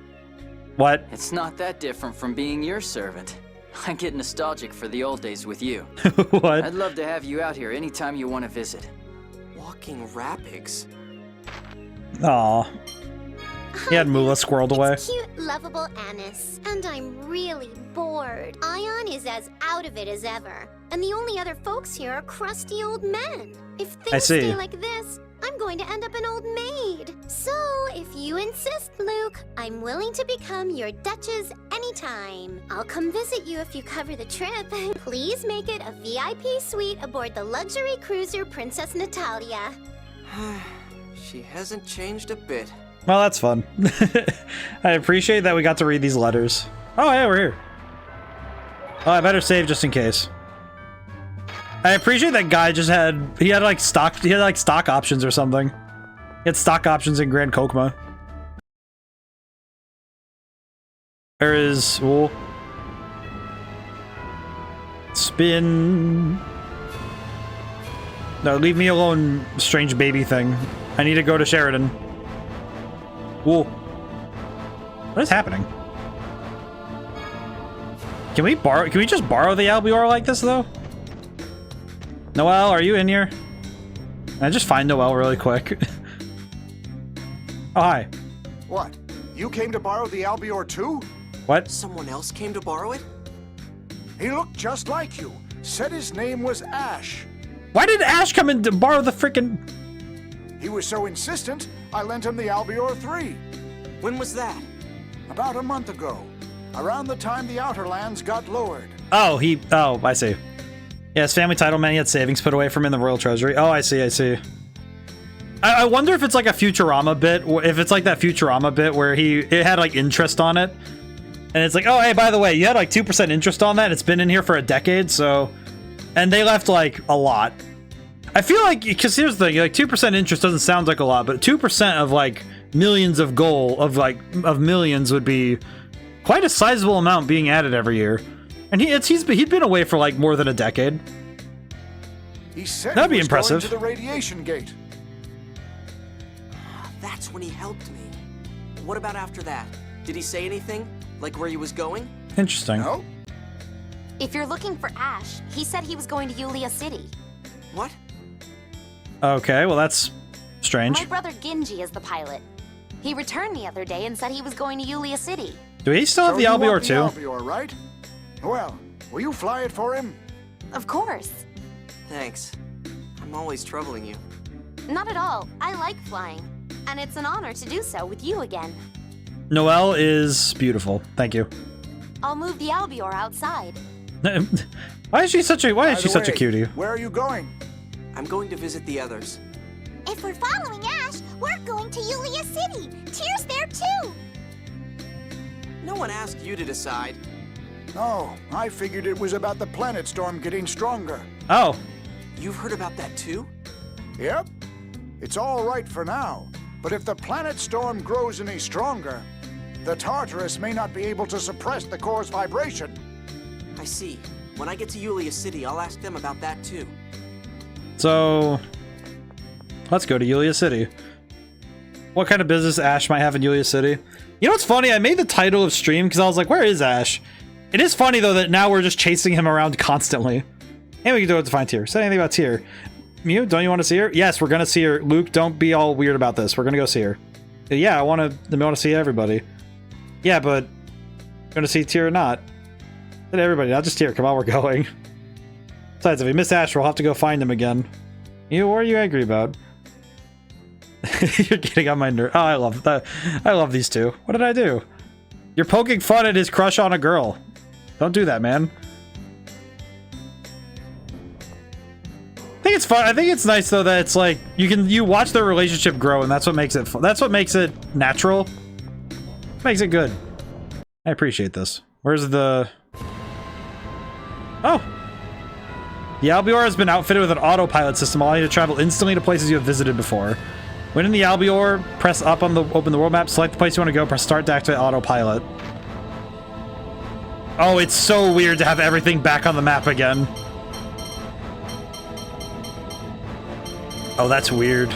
What? It's not that different from being your servant. I get nostalgic for the old days with you. What? I'd love to have you out here anytime you want to visit. Walking rapigs? Aw. He had Moolah squirreled away. It's cute, lovable Annis. And I'm really bored. Ion is as out of it as ever. And the only other folks here are crusty old men. If things stay like this, I'm going to end up an old maid. So, if you insist, Luke, I'm willing to become your Duchess anytime. I'll come visit you if you cover the trip. Please make it a VIP suite aboard the luxury cruiser Princess Natalia. She hasn't changed a bit. Well, that's fun. I appreciate that we got to read these letters. Oh, yeah, we're here. Oh, I better save just in case. I appreciate that guy just had, he had like stock options or something. He had stock options in Grand Kokma. There is wool. Spin. No, leave me alone, strange baby thing. I need to go to Sheridan. Wool. What is happening? Can we just borrow the Albior like this though? Noelle, are you in here? Can I just find Noelle really quick? Oh, hi. What? You came to borrow the Albior too? What? Someone else came to borrow it? He looked just like you. Said his name was Ash. Why did Ash come in to borrow the frickin'... He was so insistent, I lent him the Albior 3. When was that? About a month ago. Around the time the Outer Lands got lowered. Oh, oh, I see. Yeah, his family title man, he had savings put away from in the Royal Treasury. Oh, I see, I see. I wonder if it's like a Futurama bit, if it's like that Futurama bit where it had like interest on it. And it's like, oh, hey, by the way, you had like 2% interest on that. It's been in here for a decade, so... And they left like a lot. I feel like, because here's the thing, like 2% interest doesn't sound like a lot, but 2% of like millions of of millions would be quite a sizable amount being added every year. And he'd been away for like more than a decade. He said that'd be he was impressive. Going to the radiation gate. That's when he helped me. What about after that? Did he say anything? Like where he was going? Interesting. No. If you're looking for Ash, he said he was going to Yulia City. What? Okay, well that's strange. My brother Genie is the pilot. He returned the other day and said he was going to Yulia City. Do we still have the Albior too? Albior, right? Well, will you fly it for him? Of course. Thanks. I'm always troubling you. Not at all. I like flying. And it's an honor to do so with you again. Noelle is beautiful. Thank you. I'll move the Albior outside. Why is she such a cutie? Where are you going? I'm going to visit the others. If we're following Ash, we're going to Yulia City. Tyr's there too. No one asked you to decide. Oh, I figured it was about the planet storm getting stronger. Oh. You've heard about that too? Yep. It's all right for now. But if the planet storm grows any stronger, the Tartarus may not be able to suppress the core's vibration. I see. When I get to Yulia City, I'll ask them about that too. So, let's go to Yulia City. What kind of business Ash might have in Yulia City? You know what's funny? I made the title of stream because I was like, where is Ash? It is funny, though, that now we're just chasing him around constantly. And we can do it to find Tyr. Say anything about Tyr. Mew, don't you want to see her? Yes, we're going to see her. Luke, don't be all weird about this. We're going to go see her. Yeah, I want to see everybody. Yeah, but going to see Tyr or not? Everybody, not just Tyr. Come on, we're going. Besides, if we miss Ash, we'll have to go find him again. You, what are you angry about? You're getting on my nerve. Oh, I love that. I love these two. What did I do? You're poking fun at his crush on a girl. Don't do that, man. I think it's fun. I think it's nice though that it's like you watch their relationship grow, and that's what makes it fun. That's what makes it natural. Makes it good. I appreciate this. Where's the... Oh! The Albior has been outfitted with an autopilot system, allowing you to travel instantly to places you have visited before. When in the Albior, press up on open the world map, select the place you want to go, press start to activate autopilot. Oh, it's so weird to have everything back on the map again. Oh, that's weird.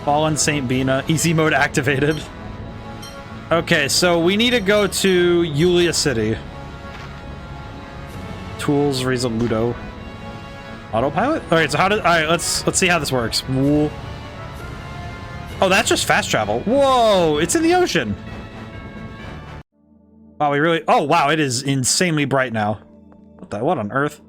Fallen Saint Bina, easy mode activated. Okay, so we need to go to Yulia City. Tools, Resoluto. Autopilot? Alright, so alright, let's see how this works. Whoa. Oh, that's just fast travel. Whoa, it's in the ocean. Wow, we really... Oh, wow, it is insanely bright now. What on earth?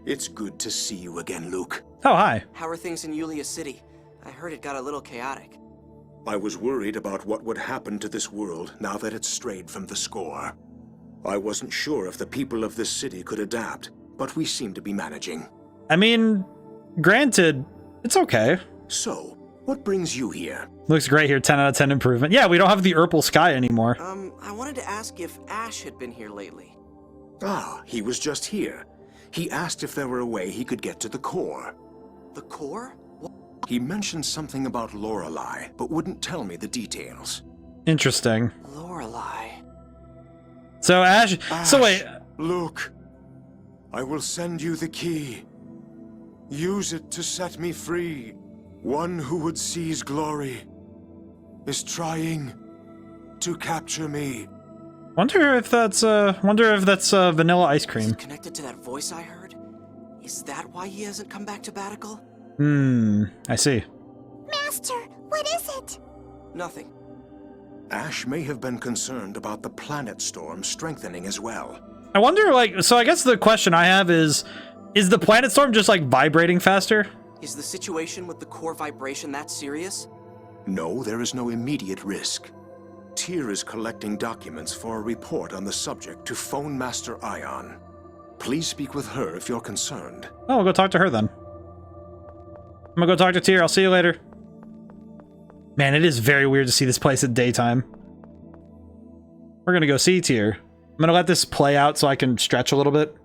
It's good to see you again, Luke. Oh, hi. How are things in Yulia City? I heard it got a little chaotic. I was worried about what would happen to this world now that it's strayed from the score. I wasn't sure if the people of this city could adapt, but we seem to be managing. I mean, granted, it's okay. So, what brings you here? Looks great here, 10 out of 10 improvement. Yeah, we don't have the Urple sky anymore. I wanted to ask if Ash had been here lately. Ah, he was just here. He asked if there were a way he could get to the core. The core? He mentioned something about Lorelei, but wouldn't tell me the details. Interesting. Lorelei. So Ash, so wait. Look, I will send you the key. Use it to set me free. One who would seize glory is trying to capture me. Wonder if that's vanilla ice cream. Is it connected to that voice I heard? Is that why he hasn't come back to Batical? I see. Master, what is it? Nothing. Ash may have been concerned about the planet storm strengthening as well. I wonder, like, so I guess the question I have is the planet storm just, like, vibrating faster? Is the situation with the core vibration that serious? No, there is no immediate risk. Tyr is collecting documents for a report on the subject to phone Master Ion. Please speak with her if you're concerned. Oh, we'll go talk to her then. I'm gonna go talk to Tyr. I'll see you later. Man, it is very weird to see this place at daytime. We're gonna go see Tyr. I'm gonna let this play out so I can stretch a little bit.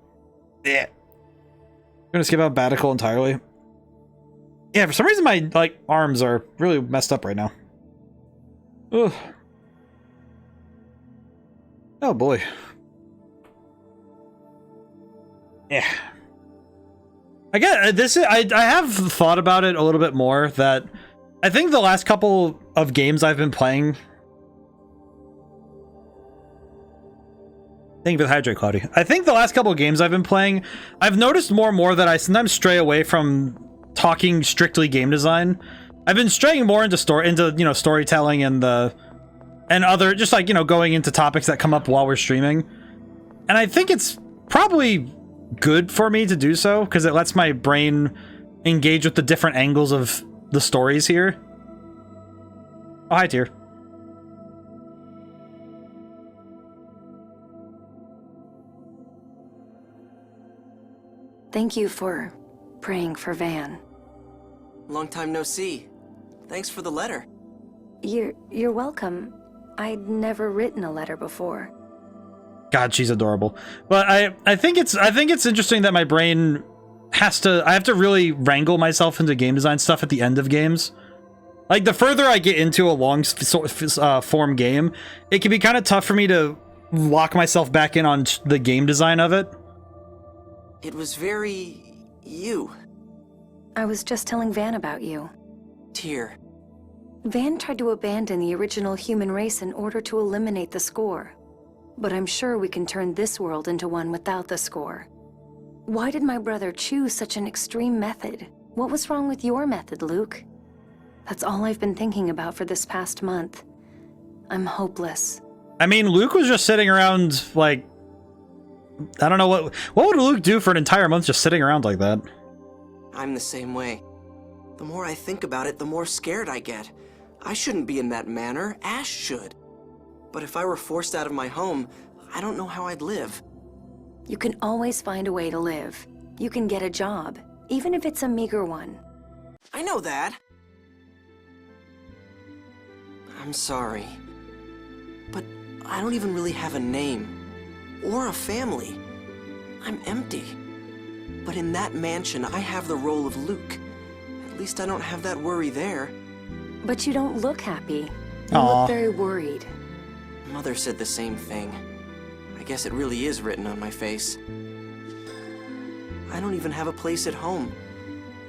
Yeah. I'm gonna skip out Batical entirely. Yeah, for some reason my, like, arms are really messed up right now. Ugh. Oh boy. Yeah. I get this. I have thought about it a little bit more. That I think the last couple of games I've been playing. Thank you for the hydrate, Cloudy. I think the last couple of games I've been playing, I've noticed more and more that I sometimes stray away from talking strictly game design. I've been straying more into storytelling and other, just like, going into topics that come up while we're streaming. And I think it's probably good for me to do so because it lets my brain engage with the different angles of the stories here. Oh, hi, Tyr. Thank you for praying for Van. Long time no see. Thanks for the letter. You're welcome. I'd never written a letter before. God, she's adorable. But I think it's interesting that my brain I have to really wrangle myself into game design stuff at the end of games. Like, the further I get into a long form game, it can be kind of tough for me to lock myself back in on the game design of it. It was very... you. I was just telling Van about you. Tyr. Van tried to abandon the original human race in order to eliminate the score. But I'm sure we can turn this world into one without the score. Why did my brother choose such an extreme method? What was wrong with your method, Luke? That's all I've been thinking about for this past month. I'm hopeless. I mean, Luke was just sitting around, like... I don't know, what would Luke do for an entire month just sitting around like that? I'm the same way. The more I think about it, the more scared I get. I shouldn't be in that manner. Ash should. But if I were forced out of my home, I don't know how I'd live. You can always find a way to live. You can get a job, even if it's a meager one. I know that. I'm sorry. But I don't even really have a name. Or a family. I'm empty. But in that mansion, I have the role of Luke. At least I don't have that worry there. But you don't look happy. You look very worried. Mother said the same thing. I guess it really is written on my face. I don't even have a place at home.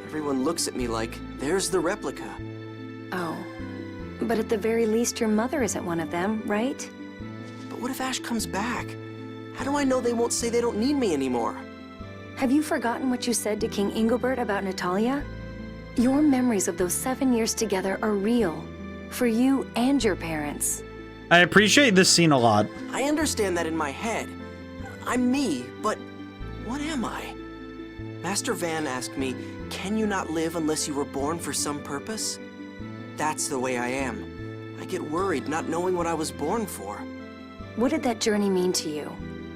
Everyone looks at me like, there's the replica. Oh. But at the very least, your mother isn't one of them, right? But what if Ash comes back? How do I know they won't say they don't need me anymore? Have you forgotten what you said to King Ingobert about Natalia? Your memories of those 7 years together are real. For you and your parents. I appreciate this scene a lot. I understand that in my head. I'm me, but what am I? Master Van asked me, can you not live unless you were born for some purpose? That's the way I am. I get worried not knowing what I was born for. What did that journey mean to you?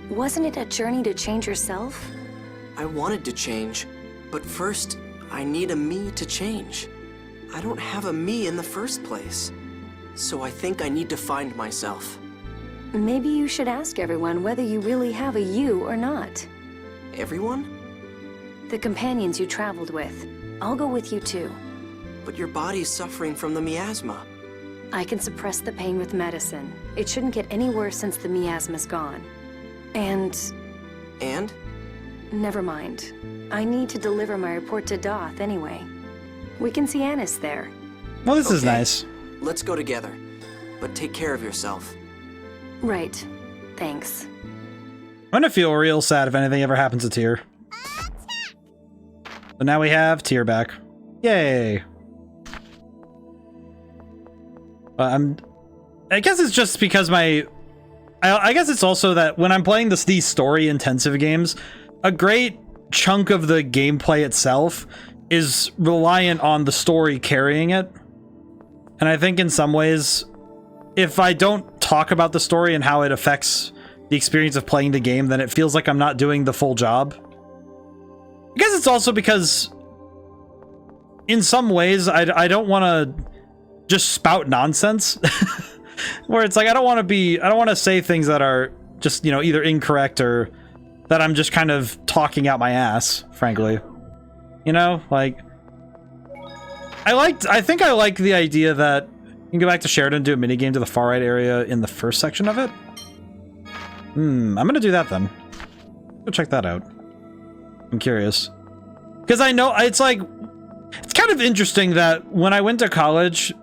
Wasn't it a journey to change yourself? I wanted to change, but first, I need a me to change. I don't have a me in the first place. So I think I need to find myself. Maybe you should ask everyone whether you really have a you or not. Everyone? The companions you traveled with. I'll go with you too. But your body's suffering from the miasma. I can suppress the pain with medicine. It shouldn't get any worse since the miasma's gone. And? Never mind. I need to deliver my report to Doth anyway. We can see Anis there. Well, this is nice. Let's go together. But take care of yourself. Right. Thanks. I'm gonna feel real sad if anything ever happens to Tyr. So now we have Tyr back. Yay! I guess it's just because I guess it's also that when I'm playing these story-intensive games, a great chunk of the gameplay itself is reliant on the story carrying it. And I think in some ways, if I don't talk about the story and how it affects the experience of playing the game, then it feels like I'm not doing the full job. I guess it's also because in some ways I don't want to just spout nonsense where it's like I don't want to say things that are just, you know, either incorrect or that I'm just kind of talking out my ass, frankly. You know, like I think I like the idea that you can go back to Sheridan and do a minigame to the far right area in the first section of it. I'm gonna do that then. Go check that out. I'm curious. Because I know it's like it's kind of interesting that when I went to college,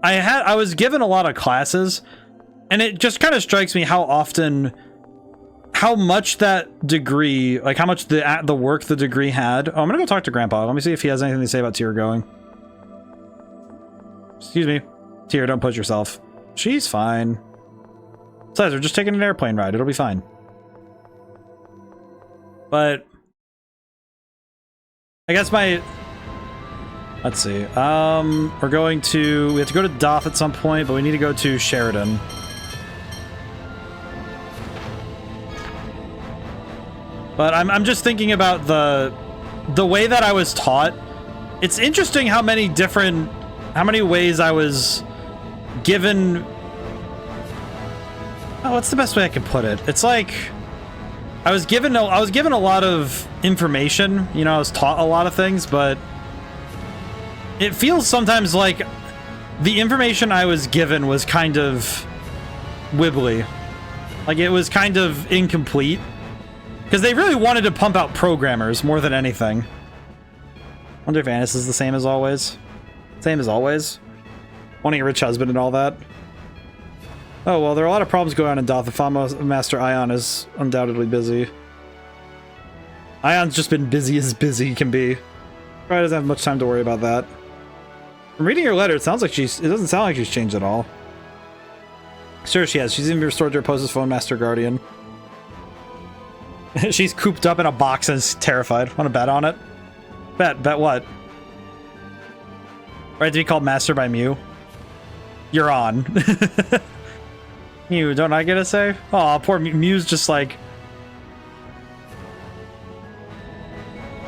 I was given a lot of classes, and it just kind of strikes me how much that degree, like how much the work the degree had. Oh, I'm gonna go talk to Grandpa. Let me see if he has anything to say about Tyr going. Excuse me. Tyr, don't push yourself. She's fine. Besides, we're just taking an airplane ride. It'll be fine. But I guess let's see. We have to go to Doth at some point, but we need to go to Sheridan. But I'm just thinking about the way that I was taught. It's interesting how many ways I was given. Oh, what's the best way I can put it? It's like I was given a lot of information. You know, I was taught a lot of things, but it feels sometimes like the information I was given was kind of wibbly. Like it was kind of incomplete. Because they really wanted to pump out programmers more than anything. Wonder if Anis is the same as always. Same as always. Wanting a rich husband and all that. Oh, well, there are a lot of problems going on in Doth. The Fama Master Ion is undoubtedly busy. Ion's just been busy as busy can be. Probably doesn't have much time to worry about that. From reading her letter, it doesn't sound like she's changed at all. Sure she has. She's even restored to her post as Phone Master Guardian. She's cooped up in a box and is terrified. Want to bet on it? Bet what? Right to be called Master by Mew? You're on. Mew, don't I get a say? Oh, poor Mew's just like...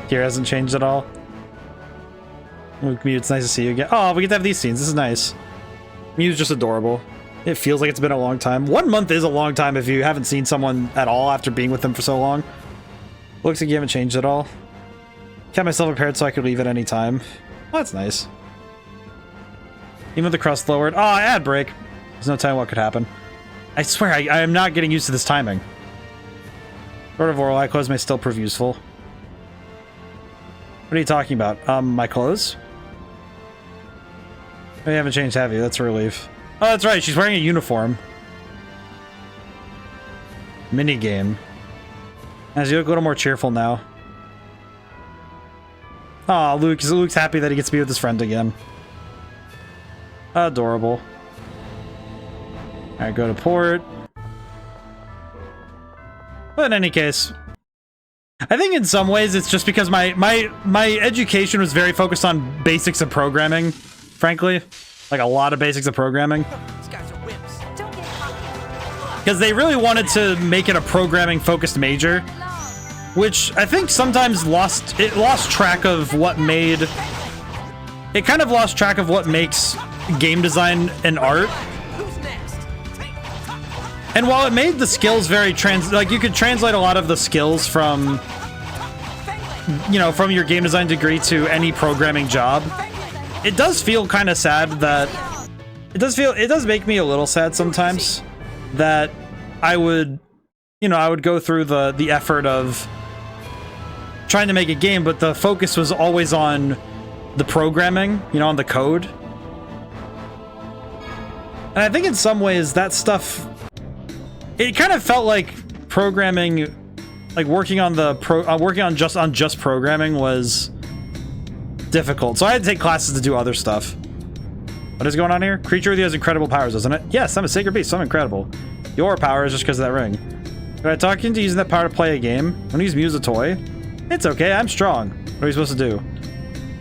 Here hasn't changed at all. Look, Mew, it's nice to see you again. Oh, we get to have these scenes. This is nice. Mew's just adorable. It feels like it's been a long time. 1 month is a long time if you haven't seen someone at all after being with them for so long. Looks like you haven't changed at all. Kept myself prepared so I could leave at any time. Well, that's nice. Even with the crust lowered. Oh, ad break. There's no telling what could happen. I swear, I am not getting used to this timing. Sort of oral eye clothes may still prove useful. What are you talking about? My clothes? We haven't changed, have you? That's a relief. Oh, that's right. She's wearing a uniform. Minigame. As you look a little more cheerful now. Aw, Luke's happy that he gets to be with his friend again. Adorable. Alright, go to port. But in any case, I think in some ways it's just because my education was very focused on basics of programming, frankly. Like a lot of basics of programming. Because they really wanted to make it a programming-focused major, which I think sometimes lost track of what made it kind of lost track of what makes game design an art. And while it made the skills very like you could translate a lot of the skills from, you know, from your game design degree to any programming job, it does feel kind of sad that it does make me a little sad sometimes that I would, you know, I would go through the effort of trying to make a game, but the focus was always on the programming, you know, on the code. And I think in some ways that stuff, it kind of felt like programming, like working on just programming was difficult. So I had to take classes to do other stuff. What is going on here? Creature with you has incredible powers, doesn't it? Yes, I'm a sacred beast, so I'm incredible. Your power is just because of that ring. Did I talk you into using that power to play a game? When you use me as a toy? It's okay, I'm strong. What are we supposed to do?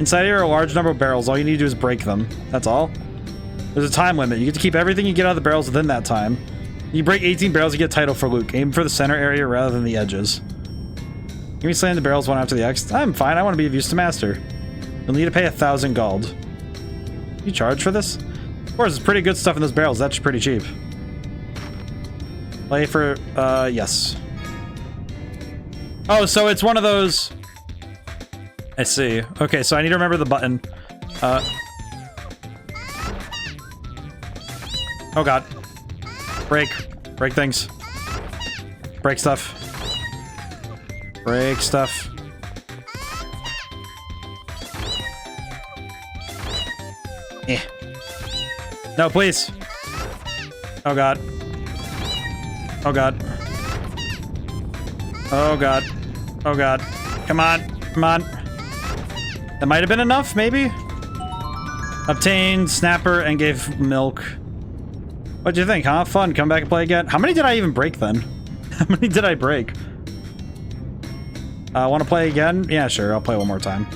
Inside here are a large number of barrels. All you need to do is break them. That's all. There's a time limit. You get to keep everything you get out of the barrels within that time. You break 18 barrels, you get a title for Luke. Aim for the center area rather than the edges. Give me slaying the barrels one after the next. I'm fine, I want to be of use to master. You'll need to pay 1,000 gold. You charge for this? Of course, it's pretty good stuff in those barrels. That's pretty cheap. Play for, yes. Oh, so it's one of those... I see. Okay, so I need to remember the button. Oh god. Break. Break things. Break stuff. Break stuff. Eh. No, please. Oh god. Oh god. Oh god. Oh god. Come on. Come on. That might have been enough, maybe? Obtained Snapper and gave milk. What'd you think, huh? Fun. Come back and play again. How many did I even break then? How many did I break? Want to play again? Yeah, sure. I'll play one more time.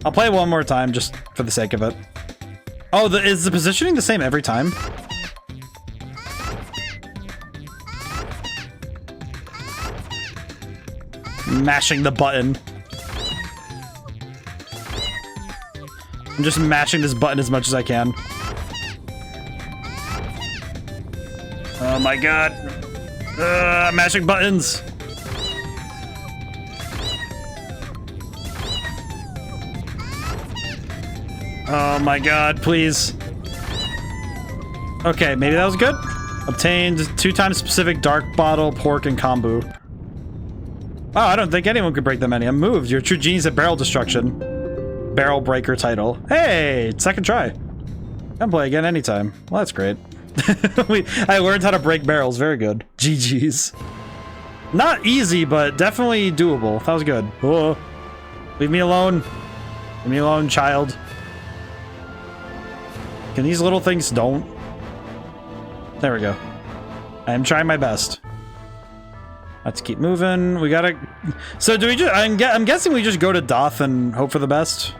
I'll play one more time just for the sake of it. Oh, is the positioning the same every time? Mashing the button. I'm just mashing this button as much as I can. Oh my god. Mashing buttons. Oh my god, please. Okay, maybe that was good. Obtained 2 times specific dark bottle, pork, and kombu. Wow, I don't think anyone could break that many. I'm moved. You're a true genius at barrel destruction. Barrel breaker title. Hey, second try. Come play again anytime. Well, that's great. I learned how to break barrels. Very good. GG's. Not easy, but definitely doable. That was good. Whoa. Leave me alone. Leave me alone, child. Can these little things don't? There we go. I am trying my best. Let's keep moving. We gotta... So do we just... I'm guessing we just go to Doth and hope for the best.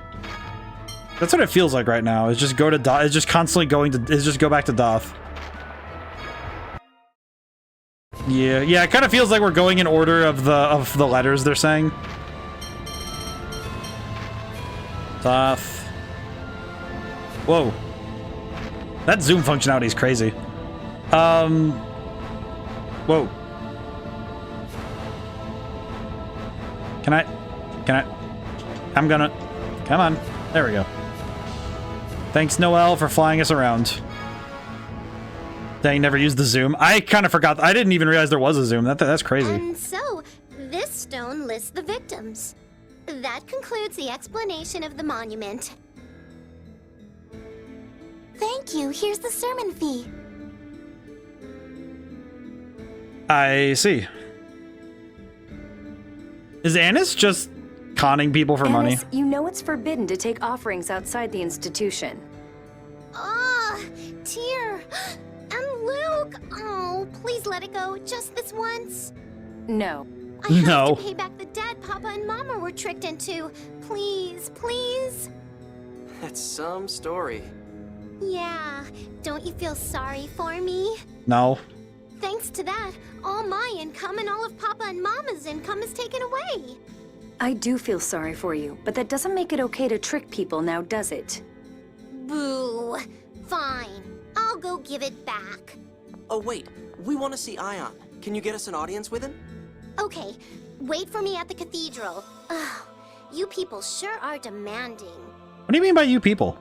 That's what it feels like right now. Is just go to Doth. It's just constantly going to... Is just go back to Doth. Yeah, it kind of feels like we're going in order of the letters they're saying. Doth. Whoa. That zoom functionality is crazy. Whoa. Can I? I'm gonna... Come on. There we go. Thanks, Noel, for flying us around. Dang, never used the zoom. I kind of forgot. I didn't even realize there was a zoom. That's crazy. And so, this stone lists the victims. That concludes the explanation of the monument. Thank you. Here's the sermon fee. I see. Is Annis just conning people for money? You know it's forbidden to take offerings outside the institution. Ah, Tyr. And Luke. Oh, please let it go. Just this once. No. I have to pay back the debt Papa and Mama were tricked into. Please, please. That's some story. Yeah. Don't you feel sorry for me? No. Thanks to that, all my income and all of Papa and Mama's income is taken away. I do feel sorry for you, but that doesn't make it okay to trick people now, does it? Boo. Fine. I'll go give it back. Oh, wait. We want to see Ion. Can you get us an audience with him? Okay. Wait for me at the cathedral. Ugh. You people sure are demanding. What do you mean by you people?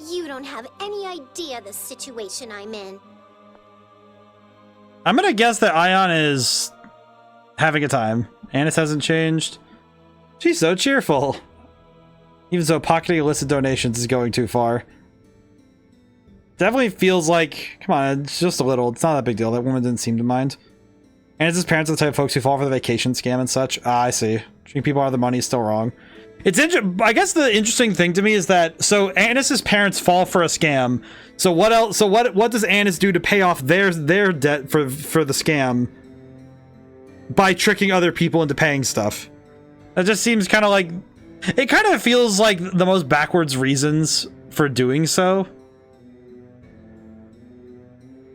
You don't have any idea the situation I'm in. I'm gonna guess that Ion is having a time. Anis hasn't changed. She's so cheerful. Even so, pocketing illicit donations is going too far. Definitely feels like, come on, it's just a little. It's not that big deal. That woman didn't seem to mind. Anis's parents are the type of folks who fall for the vacation scam and such. Ah, I see. Treating people out of the money is still wrong. It's I guess the interesting thing to me is that, so Anis's parents fall for a scam. So what else? So what does Anis do to pay off their debt for the scam? By tricking other people into paying stuff. That just seems kind of like, it kind of feels like the most backwards reasons for doing so.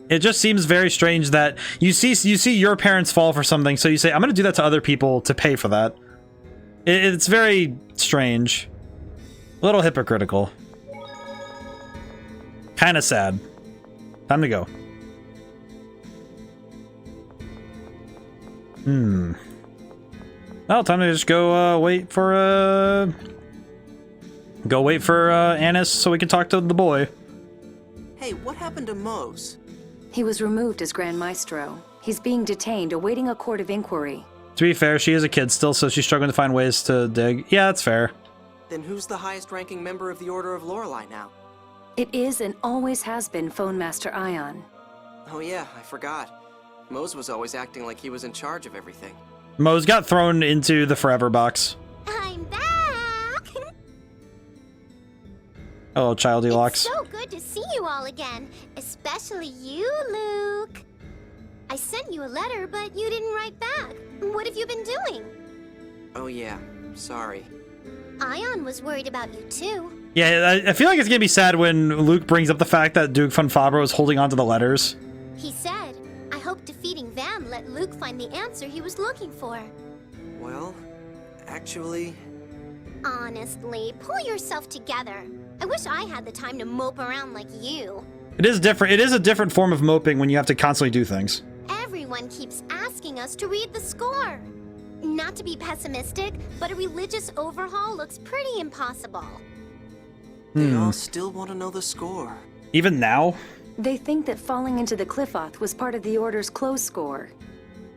It just seems very strange that you see your parents fall for something, so you say, I'm going to do that to other people to pay for that. It's very strange. A little hypocritical. Kind of sad. Time to go. Well, time to just go wait for Anis so we can talk to the boy. Hey, what happened to Mose? He was removed as Grand Maestro. He's being detained, awaiting a court of inquiry. To be fair, she is a kid still, so she's struggling to find ways to dig. Yeah, that's fair. Then who's the highest-ranking member of the Order of Lorelei now? It is and always has been Phone Master Ion. Oh yeah, I forgot. Mose was always acting like he was in charge of everything. Mose got thrown into the forever box. I'm back! Hello, Childy Locks. It's so good to see you all again, especially you, Luke. I sent you a letter, but you didn't write back. What have you been doing? Oh yeah, sorry. Ion was worried about you too. Yeah, I feel like it's gonna be sad when Luke brings up the fact that Duke von Fabro is holding on to the letters. He said, I hope defeating Van let Luke find the answer he was looking for. Well, actually... Honestly, pull yourself together. I wish I had the time to mope around like you. It is different. It is a different form of moping when you have to constantly do things. Everyone keeps asking us to read the score. Not to be pessimistic, but a religious overhaul looks pretty impossible. They all still want to know the score. Even now? They think that falling into the Cliffoth was part of the Order's close score.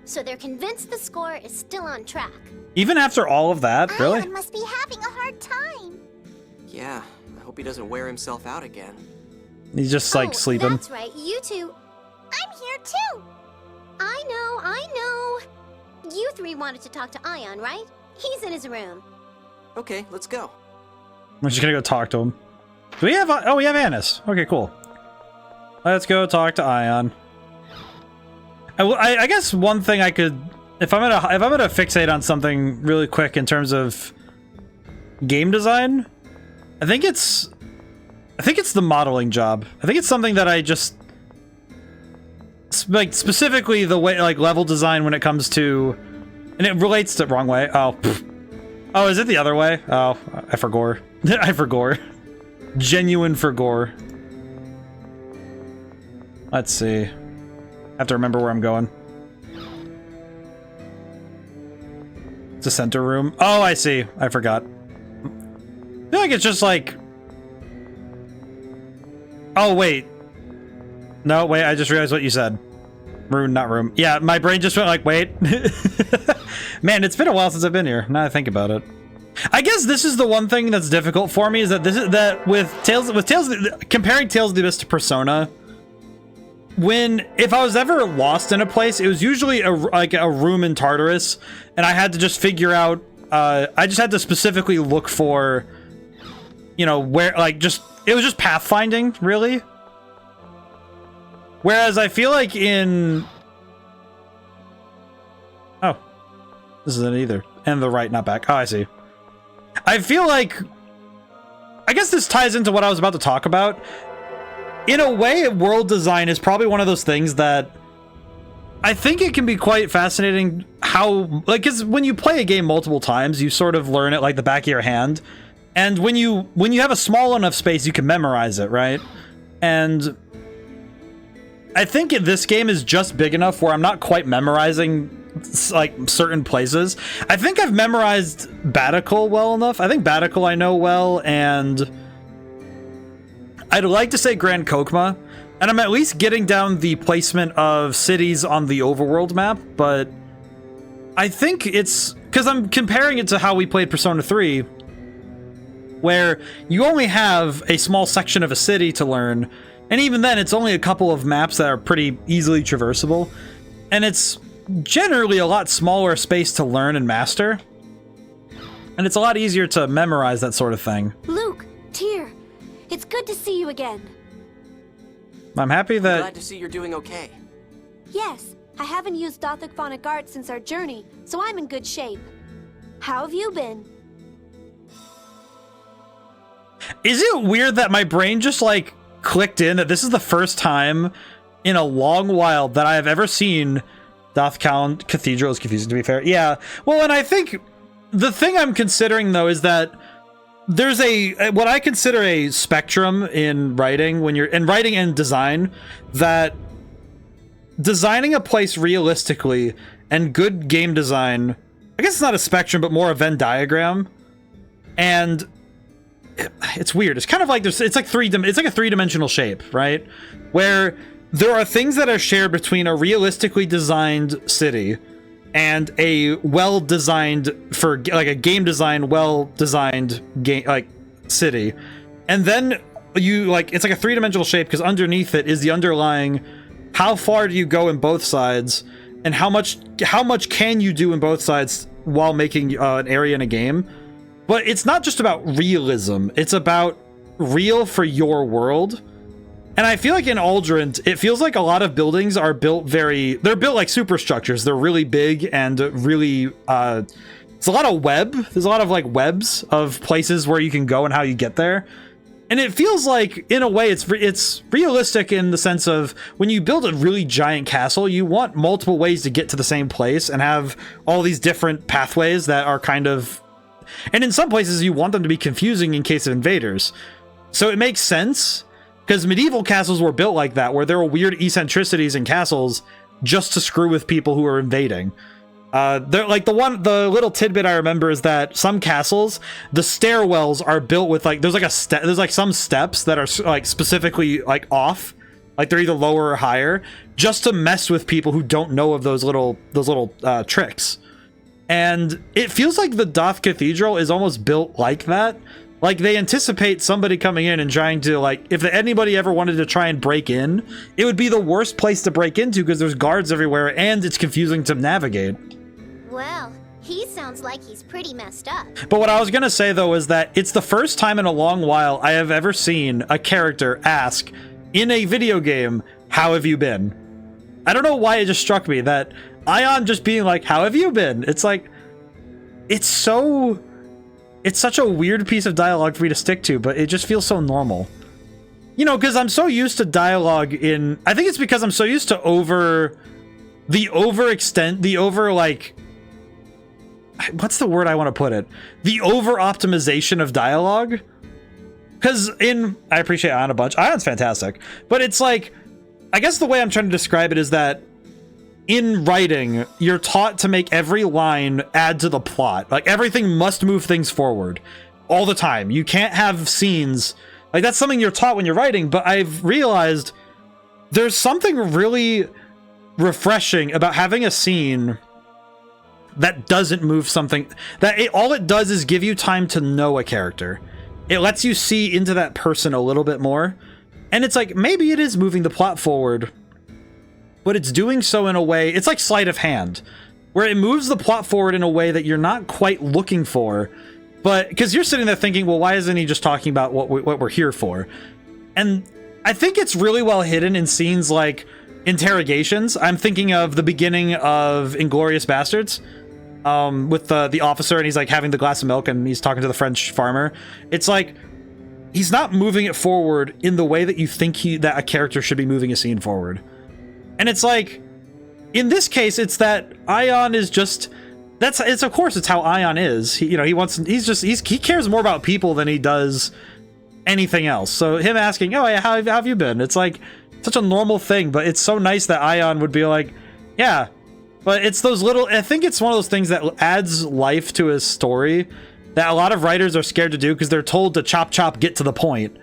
So they're convinced the score is still on track. Even after all of that, really? Ion must be having a hard time. Yeah, I hope he doesn't wear himself out again. He's just like sleeping. That's right, you two. I'm here too. I know. You three wanted to talk to Ion, right? He's in his room. Okay, let's go. We're just gonna go talk to him. Do we have? Oh, we have Anis. Okay, cool. Let's go talk to Ion. I guess one thing I could, if I'm gonna fixate on something really quick in terms of game design, I think it's the modeling job. I think it's something that I just like, specifically the way, like, level design when it comes to, and it relates to wrong way. Oh, oh, is it the other way? Oh, I forgot. I forgot. Genuine forgot. Let's see. I have to remember where I'm going. It's a center room. Oh, I see. I forgot. I feel like it's just like... Oh, wait. No, wait, I just realized what you said. Rune, not room. Yeah, my brain just went like, wait. Man, it's been a while since I've been here. Now I think about it. I guess this is the one thing that's difficult for me, is that with Tales, comparing Tales of the Abyss to Persona, if I was ever lost in a place, it was usually like a room in Tartarus, and I had to just figure out, I just had to specifically look for, you know, where, like, it was just pathfinding, really. Whereas I feel like in... Oh. This isn't either. And the right, not back. Oh, I see. I feel like... I guess this ties into what I was about to talk about. In a way, world design is probably one of those things that... I think it can be quite fascinating how... Like, because when you play a game multiple times, you sort of learn it like the back of your hand. And when you have a small enough space, you can memorize it, right? And I think this game is just big enough where I'm not quite memorizing like certain places. I think I've memorized Batical well enough. I think Batical I know well, and I'd like to say Grand Kokma, and I'm at least getting down the placement of cities on the overworld map, but I think it's because I'm comparing it to how we played Persona 3, where you only have a small section of a city to learn, and even then it's only a couple of maps that are pretty easily traversable, and it's generally a lot smaller space to learn and master, and it's a lot easier to memorize that sort of thing. Luke, Tyr, it's good to see you again. I'm happy that... Glad to see you're doing okay. Yes, I haven't used Gothic Phonic Art since our journey, so I'm in good shape. How have you been? Is it weird that my brain just like clicked in that this is the first time in a long while that I have ever seen Dothtown Cathedral? Is confusing, to be fair. Yeah. Well, and I think the thing I'm considering though is that there's what I consider a spectrum in writing when you're in writing and design, that designing a place realistically and good game design, I guess it's not a spectrum, but more a Venn diagram. And it's weird. It's kind of like it's like a three-dimensional shape, right? Where there are things that are shared between a realistically designed city and a well-designed, for like a game design, well-designed game like city, and then you like it's like a three-dimensional shape because underneath it is the underlying how far do you go in both sides, and how much can you do in both sides while making an area in a game. But it's not just about realism; it's about real for your world. And I feel like in Aldrent, it feels like a lot of buildings are built they're built like superstructures. They're really big and really, it's a lot of web. There's a lot of like webs of places where you can go and how you get there. And it feels like, in a way, it's realistic in the sense of when you build a really giant castle, you want multiple ways to get to the same place and have all these different pathways that are kind of, and in some places you want them to be confusing in case of invaders. So it makes sense. Because medieval castles were built like that, where there were weird eccentricities in castles just to screw with people who are invading. They're like the little tidbit I remember is that some castles, the stairwells are built with like there's like some steps that are like specifically like off, like they're either lower or higher, just to mess with people who don't know of those little tricks. And it feels like the Doth Cathedral is almost built like that. Like, they anticipate somebody coming in and trying to, like, if anybody ever wanted to try and break in, it would be the worst place to break into because there's guards everywhere and it's confusing to navigate. Well, he sounds like he's pretty messed up. But what I was gonna say, though, is that it's the first time in a long while I have ever seen a character ask, in a video game, how have you been? I don't know why it just struck me that Ion just being like, how have you been? It's like, it's such a weird piece of dialogue for me to stick to, but it just feels so normal. You know, because I'm so used to dialogue in... I think it's because I'm so used to what's the word I want to put it? The over-optimization of dialogue. Because I appreciate Ion a bunch. Ion's fantastic. But it's like... I guess the way I'm trying to describe it is that in writing, you're taught to make every line add to the plot. Like, everything must move things forward all the time. You can't have scenes. Like, that's something you're taught when you're writing, but I've realized there's something really refreshing about having a scene that doesn't move something. All it does is give you time to know a character. It lets you see into that person a little bit more. And it's like, maybe it is moving the plot forward, but it's doing so in a way, it's like sleight of hand, where it moves the plot forward in a way that you're not quite looking for, but because you're sitting there thinking, well, why isn't he just talking about what we're here for? And I think it's really well hidden in scenes like interrogations. I'm thinking of the beginning of Inglourious Bastards, with the officer, and he's like having the glass of milk and he's talking to the French farmer. It's like, he's not moving it forward in the way that you think that a character should be moving a scene forward. And it's like, in this case, it's that Ion is just it's of course it's how Ion is. He cares more about people than he does anything else. So him asking, oh yeah, how have you been? It's like such a normal thing, but it's so nice that Ion would be like, yeah. But it's those little, I think it's one of those things that adds life to his story that a lot of writers are scared to do because they're told to chop, get to the point.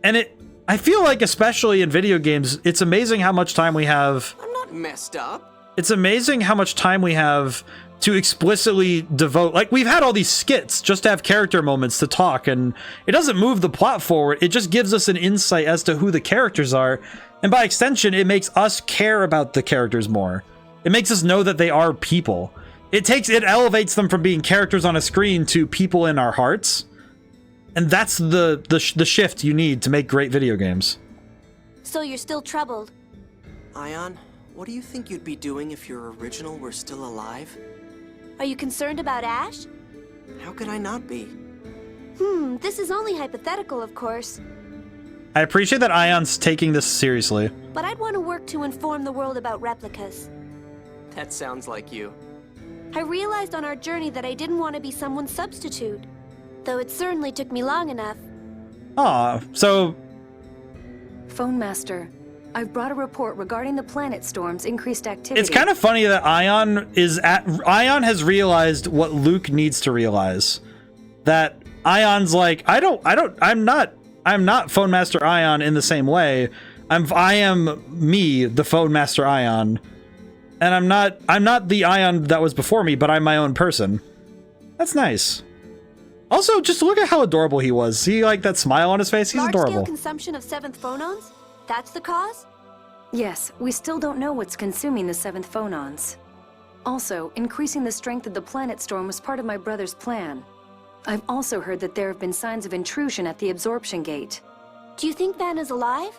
And I feel like, especially in video games, it's amazing how much time we have. I'm not messed up. It's amazing how much time we have to explicitly devote, like we've had all these skits just to have character moments to talk, and it doesn't move the plot forward. It just gives us an insight as to who the characters are. And by extension, it makes us care about the characters more. It makes us know that they are people. It elevates them from being characters on a screen to people in our hearts. And that's the shift you need to make great video games. So you're still troubled? Ion, what do you think you'd be doing if your original were still alive? Are you concerned about Ash? How could I not be? This is only hypothetical, of course. I appreciate that Ion's taking this seriously. But I'd want to work to inform the world about replicas. That sounds like you. I realized on our journey that I didn't want to be someone's substitute. Though it certainly took me long enough. So... Phone Master, I've brought a report regarding the planet storm's increased activity. It's kind of funny that Ion has realized what Luke needs to realize. That Ion's like, I'm not Phone Master Ion in the same way. I am me, the Phone Master Ion. And I'm not the Ion that was before me, but I'm my own person. That's nice. Also, just look at how adorable he was. See, like, that smile on his face? He's adorable. Large-scale consumption of 7th phonons? That's the cause? Yes, we still don't know what's consuming the 7th phonons. Also, increasing the strength of the planet storm was part of my brother's plan. I've also heard that there have been signs of intrusion at the absorption gate. Do you think Van is alive?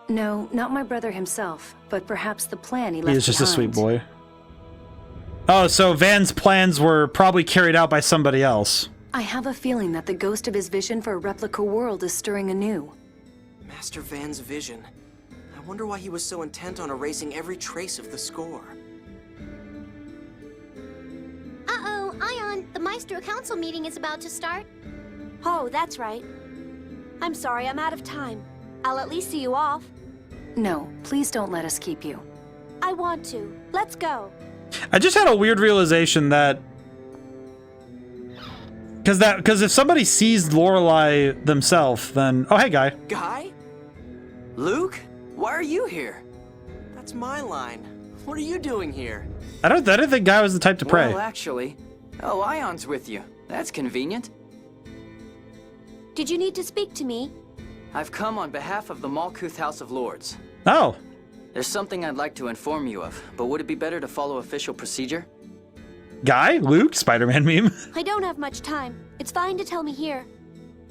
No, not my brother himself, but perhaps the plan he left behind. He's just a sweet boy. Oh, so Van's plans were probably carried out by somebody else. I have a feeling that the ghost of his vision for a replica world is stirring anew. Master Van's vision. I wonder why he was so intent on erasing every trace of the score. Uh-oh, Ion, the Maestro Council meeting is about to start. Oh, that's right. I'm sorry, I'm out of time. I'll at least see you off. No, please don't let us keep you. I want to. Let's go. I just had a weird realization that... Because if somebody sees Lorelei themselves, then... Oh, hey, Guy. Guy? Luke? Why are you here? That's my line. What are you doing here? I didn't think Guy was the type to pray. Well, actually... Oh, Ion's with you. That's convenient. Did you need to speak to me? I've come on behalf of the Malkuth House of Lords. Oh. There's something I'd like to inform you of, but would it be better to follow official procedure? Guy? Luke? Spider-Man meme? I don't have much time. It's fine to tell me here.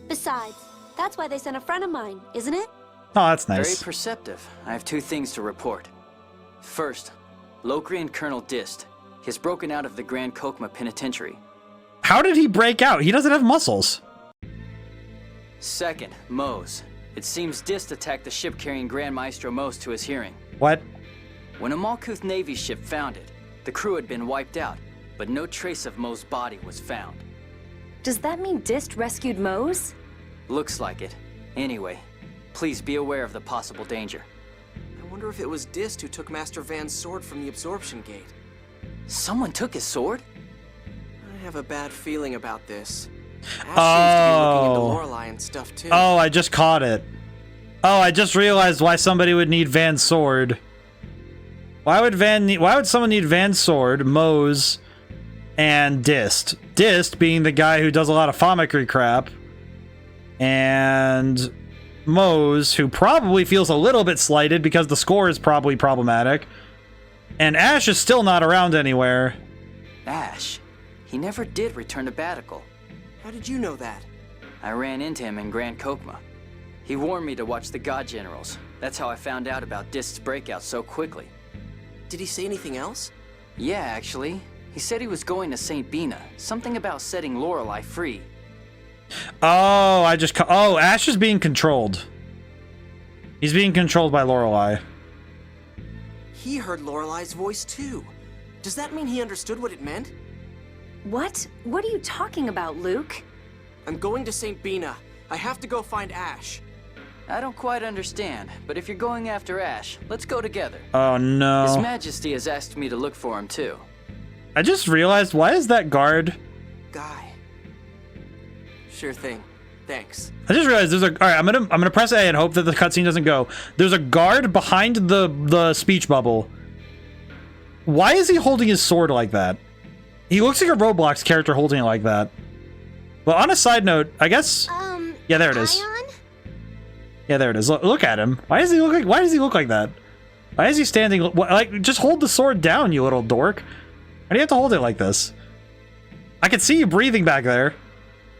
Besides, that's why they sent a friend of mine, isn't it? Oh, that's nice. Very perceptive. I have 2 things to report. First, Lokrian Colonel Dist. He's broken out of the Grand Kokma Penitentiary. How did he break out? He doesn't have muscles. Second, Mose. It seems Dist attacked the ship carrying Grand Maestro Mose to his hearing. What? When a Malkuth Navy ship found it, the crew had been wiped out, but no trace of Mose's body was found. Does that mean Dist rescued Mose? Looks like it. Anyway, please be aware of the possible danger. I wonder if it was Dist who took Master Van's sword from the absorption gate. Someone took his sword? I have a bad feeling about this. Ash seems to be looking into Lorelei and stuff too. Oh, I just caught it. Oh, I just realized why somebody would need Van's sword. Why would someone need Van's sword, Mose, and Dist? Dist being the guy who does a lot of Famicry crap. And Mose, who probably feels a little bit slighted because the score is probably problematic. And Ash is still not around anywhere. Ash? He never did return to Batical. How did you know that? I ran into him in Grand Kokma. He warned me to watch the God Generals. That's how I found out about Dist's breakout so quickly. Did he say anything else? Yeah, actually. He said he was going to St. Bina. Something about setting Lorelei free. Oh, Ash is being controlled. He's being controlled by Lorelei. He heard Lorelei's voice too. Does that mean he understood what it meant? What? What are you talking about, Luke? I'm going to St. Bina. I have to go find Ash. I don't quite understand, but if you're going after Ash, let's go together. Oh no. His Majesty has asked me to look for him too. I just realized, why is that guard? Guy. Sure thing. Thanks. I just realized there's a. All right, I'm gonna press A and hope that the cutscene doesn't go. There's a guard behind the speech bubble. Why is he holding his sword like that? He looks like a Roblox character holding it like that. Well, on a side note, I guess. Yeah, there it is. Ion? Yeah, there it is. Look at him. Why does he look like? Why does he look like that? Why is he standing? Like, just hold the sword down, you little dork. Why do you have to hold it like this? I could see you breathing back there.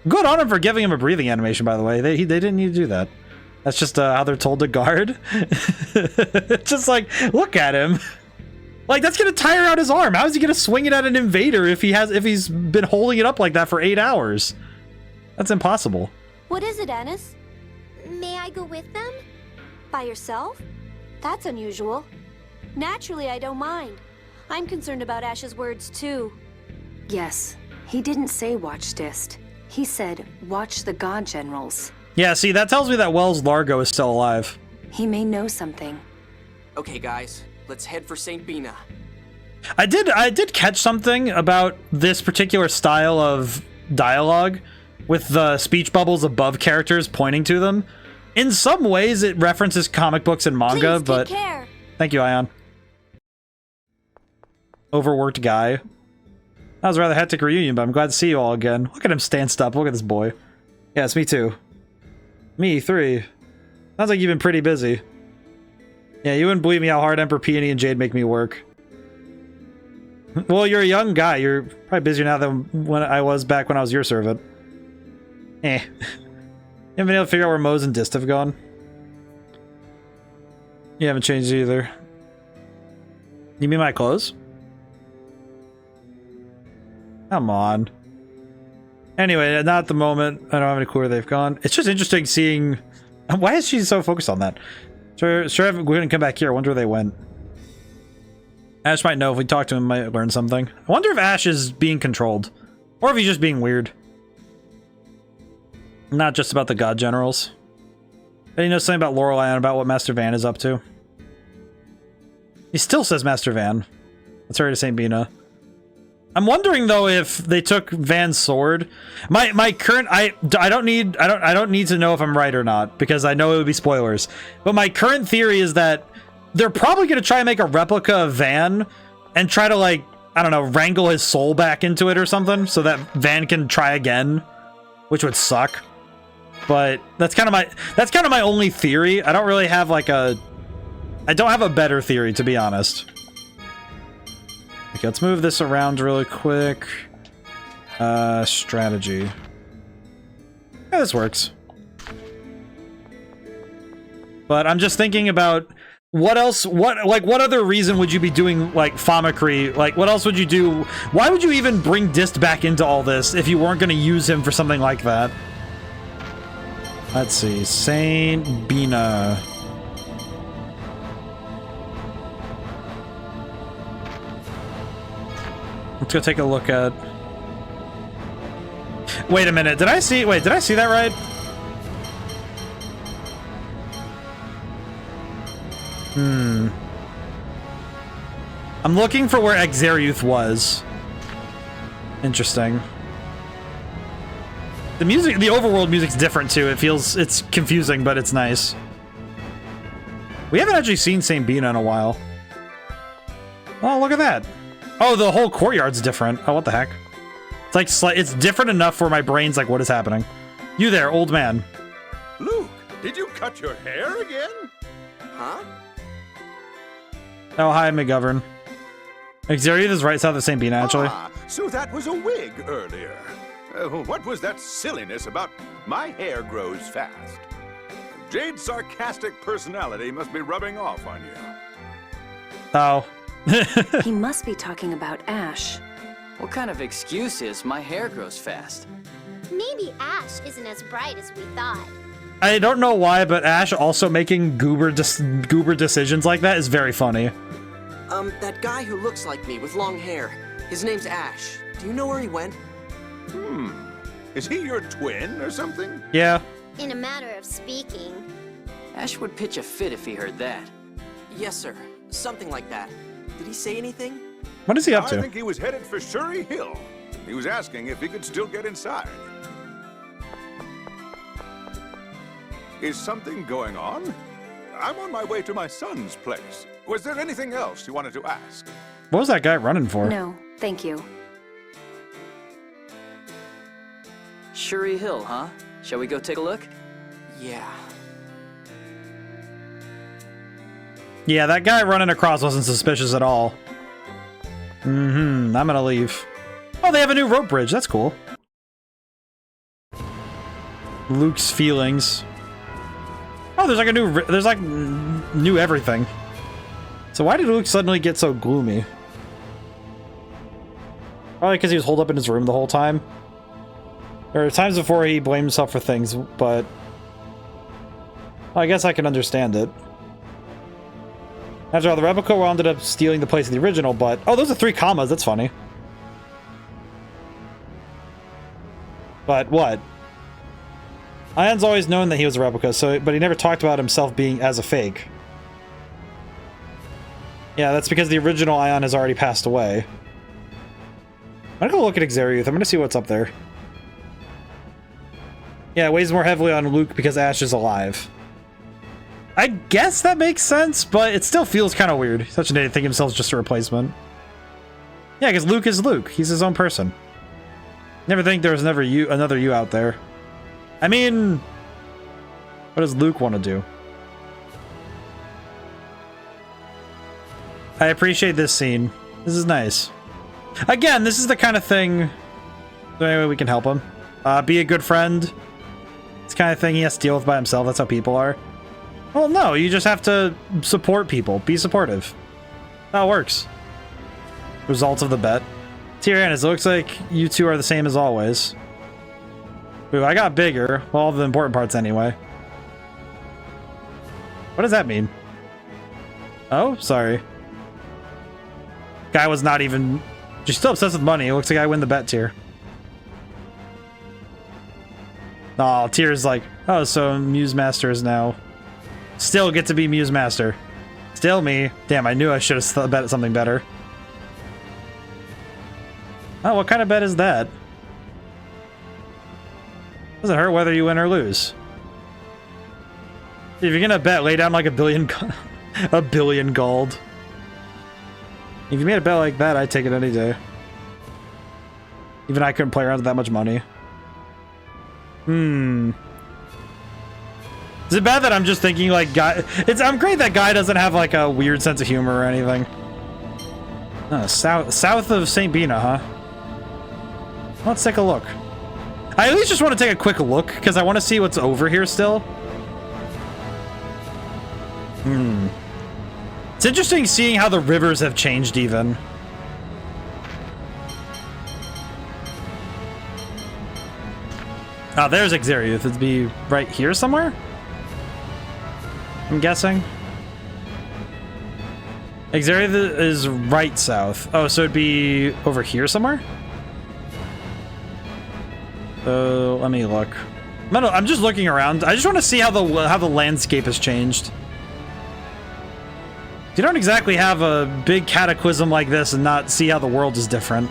Good on him for giving him a breathing animation, by the way. They didn't need to do that. That's just how they're told to guard. Just like, look at him. Like, that's gonna tire out his arm. How is he gonna swing it at an invader if he's been holding it up like that for 8 hours? That's impossible. What is it, Anis? May I go with them? By yourself? That's unusual. Naturally, I don't mind. I'm concerned about Ash's words, too. Yes, he didn't say watch Dist. He said, watch the God Generals. Yeah, see, that tells me that Wells Largo is still alive. He may know something. Okay, guys. Let's head for St. Bina. I did catch something about this particular style of dialogue with the speech bubbles above characters pointing to them. In some ways, it references comic books and manga, Please, but... take care. Thank you, Ion. Overworked guy. That was a rather hectic reunion, but I'm glad to see you all again. Look at him stand up. Look at this boy. Yeah, it's me too. Me, 3. Sounds like you've been pretty busy. Yeah, you wouldn't believe me how hard Emperor Peony and Jade make me work. Well, you're a young guy. You're probably busier now than when I was back when I was your servant. Eh. You haven't been able to figure out where Mose and Dist have gone? You haven't changed either. You mean my clothes? Come on. Anyway, not at the moment. I don't have any clue where they've gone. It's just interesting seeing... Why is she so focused on that? Sure, we're gonna come back here. I wonder where they went. Ash might know. If we talk to him, might learn something. I wonder if Ash is being controlled. Or if he's just being weird. Not just about the God Generals. And you know something about Lorelei and about what Master Van is up to? He still says Master Van. Let's hurry to St. Bina. I'm wondering though if they took Van's sword. My current I don't need to know if I'm right or not because I know it would be spoilers. But my current theory is that they're probably going to try and make a replica of Van and try to, like, I don't know, wrangle his soul back into it or something so that Van can try again, which would suck. But that's kind of my only theory. I don't really have like I don't have a better theory, to be honest. Okay, let's move this around really quick. Strategy. Yeah, this works. But I'm just thinking about what else, what other reason would you be doing, like, Famicry? Like, what else would you do? Why would you even bring Dist back into all this if you weren't going to use him for something like that? Let's see. St. Bina. Let's go take a look at... Wait a minute, did I see that right? I'm looking for where Exariuth was. Interesting. The music, the overworld music's different too. It's confusing, but it's nice. We haven't actually seen St. Bina in a while. Oh, look at that. Oh, the whole courtyard's different. Oh, what the heck? It's like, it's different enough where my brain's like, what is happening? You there, old man. Luke, did you cut your hair again? Huh? Oh, hi, McGovern. Exariuth is right south of St. Bina, actually. Ah, so that was a wig earlier. What was that silliness about my hair grows fast? Jade's sarcastic personality must be rubbing off on you. Oh. He must be talking about Ash. What kind of excuse is my hair grows fast? Maybe Ash isn't as bright as we thought. I don't know why, but Ash also making goober decisions like that is very funny. That guy who looks like me with long hair. His name's Ash. Do you know where he went? Is he your twin or something? Yeah. In a matter of speaking. Ash would pitch a fit if he heard that. Yes, sir. Something like that. Did he say anything? What is he up to? I think he was headed for Shuri Hill. He was asking if he could still get inside. Is something going on? I'm on my way to my son's place. Was there anything else you wanted to ask? What was that guy running for? No, thank you. Shuri Hill, huh? Shall we go take a look? Yeah. Yeah, that guy running across wasn't suspicious at all. I'm gonna leave. Oh, they have a new rope bridge. That's cool. Luke's feelings. Oh, there's like a new, there's like new everything. So why did Luke suddenly get so gloomy? Probably because he was holed up in his room the whole time. There were times before he blamed himself for things, but I guess I can understand it. After all, the replica ended up stealing the place of the original, but... Oh, those are 3 commas. That's funny. But what? Ion's always known that he was a replica, but he never talked about himself being as a fake. Yeah, that's because the original Ion has already passed away. I'm gonna go look at Xeriuth. I'm gonna see what's up there. Yeah, it weighs more heavily on Luke because Ash is alive. I guess that makes sense, but it still feels kind of weird. Such an idiot to think himself just a replacement. Yeah, because Luke is Luke. He's his own person. Never think there was another you out there. I mean, what does Luke want to do? I appreciate this scene. This is nice. Again, this is the kind of thing... Is there any way we can help him? Be a good friend. It's the kind of thing he has to deal with by himself. That's how people are. Well, no, you just have to support people. Be supportive. That works. Results of the bet. Tyrannus, it looks like you two are the same as always. Ooh, I got bigger. Well, all the important parts anyway. What does that mean? Oh, sorry. Guy was not even... She's still obsessed with money. It looks like I win the bet, Tyr. Oh, Tyr's like, oh, so Muse Master is now... Still get to be Muse Master. Still me. Damn, I knew I should have bet something better. Oh, what kind of bet is that? Doesn't hurt whether you win or lose. If you're gonna bet, lay down like a billion gold. If you made a bet like that, I'd take it any day. Even I couldn't play around with that much money. Is it bad that I'm just thinking like guy? I'm great that guy doesn't have like a weird sense of humor or anything. South of St. Bina, huh? Let's take a look. I at least just want to take a quick look because I want to see what's over here still. It's interesting seeing how the rivers have changed even. Oh, there's Xeriuth. It'd be right here somewhere? I'm guessing. Xeriuth is right south. Oh, so it'd be over here somewhere? Let me look. I'm just looking around. I just want to see how the landscape has changed. You don't exactly have a big cataclysm like this and not see how the world is different.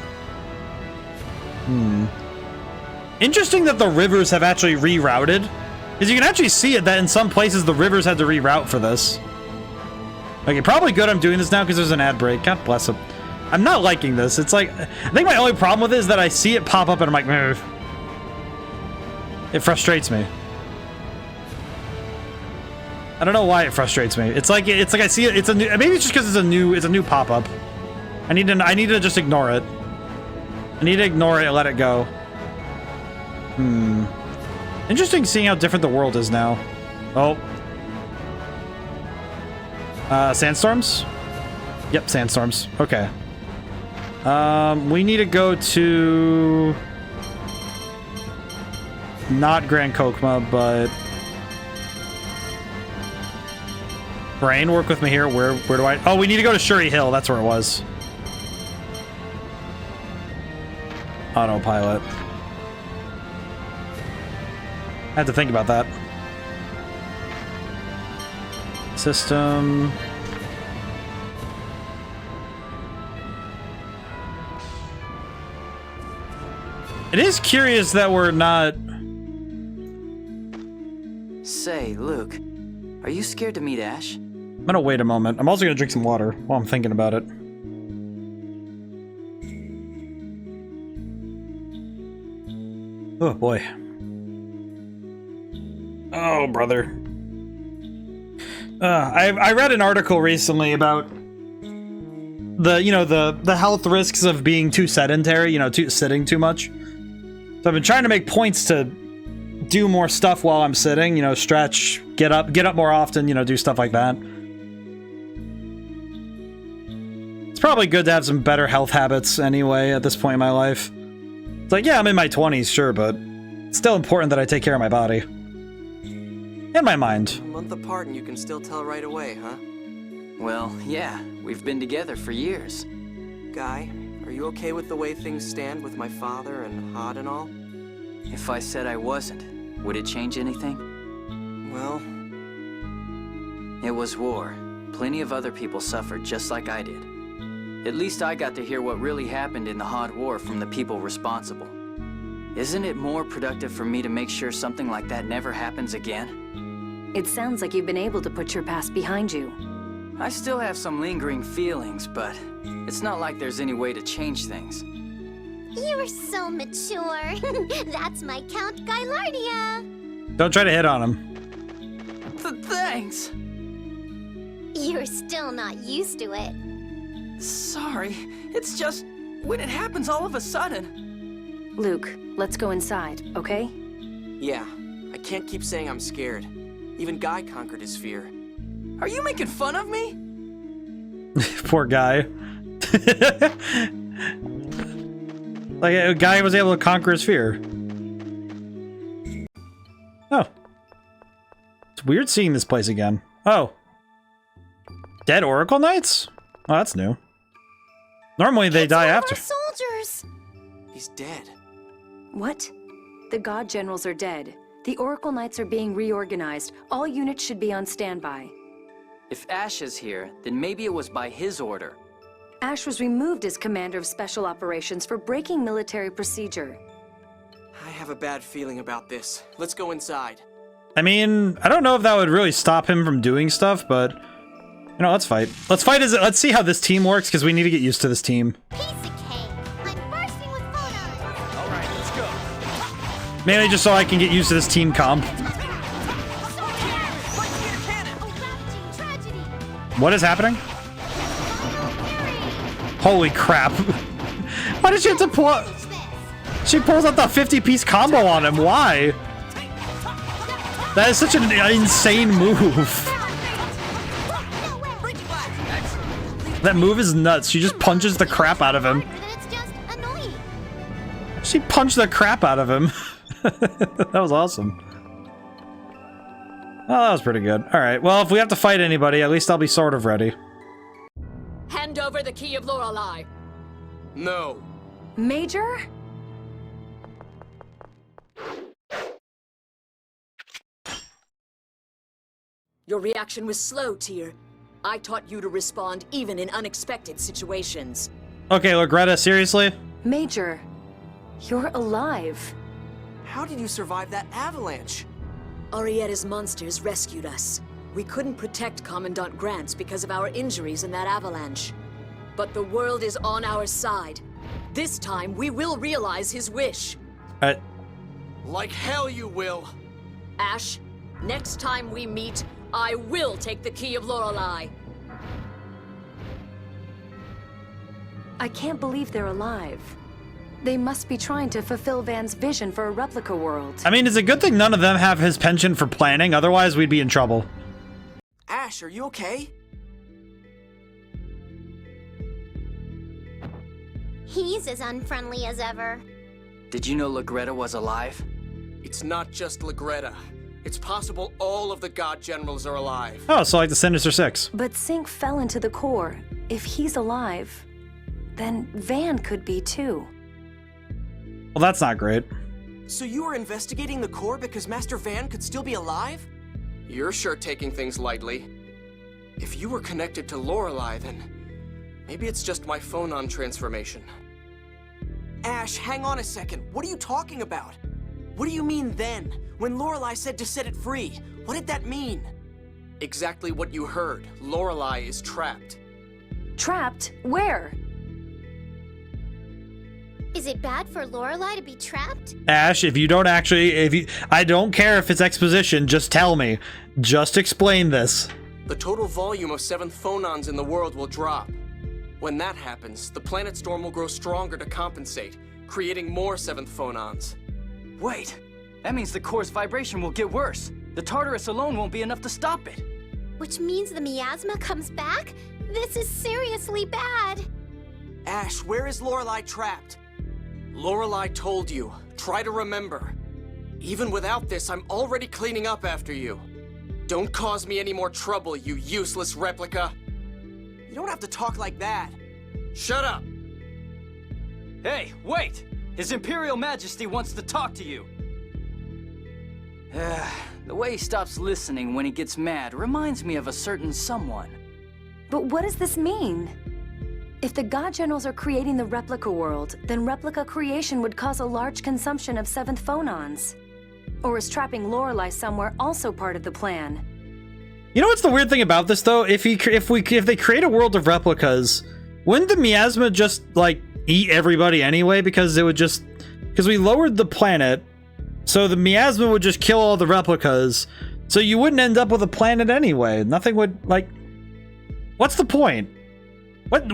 Interesting that the rivers have actually rerouted. Because you can actually see it that in some places the rivers had to reroute for this. Okay, probably good I'm doing this now because there's an ad break. God bless him. I'm not liking this. It's like, I think my only problem with it is that I see it pop up and I'm like, meh. It frustrates me. I don't know why it frustrates me. It's like I see it. It's a new. Maybe it's just because it's a new pop-up. I need to just ignore it. I need to ignore it and let it go. Interesting seeing how different the world is now. Oh. Sandstorms? Yep, sandstorms. Okay. We need to go to... Not Grand Kokma, but... Brain, work with me here. Where do I... Oh, we need to go to Shuri Hill. That's where it was. autopilot. I had to think about that. System. It is curious that we're not... Say, Luke, are you scared to meet Ash? I'm gonna wait a moment. I'm also gonna drink some water while I'm thinking about it. Oh boy. Oh brother. I read an article recently about the health risks of being too sedentary, sitting too much. So I've been trying to make points to do more stuff while I'm sitting, stretch, get up more often, do stuff like that. It's probably good to have some better health habits anyway at this point in my life. It's like, yeah, I'm in my 20s, sure, but it's still important that I take care of my body. And my mind. A month apart and you can still tell right away, huh? Well, yeah, we've been together for years. Guy, are you okay with the way things stand with my father and Hod and all? If I said I wasn't, would it change anything? Well... It was war. Plenty of other people suffered just like I did. At least I got to hear what really happened in the Hod War from the people responsible. Isn't it more productive for me to make sure something like that never happens again? It sounds like you've been able to put your past behind you. I still have some lingering feelings, but it's not like there's any way to change things. You're so mature. That's my Count Gylardia. Don't try to hit on him. Thanks. You're still not used to it. Sorry, it's just when it happens all of a sudden. Luke, let's go inside, okay? Yeah, I can't keep saying I'm scared. Even Guy conquered his fear. Are you making fun of me? Poor Guy. Like, a guy was able to conquer his fear. Oh. It's weird seeing this place again. Oh. Dead Oracle Knights? Oh, that's new. Normally they die after. Soldiers. He's dead. What? The God Generals are dead. The Oracle Knights are being reorganized. All units should be on standby. If Ash is here, then maybe it was by his order. Ash was removed as Commander of Special Operations for breaking military procedure. I have a bad feeling about this. Let's go inside. I mean, I don't know if that would really stop him from doing stuff, but... let's fight. Let's fight as... Let's see how this team works, because we need to get used to this team. Piece of cake. I'm bursting with photons. All right, let's go. Mainly just so I can get used to this team comp. What is happening? Holy crap. Why did she have to pull... She pulls out the 50-piece combo on him. Why? That is such an insane move. That move is nuts. She just punches the crap out of him. She punched the crap out of him. That was awesome. Well, that was pretty good. Alright, well, if we have to fight anybody, at least I'll be sort of ready. Hand over the key of Lorelei. No. Major? Your reaction was slow, Tyr. I taught you to respond even in unexpected situations. Okay, look, Greta, seriously? Major, you're alive. How did you survive that avalanche? Arietta's monsters rescued us. We couldn't protect Commandant Grants because of our injuries in that avalanche. But the world is on our side. This time, we will realize his wish. Like hell you will. Ash, next time we meet, I will take the key of Lorelei. I can't believe they're alive. They must be trying to fulfill Van's vision for a replica world. I mean, it's a good thing none of them have his penchant for planning, otherwise we'd be in trouble. Ash, are you okay? He's as unfriendly as ever. Did you know Legreta was alive? It's not just Legreta. It's possible all of the God Generals are alive. Oh, so like the Sinister Six. But Sync fell into the core. If he's alive, then Van could be too. Well, that's not great. So you were investigating the core because Master Van could still be alive? You're sure taking things lightly. If you were connected to Lorelei, then maybe it's just my phonon transformation. Ash, hang on a second. What are you talking about? What do you mean then? When Lorelei said to set it free, what did that mean? Exactly what you heard. Lorelei is trapped. Trapped? Where? Is it bad for Lorelei to be trapped? Ash, if you don't actually, I don't care if it's exposition, just tell me. Just explain this. The total volume of 7th phonons in the world will drop. When that happens, the planet storm will grow stronger to compensate, creating more 7th phonons. Wait, that means the core's vibration will get worse. The Tartarus alone won't be enough to stop it. Which means the miasma comes back? This is seriously bad. Ash, where is Lorelei trapped? Lorelei told you. Try to remember. Even without this, I'm already cleaning up after you. Don't cause me any more trouble, you useless replica. You don't have to talk like that. Shut up! Hey, wait! His Imperial Majesty wants to talk to you. The way he stops listening when he gets mad reminds me of a certain someone. But what does this mean? If the God Generals are creating the replica world, then replica creation would cause a large consumption of 7th phonons. Or is trapping Lorelei somewhere also part of the plan? You know what's the weird thing about this though? If they create a world of replicas, wouldn't the miasma just like eat everybody anyway? Because we lowered the planet, so the miasma would just kill all the replicas. So you wouldn't end up with a planet anyway. Nothing would like. What's the point? What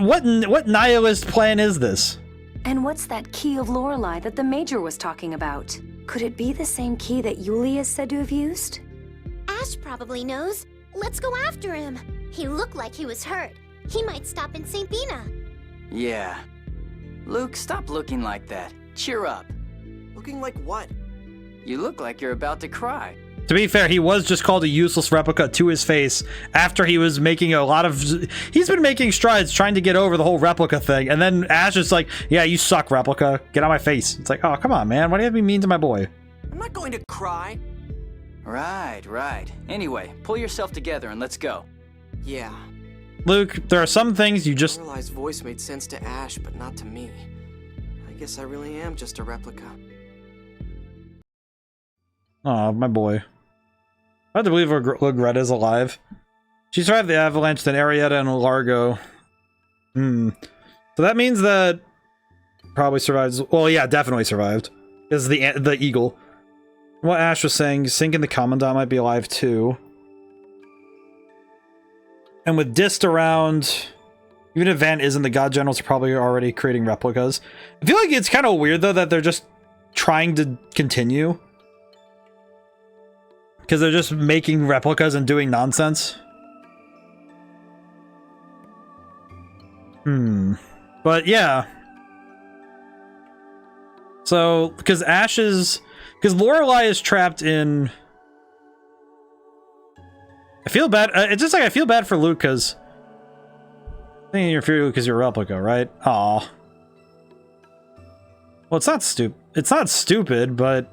nihilist plan is this? And what's that key of Lorelei that the Major was talking about? Could it be the same key that Yulia is said to have used? Ash probably knows. Let's go after him. He looked like he was hurt. He might stop in St. Bina. Yeah. Luke, stop looking like that. Cheer up. Looking like what? You look like you're about to cry. To be fair, he was just called a useless replica to his face after he was making a lot of... He's been making strides trying to get over the whole replica thing, and then Ash is like, yeah, you suck, replica. Get out of my face. It's like, oh, come on, man. Why do you have to be mean to my boy? I'm not going to cry. Right. Anyway, pull yourself together and let's go. Yeah. Luke, there are some things you just... Lorelei's voice made sense to Ash, but not to me. I guess I really am just a replica. Oh, my boy. I have to believe Logretta's alive. She survived the avalanche, then Arietta and Largo. So that means that... Probably survives... Well, yeah, definitely survived. Is the eagle. What Ash was saying, Sink and the Commandant might be alive too. And with Dist around, even if Van isn't, the God Generals are probably already creating replicas. I feel like it's kind of weird though that they're just trying to continue. Because they're just making replicas and doing nonsense. But yeah. So, because Lorelei is trapped in... I feel bad. It's just like I feel bad for Luke because... I think you're inferior because you're a replica, right? Aw. Well, it's not stupid. It's not stupid, but...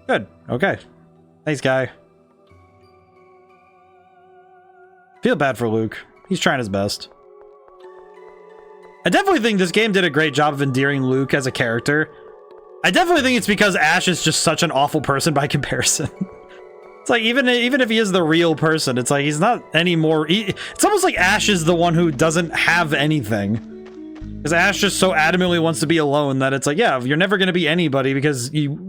Good. Okay. Thanks, guy. Feel bad for Luke. He's trying his best. I definitely think this game did a great job of endearing Luke as a character. I definitely think it's because Ash is just such an awful person by comparison. It's like, even if he is the real person, it's like he's not anymore. It's almost like Ash is the one who doesn't have anything. Because Ash just so adamantly wants to be alone that it's like, yeah, you're never going to be anybody because you're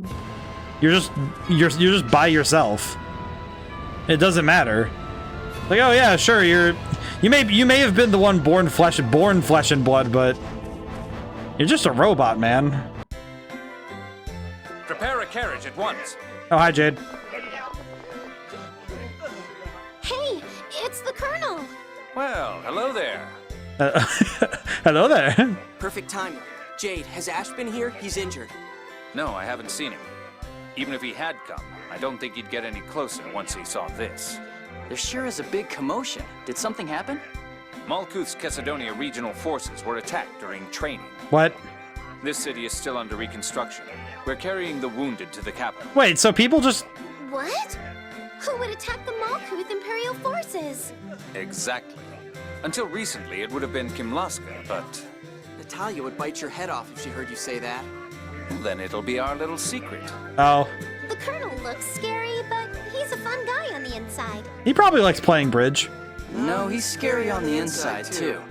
just by yourself. It doesn't matter. Like, oh yeah, sure, you may have been the one born flesh and blood, but you're just a robot, man. Prepare a carriage at once. Oh, hi, Jade. Hey, it's the Colonel. Well, hello there. Hello there. Perfect timing. Jade, has Ash been here? He's injured. No, I haven't seen him. Even if he had come, I don't think he'd get any closer once he saw this. There sure is a big commotion. Did something happen? Malkuth's Kessadonia regional forces were attacked during training. What? This city is still under reconstruction. We're carrying the wounded to the capital. Wait, so people just... What? Who would attack the Malkuth Imperial forces? Exactly. Until recently, it would have been Kimlaska, but... Natalia would bite your head off if she heard you say that. Then it'll be our little secret. Oh. The Colonel looks scary, but he's a fun guy on the inside. He probably likes playing bridge. No, he's scary on the inside, too.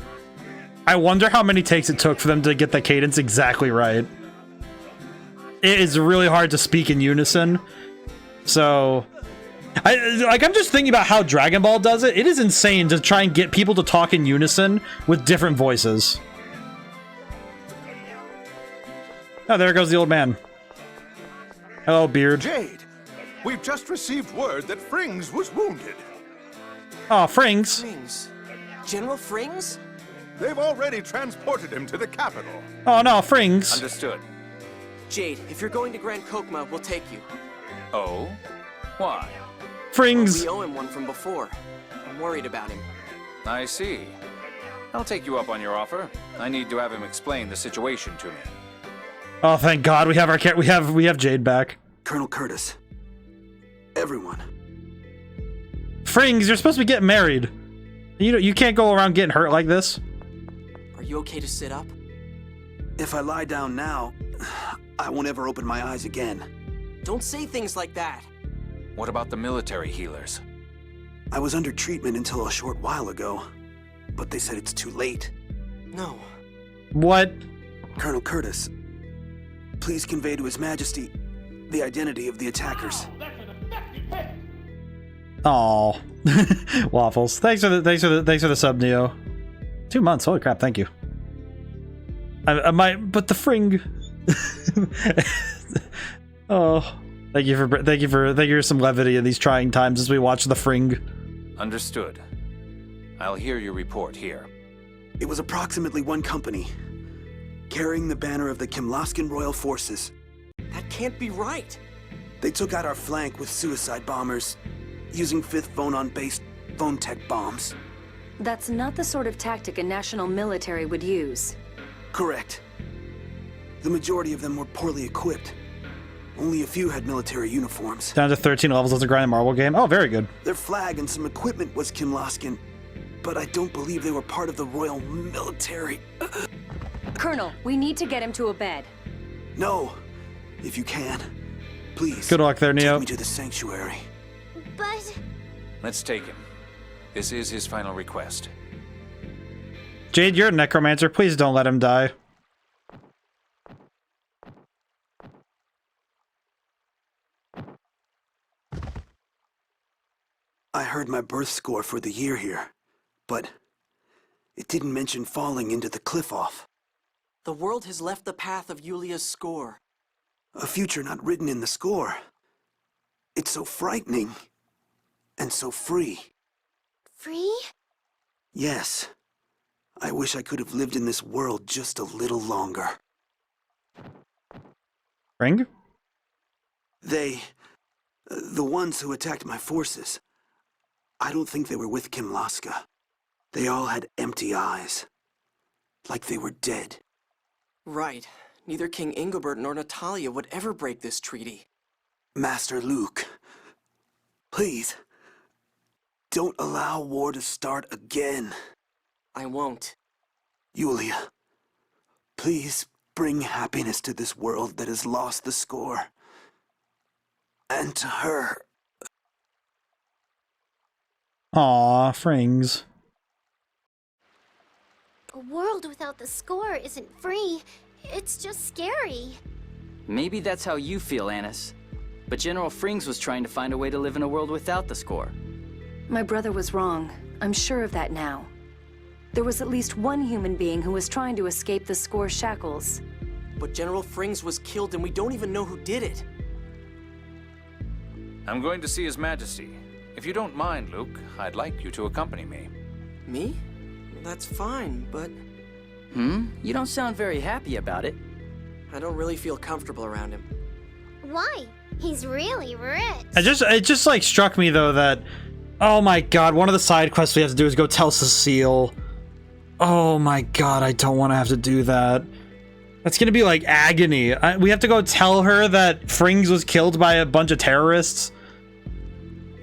I wonder how many takes it took for them to get the cadence exactly right. It is really hard to speak in unison. So... I'm just thinking about how Dragon Ball does it. It is insane to try and get people to talk in unison with different voices. Oh, there goes the old man. Hello, Beard. Jade, we've just received word that Frings was wounded. Oh, Frings. Frings? General Frings? They've already transported him to the capital. Oh no, Frings. Understood. Jade, if you're going to Grand Kokma, we'll take you. Oh? Why? Frings. We owe him one from before. I'm worried about him. I see. I'll take you up on your offer. I need to have him explain the situation to me. Oh, thank God, we have our we have Jade back. Colonel Curtis. Everyone. Frings, you're supposed to be getting married. You can't go around getting hurt like this. Are you okay to sit up? If I lie down now, I won't ever open my eyes again. Don't say things like that. What about the military healers? I was under treatment until a short while ago, but they said it's too late. No. What? Colonel Curtis, please convey to His Majesty the identity of the attackers. Aw. Waffles. Thanks for the sub, Neo. 2 months. Holy crap! Thank you. But the Fring. Oh, thank you for some levity in these trying times as we watch the Fring. Understood. I'll hear your report here. It was approximately one company, carrying the banner of the Kimlaskan Royal Forces. That can't be right. They took out our flank with suicide bombers, using 5th Phonon-based phone tech bombs. That's not the sort of tactic a national military would use. Correct. The majority of them were poorly equipped. Only a few had military uniforms. Down to 13 levels of the grind marble game. Oh, very good. Their flag and some equipment was Kimlaskan, but I don't believe they were part of the royal military. Colonel, we need to get him to a bed. No, if you can, please. Good luck there, Neo. Take me to the sanctuary. But... Let's take him. This is his final request. Jade, you're a necromancer. Please don't let him die. I heard my birth score for the year here, but it didn't mention falling into the cliff off. The world has left the path of Yulia's score. A future not written in the score. It's so frightening and so free. Free? Yes. I wish I could have lived in this world just a little longer. Ring? The ones who attacked my forces, I don't think they were with Kimlaska. They all had empty eyes. Like they were dead. Right. Neither King Ingobert nor Natalia would ever break this treaty. Master Luke, please, don't allow war to start again. I won't. Yulia, please bring happiness to this world that has lost the score. And to her. Aw, Frings. A world without the score isn't free. It's just scary. Maybe that's how you feel, Annis. But General Frings was trying to find a way to live in a world without the score. My brother was wrong. I'm sure of that now. There was at least one human being who was trying to escape the score's shackles. But General Frings was killed and we don't even know who did it. I'm going to see His Majesty. If you don't mind, Luke, I'd like you to accompany me. Me? That's fine, but... You don't sound very happy about it. I don't really feel comfortable around him. Why? He's really rich. It just like struck me though that, oh my god, one of the side quests we have to do is go tell Cecile. Oh my god, I don't want to have to do that. That's gonna be like agony. We have to go tell her that Frings was killed by a bunch of terrorists.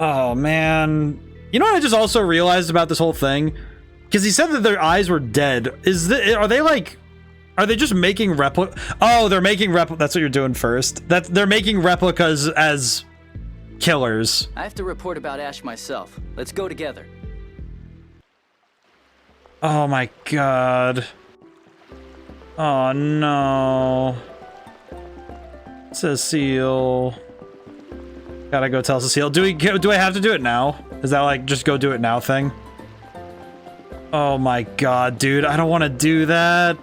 Oh man. You know what I just also realized about this whole thing? Because he said that their eyes were dead. Are they just making Oh, they're making that's what you're doing first. They're making replicas as killers. I have to report about Ash myself. Let's go together. Oh my god. Oh no. Cecile. Gotta go tell Cecile. Do I have to do it now? Is that like just go do it now thing? Oh my god, dude. I don't want to do that.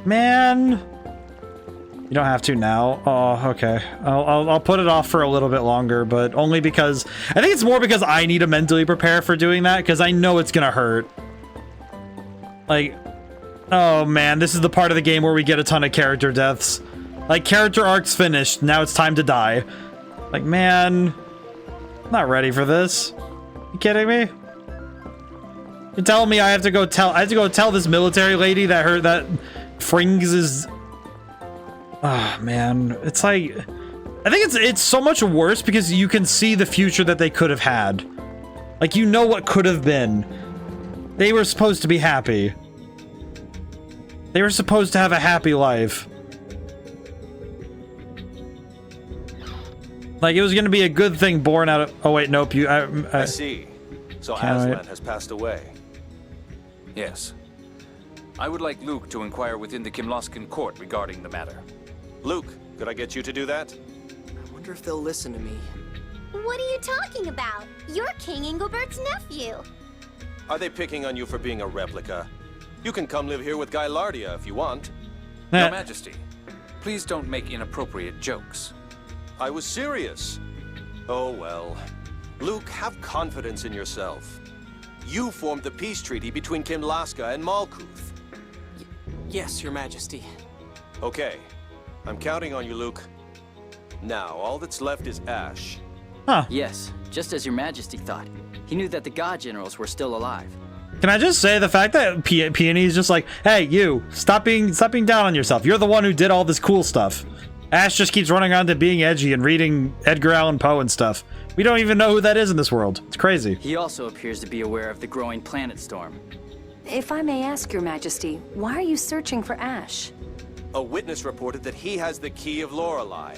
Man. You don't have to now. Oh, okay. I'll put it off for a little bit longer, but only because I think it's more because I need to mentally prepare for doing that because I know it's gonna hurt. Like, oh man, this is the part of the game where we get a ton of character deaths. Like, character arc's finished, now it's time to die. Like, man, I'm not ready for this. You kidding me? You're telling me I have to go tell this military lady that Frings is... Oh man, it's like, I think it's so much worse because you can see the future that they could have had. Like, you know what could have been. They were supposed to be happy. They were supposed to have a happy life. Like, it was going to be a good thing born out of... Oh, wait, nope. I see. So Aslan has passed away. Yes. I would like Luke to inquire within the Kimloskan court regarding the matter. Luke, could I get you to do that? I wonder if they'll listen to me. What are you talking about? You're King Engelbert's nephew. Are they picking on you for being a replica? You can come live here with Guy Lardia if you want. Your Majesty, please don't make inappropriate jokes. I was serious. Oh well. Luke, have confidence in yourself. You formed the peace treaty between Kimlaska and Malkuth. Yes, Your Majesty. Okay. I'm counting on you, Luke. Now, all that's left is Ash. Huh. Yes, just as Your Majesty thought. He knew that the God Generals were still alive. Can I just say the fact that Peony is just like, hey, you, stop being down on yourself. You're the one who did all this cool stuff. Ash just keeps running on to being edgy and reading Edgar Allan Poe and stuff. We don't even know who that is in this world. It's crazy. He also appears to be aware of the growing planet storm. If I may ask, Your Majesty, why are you searching for Ash? A witness reported that he has the key of Lorelei.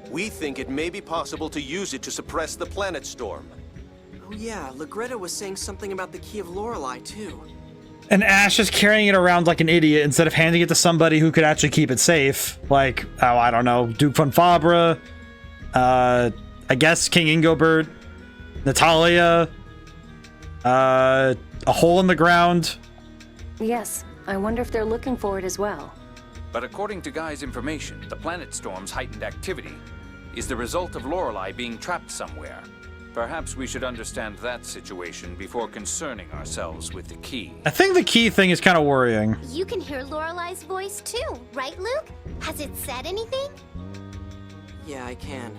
We think it may be possible to use it to suppress the planet storm. Oh yeah, Legretta was saying something about the key of Lorelei too. And Ash is carrying it around like an idiot instead of handing it to somebody who could actually keep it safe. Like, oh, I don't know, Duke von Fabra, I guess King Ingobert, Natalia, a hole in the ground. Yes, I wonder if they're looking for it as well. But according to Guy's information, the planet storm's heightened activity is the result of Lorelei being trapped somewhere. Perhaps we should understand that situation before concerning ourselves with the key. I think the key thing is kind of worrying. You can hear Lorelei's voice too, right, Luke? Has it said anything? Yeah, I can.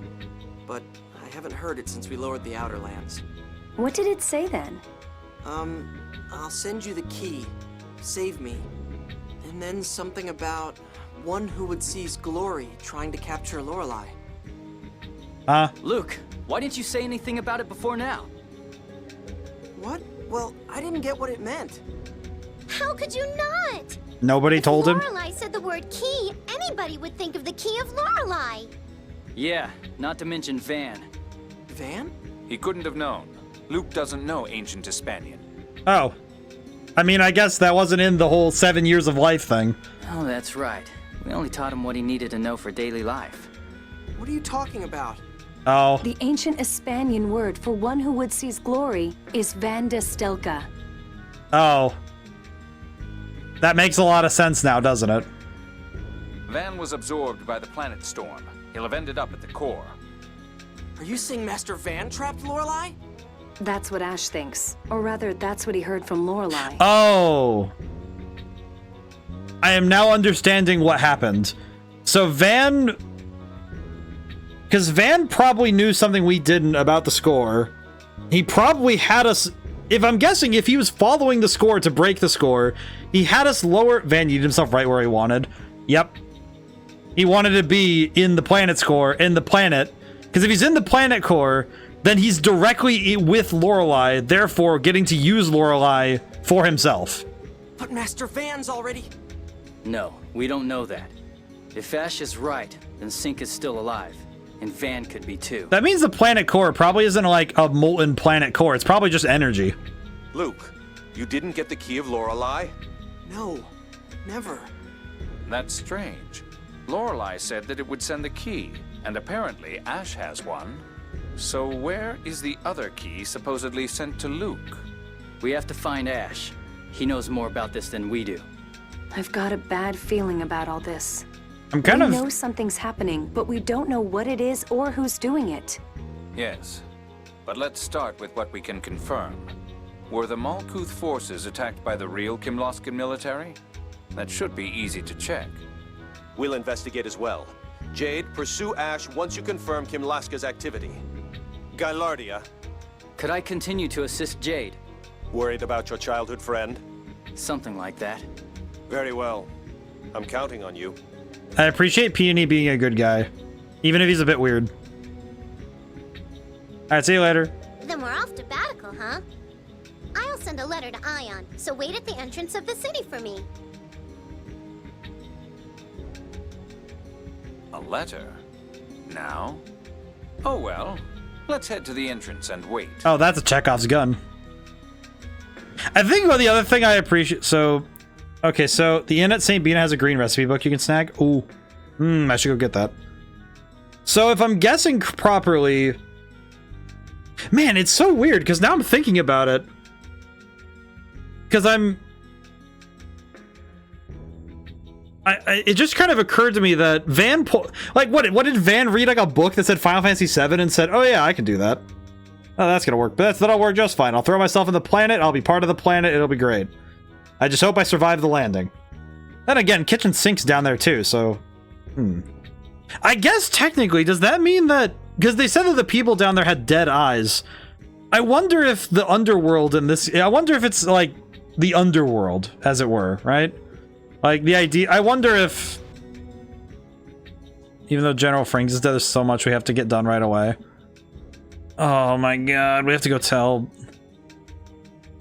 But I haven't heard it since we lowered the Outer Lands. What did it say then? I'll send you the key. Save me. And then something about one who would seize glory trying to capture Lorelei. Luke, why didn't you say anything about it before now? What? Well, I didn't get what it meant. How could you not? Nobody told him? If Lorelei said the word key, anybody would think of the key of Lorelei. Yeah, not to mention Van. Van? He couldn't have known. Luke doesn't know ancient Hispanian. Oh. I mean, I guess that wasn't in the whole 7 years of life thing. Oh, that's right. We only taught him what he needed to know for daily life. What are you talking about? Oh. The ancient Hispanian word for one who would seize glory is Van de Stelka. Oh. That makes a lot of sense now, doesn't it? Van was absorbed by the planet storm. He'll have ended up at the core. Are you saying Master Van trapped Lorelei? That's what Ash thinks. Or rather, that's what he heard from Lorelei. Oh. I am now understanding what happened. So Van... Because Van probably knew something we didn't about the score. He probably had us... If I'm guessing, if he was following the score to break the score, he had us lower... Van yeeted himself right where he wanted. Yep. He wanted to be in the planet's core, in the planet. Because if he's in the planet core, then he's directly with Lorelei, therefore getting to use Lorelei for himself. But Master Van's already... No, we don't know that. If Ash is right, then Sync is still alive. And Van could be too. That means the planet core probably isn't like a molten planet core. It's probably just energy. Luke, you didn't get the key of Lorelei? No, never. That's strange. Lorelei said that it would send the key, and apparently Ash has one. So where is the other key supposedly sent to Luke? We have to find Ash. He knows more about this than we do. I've got a bad feeling about all this. I'm kind of... We know something's happening, but we don't know what it is or who's doing it. Yes, but let's start with what we can confirm. Were the Malkuth forces attacked by the real Kimlaskan military? That should be easy to check. We'll investigate as well. Jade, pursue Ash once you confirm Kimlaska's activity. Gylardia. Could I continue to assist Jade? Worried about your childhood friend? Something like that. Very well. I'm counting on you. I appreciate Peony being a good guy, even if he's a bit weird. Alright, see you later. Then we're off to Batical, huh? I'll send a letter to Ion, so wait at the entrance of the city for me. A letter? Now? Oh well, let's head to the entrance and wait. Oh, that's a Chekhov's gun. I think about the other thing I appreciate, so... Okay, so the inn at St. Bina has a green recipe book you can snag. Ooh. I should go get that. So if I'm guessing properly... Man, it's so weird, because now I'm thinking about it. Because it just kind of occurred to me that Van... Like, what did Van read, like, a book that said Final Fantasy VII and said, oh yeah, I can do that. Oh, that's gonna work. But that'll work just fine. I'll throw myself in the planet, I'll be part of the planet, it'll be great. I just hope I survive the landing. Then again, kitchen sink's down there too, so... I guess technically, does that mean that... Because they said that the people down there had dead eyes. I wonder if the underworld in this... I wonder if it's, like, the underworld, as it were, right? Like, the idea... I wonder if... Even though General Frings is dead, there's so much we have to get done right away. Oh my god, we have to go tell...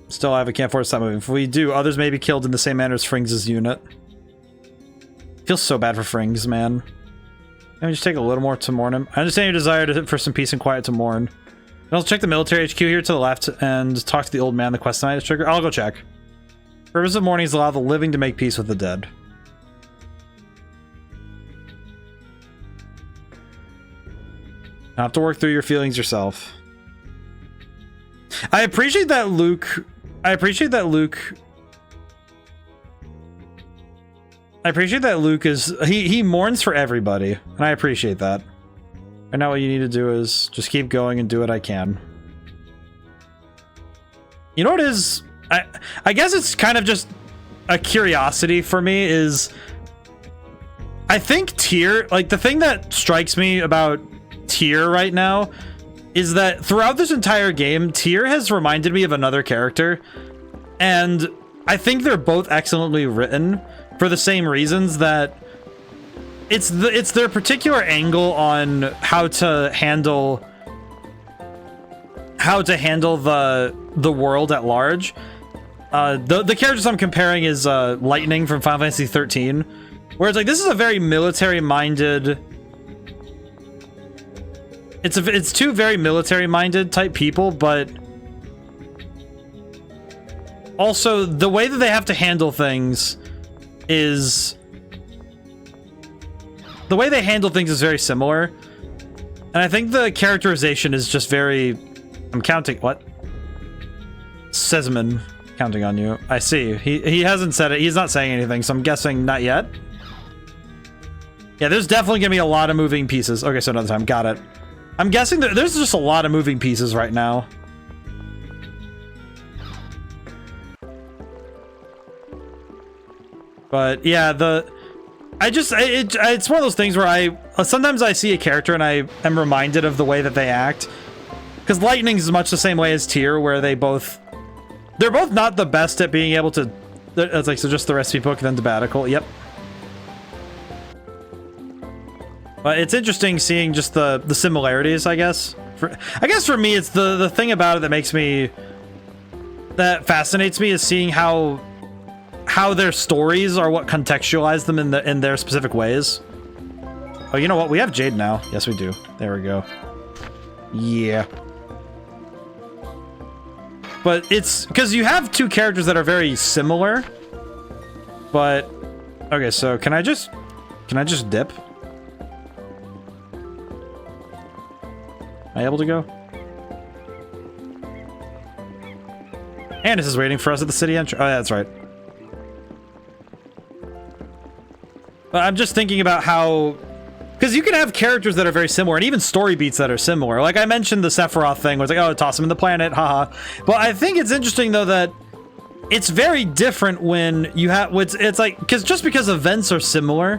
Still alive, I can't force that moving. If we do, others may be killed in the same manner as Frings' unit. Feels so bad for Frings, man. Can we just take a little more to mourn him? I understand your desire for some peace and quiet to mourn. I'll check the military HQ here to the left and talk to the old man the quest tonight is triggered. I'll go check. Purpose of mourning is allow the living to make peace with the dead. You have to work through your feelings yourself. I appreciate that Luke... I appreciate that Luke is... He mourns for everybody, and I appreciate that. And now what you need to do is just keep going and do what I can. You know what is... I guess it's kind of just a curiosity for me is... I think Tyr... Like, the thing that strikes me about Tyr right now is that throughout this entire game, Tyr has reminded me of another character. And I think they're both excellently written for the same reasons that it's their particular angle on how to handle the world at large. The characters I'm comparing is Lightning from Final Fantasy 13, where it's like this is a very military-minded. It's two very military-minded type people, but also the way that they have to handle things is very similar, and I think the characterization is just very... I'm counting... What? Sesman, counting on you. I see. He hasn't said it. He's not saying anything, so I'm guessing not yet. Yeah, there's definitely gonna be a lot of moving pieces. Okay, so another time. Got it. I'm guessing that there's just a lot of moving pieces right now. But yeah, it's one of those things where sometimes I see a character and I am reminded of the way that they act. Because Lightning is much the same way as Tyr, where they're both not the best at being able to... It's like, so just the recipe book, then Sabbatical. Yep. But it's interesting seeing just the similarities, I guess. I guess for me, it's the thing about it that makes me... that fascinates me is seeing how their stories are what contextualize them in their specific ways. Oh, you know what? We have Jade now. Yes, we do. There we go. Yeah. But it's because you have two characters that are very similar. But okay, so can I just dip? Am I able to go? And this is waiting for us at the city entrance. Oh, yeah, that's right. But I'm just thinking about how... because you can have characters that are very similar, and even story beats that are similar. Like I mentioned the Sephiroth thing, where it's like, oh, toss him in the planet, haha. But I think it's interesting, though, that it's very different when you have... it's like... because just because events are similar,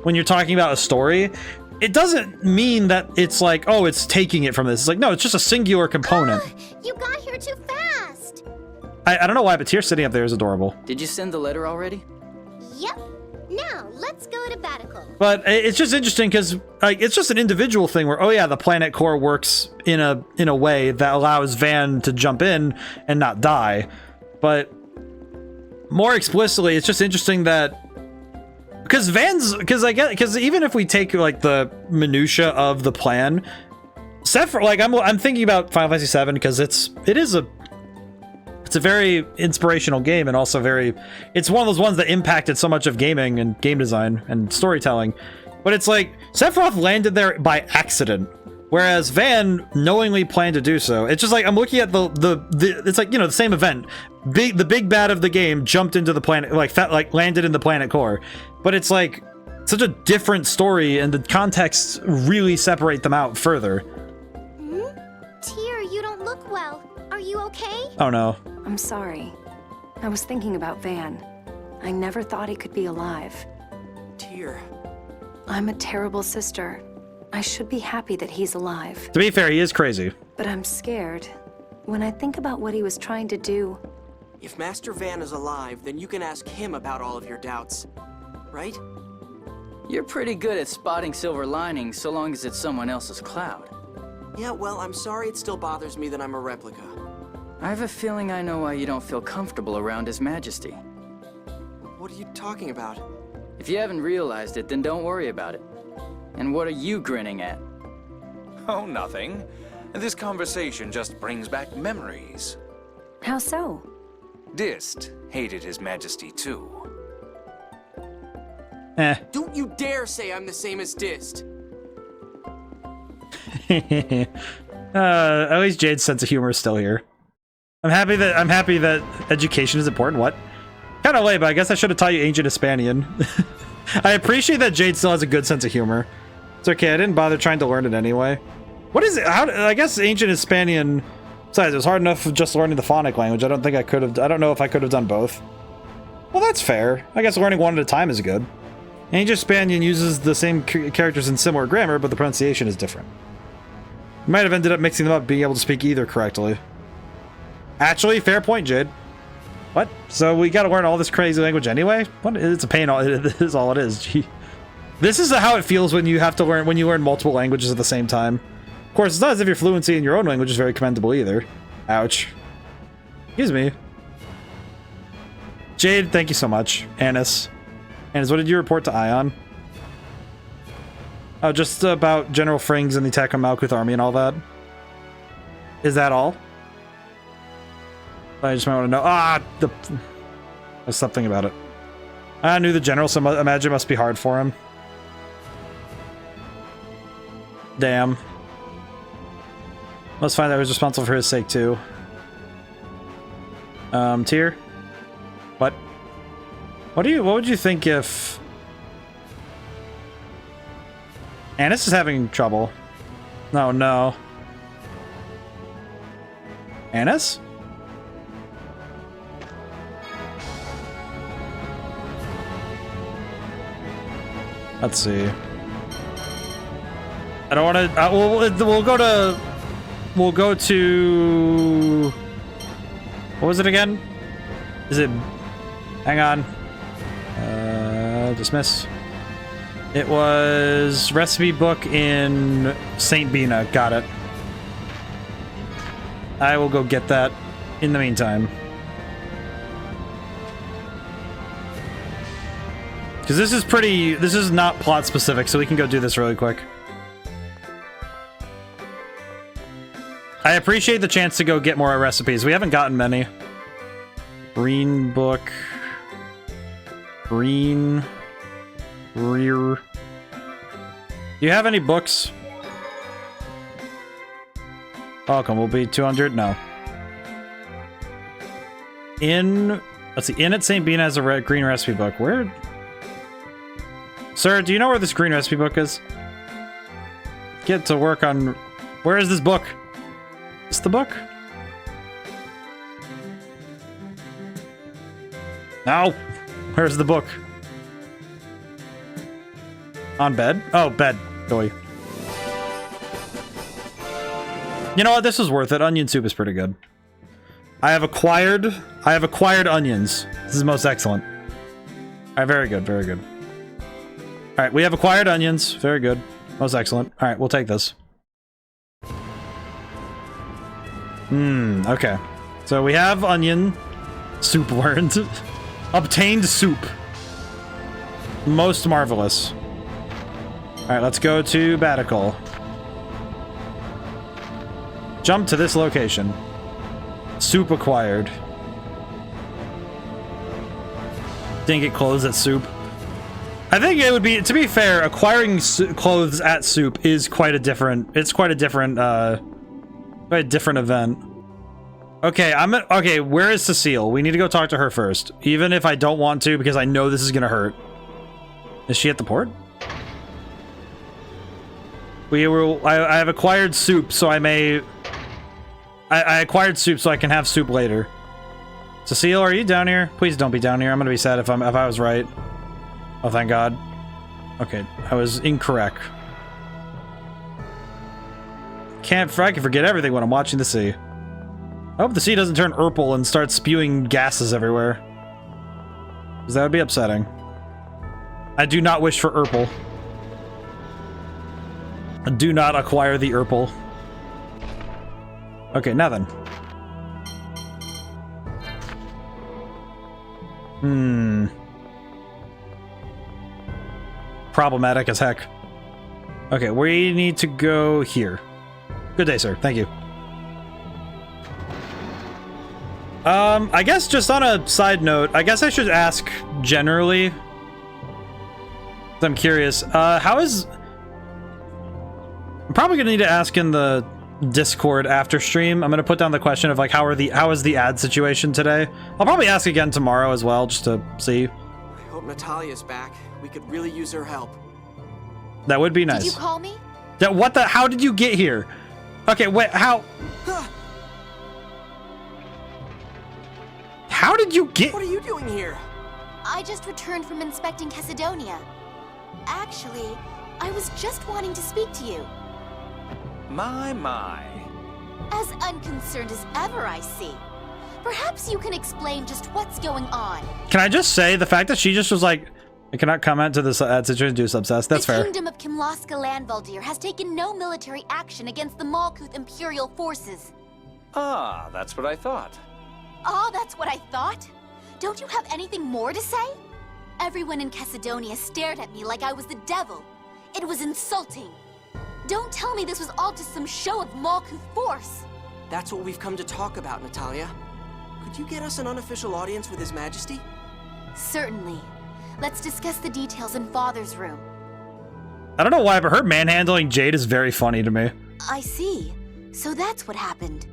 when you're talking about a story, it doesn't mean that it's like, oh, it's taking it from this. It's like, no, it's just a singular component. You got here too fast. I don't know why, but Tear sitting up there is adorable. Did you send the letter already? Yep. Now, let's go to Batical. But it's just interesting because like it's just an individual thing where, oh yeah, the planet core works in a way that allows Van to jump in and not die. But more explicitly, it's just interesting that because because even if we take like the minutia of the plan, Sephiroth, like I'm thinking about Final Fantasy VII because it's a very inspirational game, and also it's one of those ones that impacted so much of gaming and game design and storytelling. But it's like Sephiroth landed there by accident, whereas Van knowingly planned to do so. It's just like I'm looking at the it's like, you know, the same event. The big bad of the game jumped into the planet, like landed in the planet core. But it's like such a different story, and the contexts really separate them out further. Tear, you don't look well. Are you okay? Oh no. I'm sorry. I was thinking about Van. I never thought he could be alive. Tear. I'm a terrible sister. I should be happy that he's alive. To be fair, he is crazy. But I'm scared. When I think about what he was trying to do... If Master Van is alive, then you can ask him about all of your doubts. Right? You're pretty good at spotting silver linings so long as it's someone else's cloud. Yeah, well, I'm sorry it still bothers me that I'm a replica. I have a feeling I know why you don't feel comfortable around His Majesty. What are you talking about? If you haven't realized it, then don't worry about it. And what are you grinning at? Oh, nothing. This conversation just brings back memories. How so? Dist hated His Majesty too. Don't you dare say I'm the same as Dist! At least Jade's sense of humor is still here. I'm happy that education is important. What? Kind of late, but I guess I should have taught you ancient Hispanian. I appreciate that Jade still has a good sense of humor. It's okay, I didn't bother trying to learn it anyway. What is it? I guess ancient Hispanian... Besides, it was hard enough just learning the phonic language. I don't know if I could have done both. Well, that's fair. I guess learning one at a time is good. Ancient Hispanian uses the same characters in similar grammar, but the pronunciation is different. You might have ended up mixing them up, being able to speak either correctly. Actually, fair point, Jade. What? So we gotta learn all this crazy language anyway? What? It's a pain. It is all it is. Gee. This is how it feels when you have to learn multiple languages at the same time. Of course, it's not as if your fluency in your own language is very commendable either. Ouch. Excuse me. Jade, thank you so much. Annis, what did you report to Ion? Oh, just about General Frings and the attack on Malkuth army and all that. Is that all? I just might want to know. There's something about it. I knew the general, so I imagine it must be hard for him. Damn. Let's find out who's responsible for his sake, too. Tyr? What? What would you think if... Annis is having trouble. No, no. Annis? Let's see. I don't want to... We'll go to... What was it again? Is it... Hang on. Dismiss. It was recipe book in St. Bina. Got it. I will go get that in the meantime. Because this is not plot specific, so we can go do this really quick. I appreciate the chance to go get more recipes. We haven't gotten many. Green book. Green. Rear. Do you have any books? Welcome will be 200? No. Let's see. In at St. Bina has a green recipe book. Where? Sir, do you know where this green recipe book is? Get to work on... Where is this book? Is this the book? No! Where's the book? On bed? Oh, bed. Boy. You know what? This was worth it. Onion soup is pretty good. I have acquired onions. This is most excellent. Alright, very good, very good. Alright, we have acquired onions. Very good. Most excellent. Alright, we'll take this. Okay. So we have onion. Soup learned. Obtained soup. Most marvelous. Alright, let's go to Batical. Jump to this location. Soup acquired. Didn't get clothes at soup. I think it would be, to be fair, acquiring clothes at soup is quite a different, quite a different event. Okay, okay, where is Cecile? We need to go talk to her first. Even if I don't want to, because I know this is gonna hurt. Is she at the port? I have acquired soup, so I may... I acquired soup so I can have soup later. Cecile, are you down here? Please don't be down here. I'm gonna be sad if I was right. Oh, thank God. Okay, I was incorrect. I can forget everything when I'm watching the sea. I hope the sea doesn't turn purple and start spewing gases everywhere. Because that would be upsetting. I do not wish for Urple. Do not acquire the Urple. Okay, now then. Problematic as heck. Okay, we need to go here. Good day, sir. Thank you. I guess just on a side note, I guess I should ask generally. I'm curious. I'm probably gonna need to ask in the Discord after stream. I'm gonna put down the question of like how is the ad situation today? I'll probably ask again tomorrow as well, just to see. I hope Natalia's back. We could really use her help. That would be nice. Did you call me? What the? How did you get here? Okay, wait. How? How did you get? What are you doing here? I just returned from inspecting Caledonia. Actually, I was just wanting to speak to you. My. As unconcerned as ever, I see. Perhaps you can explain just what's going on. Can I just say, the fact that she just was like, I cannot comment to this ad situation due to obsessed. That's fair. The Kingdom of Kimlaska Landvaldir has taken no military action against the Malkuth Imperial forces. Ah, that's what I thought. Oh, that's what I thought? Don't you have anything more to say? Everyone in Caledonia stared at me like I was the devil. It was insulting. Don't tell me this was all just some show of Malkuth force. That's what we've come to talk about, Natalia. Could you get us an unofficial audience with His Majesty? Certainly. Let's discuss the details in Father's room. I don't know why, but her manhandling Jade is very funny to me. I see. So that's what happened.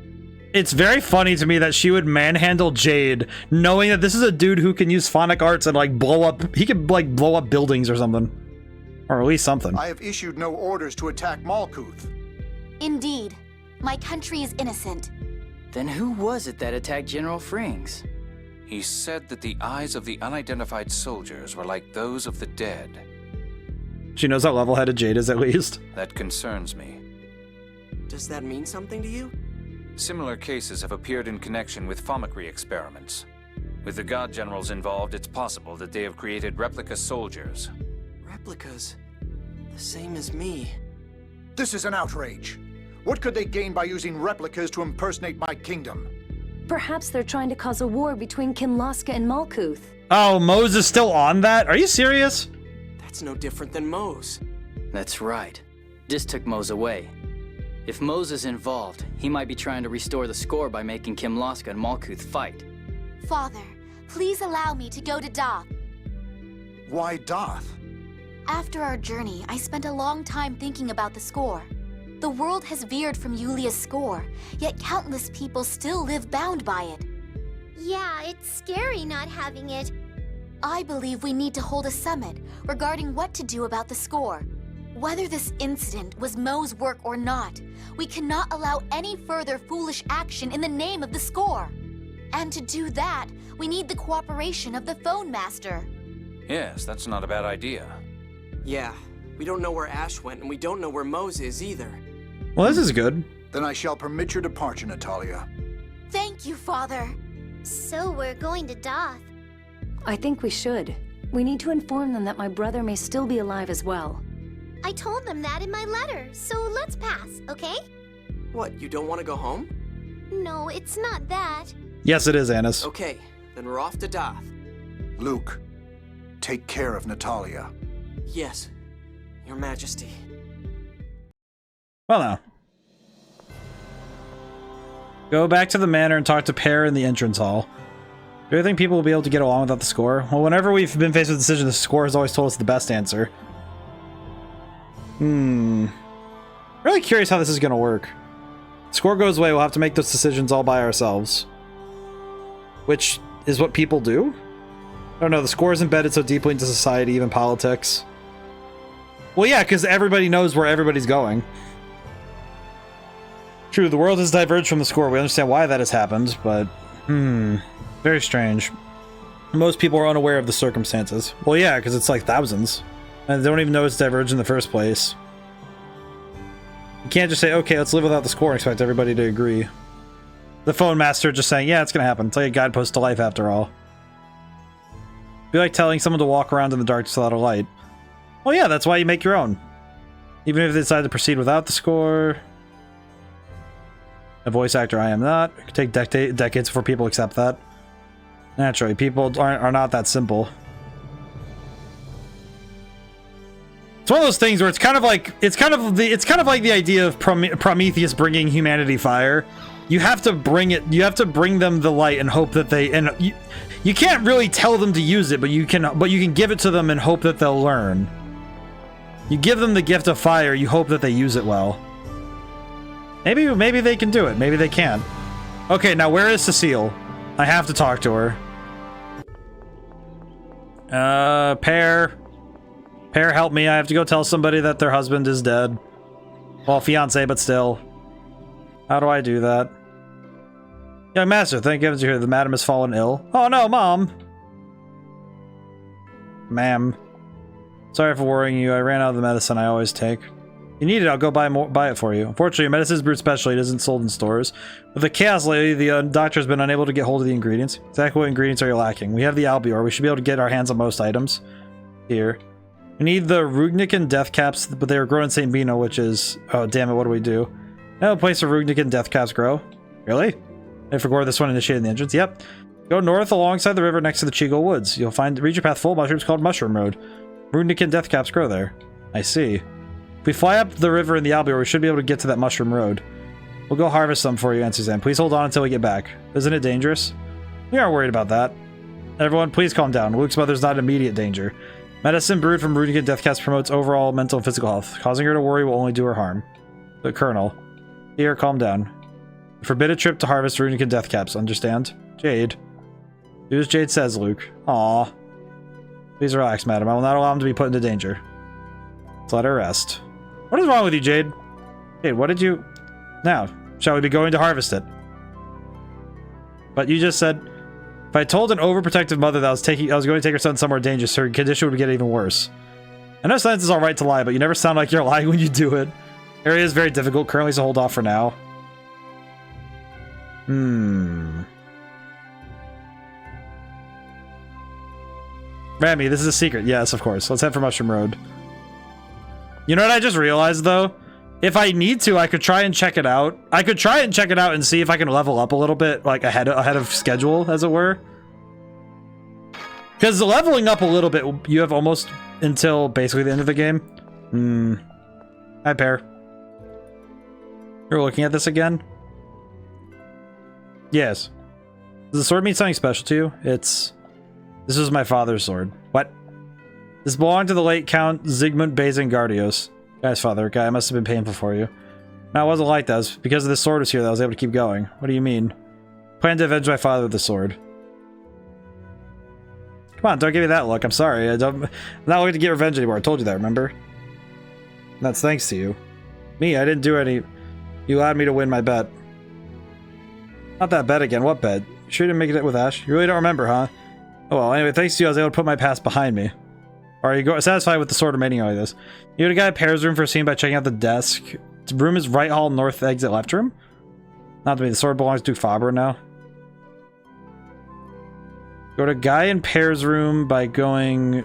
It's very funny to me that she would manhandle Jade, knowing that this is a dude who can use phonic arts and like blow up. He could like blow up buildings or something, or at least something. I have issued no orders to attack Malkuth. Indeed, my country is innocent. Then who was it that attacked General Frings? He said that the eyes of the unidentified soldiers were like those of the dead. She knows how level-headed Jade is, at least. That concerns me. Does that mean something to you? Similar cases have appeared in connection with Fomicry experiments. With the god generals involved, it's possible that they have created replica soldiers. Replicas? The same as me. This is an outrage. What could they gain by using replicas to impersonate my kingdom? Perhaps they're trying to cause a war between Kimlaska and Malkuth. Oh, Mose is still on that? Are you serious? That's no different than Mose. That's right. Dis took Mose away. If Mose is involved, he might be trying to restore the score by making Kimlaska and Malkuth fight. Father, please allow me to go to Doth. Why Doth? After our journey, I spent a long time thinking about the score. The world has veered from Yulia's score, yet countless people still live bound by it. Yeah, it's scary not having it. I believe we need to hold a summit regarding what to do about the score. Whether this incident was Mo's work or not, we cannot allow any further foolish action in the name of the score. And to do that, we need the cooperation of the Phone Master. Yes, that's not a bad idea. Yeah, we don't know where Ash went, and we don't know where Mose is either. Well, this is good. Then I shall permit your departure, Natalia. Thank you, Father. So we're going to Doth. I think we should. We need to inform them that my brother may still be alive as well. I told them that in my letter, so let's pass, okay? What, you don't want to go home? No, it's not that. Yes, it is, Annis. Okay, then we're off to Doth. Luke, take care of Natalia. Yes, Your Majesty. Well, now. Go back to the manor and talk to Pear in the entrance hall. Do you think people will be able to get along without the score? Well, whenever we've been faced with a decision, the score has always told us the best answer. Really curious how this is going to work. Score goes away, we'll have to make those decisions all by ourselves. Which is what people do? I don't know, the score is embedded so deeply into society, even politics. Well, yeah, because everybody knows where everybody's going. True, the world has diverged from the score. We understand why that has happened, but... very strange. Most people are unaware of the circumstances. Well, yeah, because it's like thousands. And they don't even know it's diverged in the first place. You can't just say, okay, let's live without the score and expect everybody to agree. The Phone Master just saying, yeah, it's gonna happen. It's like a guidepost to life after all. It'd be like telling someone to walk around in the darkness without a light. Well, yeah, that's why you make your own. Even if they decide to proceed without the score. A voice actor I am not. It could take decades before people accept that. Naturally, people are not that simple. It's one of those things where it's kind of like the idea of Prometheus bringing humanity fire. You have to bring them the light and hope that you can't really tell them to use it, but you can give it to them and hope that they'll learn. You give them the gift of fire, you hope that they use it well. Maybe they can do it, maybe they can't. Okay, now where is Cecile? I have to talk to her. Pear, help me. I have to go tell somebody that their husband is dead. Well, fiance, but still. How do I do that? Young master, thank heavens you're here. The madam has fallen ill. Oh no, Mom! Ma'am. Sorry for worrying you. I ran out of the medicine I always take. If you need it, I'll go buy it for you. Unfortunately, your medicine is brewed specially. It isn't sold in stores. With the chaos lately, the doctor has been unable to get hold of the ingredients. Exactly what ingredients are you lacking? We have the albior. We should be able to get our hands on most items. Here. We need the Rugnican death caps, but they were grown in St. Bino, which is... Oh, damn it, what do we do? Now a place where Rugnican death caps grow. Really? I forgot this one initiated in the entrance. Yep. Go north alongside the river next to the Chigo Woods. You'll reach a path full of mushrooms called Mushroom Road. Rugnican death caps grow there. I see. If we fly up the river in the albior, we should be able to get to that Mushroom Road. We'll go harvest some for you, Aunt Suzanne. Please hold on until we get back. Isn't it dangerous? We aren't worried about that. Everyone, please calm down. Luke's mother's not in immediate danger. Medicine brewed from Rugnican death caps promotes overall mental and physical health. Causing her to worry will only do her harm. The Colonel. Here, calm down. Forbid a trip to harvest Rugnican death caps, understand? Jade. Do as Jade says, Luke. Aww. Please relax, madam. I will not allow him to be put into danger. Let's let her rest. What is wrong with you, Jade? Jade, what did you... Now, shall we be going to harvest it? But you just said... If I told an overprotective mother that I was going to take her son somewhere dangerous, her condition would get even worse. I know sometimes it's alright to lie, but you never sound like you're lying when you do it. Area is very difficult currently, so hold off for now. Rami, this is a secret. Yes, of course. Let's head for Mushroom Road. You know what I just realized, though? If I need to, I could try and check it out. I could try and check it out and see if I can level up a little bit, like ahead of schedule, as it were. Because leveling up a little bit, you have almost until basically the end of the game. Hi, Pear. You're looking at this again? Yes. Does the sword mean something special to you? This was my father's sword. What? This belonged to the late Count Zygmunt Bazengardios. Guy's father. Guy, must have been painful for you. No, it wasn't like that. It was because of this sword was here that I was able to keep going. What do you mean? Plan to avenge my father with the sword. Come on, don't give me that look. I'm sorry. I'm not looking to get revenge anymore. I told you that, remember? And that's thanks to you. Me, I didn't do any... You allowed me to win my bet. Not that bet again. What bet? You sure didn't make it with Ash? You really don't remember, huh? Oh well, anyway, thanks to you, I was able to put my past behind me. Are you satisfied with the sword remaining like this? You had a guy at Pear's room for a scene by checking out the desk. The room is right hall, north exit, left room? Not to me, the sword belongs to Faber now. Go to guy in Pear's room by going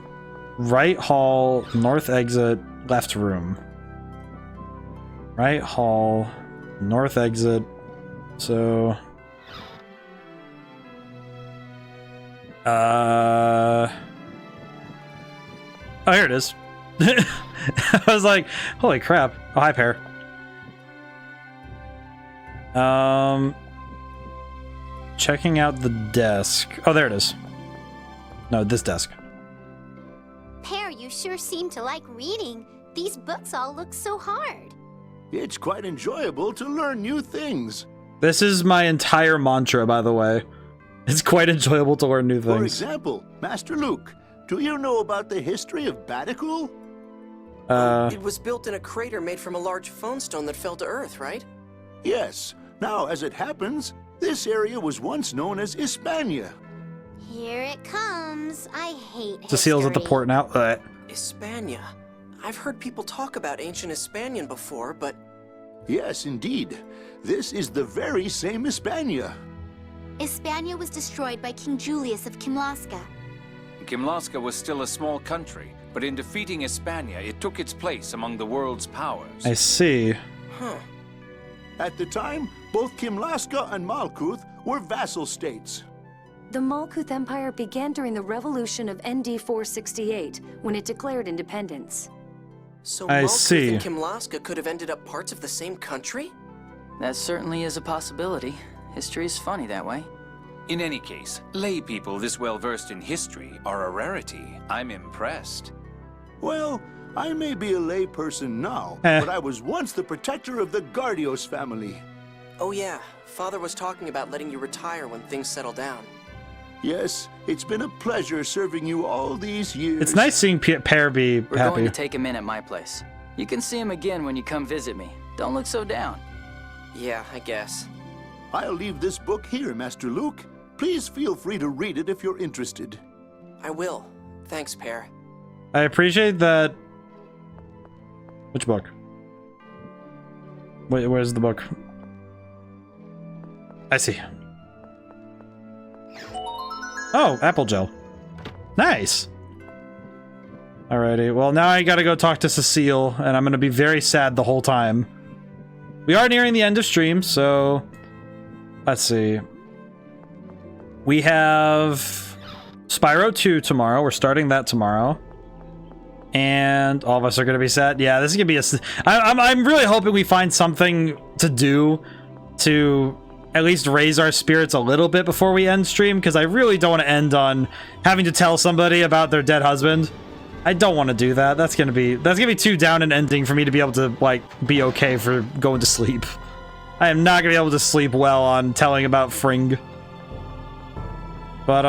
right hall, north exit, left room. Right hall, north exit. So... Oh, here it is. I was like, holy crap. Oh, hi, Pear. Checking out the desk. Oh, there it is. No, this desk. Pear, you sure seem to like reading. These books all look so hard. It's quite enjoyable to learn new things. This is my entire mantra, by the way. It's quite enjoyable to learn new things. For example, Master Luke, do you know about the history of Baticul? It was built in a crater made from a large phone stone that fell to Earth, right? Yes. Now, as it happens, this area was once known as Hispania. Here it comes. I hate history. Cecile's at the port now. Hispania. I've heard people talk about ancient Hispanian before, but... Yes, indeed. This is the very same Hispania. Hispania was destroyed by King Julius of Kimlaska. Kimlaska was still a small country, but in defeating Hispania, it took its place among the world's powers. I see. Huh. At the time, both Kimlaska and Malkuth were vassal states. The Malkuth Empire began during the revolution of ND 468, when it declared independence. So I Malkuth see. and Kimlaska could have ended up parts of the same country? That certainly is a possibility. History is funny that way. In any case, lay people this well versed in history are a rarity. I'm impressed. Well, I may be a lay person now, but I was once the protector of the Gardios family. Oh yeah, Father was talking about letting you retire when things settle down. Yes, it's been a pleasure serving you all these years. It's nice seeing Pear be We're happy. going to take him in at my place. You can see him again when you come visit me. Don't look so down. Yeah, I guess. I'll leave this book here, Master Luke. Please feel free to read it if you're interested. I will. Thanks, Pear. I appreciate that. Which book? Wait, where's the book? I see. Oh, apple gel. Nice. Alrighty, well now I gotta go talk to Cecile, and I'm gonna be very sad the whole time. We are nearing the end of stream, so... Let's see. We have Spyro 2 tomorrow. We're starting that tomorrow. And all of us are going to be sad. Yeah, this is going to be a... I'm really hoping we find something to do to at least raise our spirits a little bit before we end stream, because I really don't want to end on having to tell somebody about their dead husband. I don't want to do that. That's gonna be too down an ending for me to be able to, like, be okay for going to sleep. I am not gonna be able to sleep well on telling about Fring. But,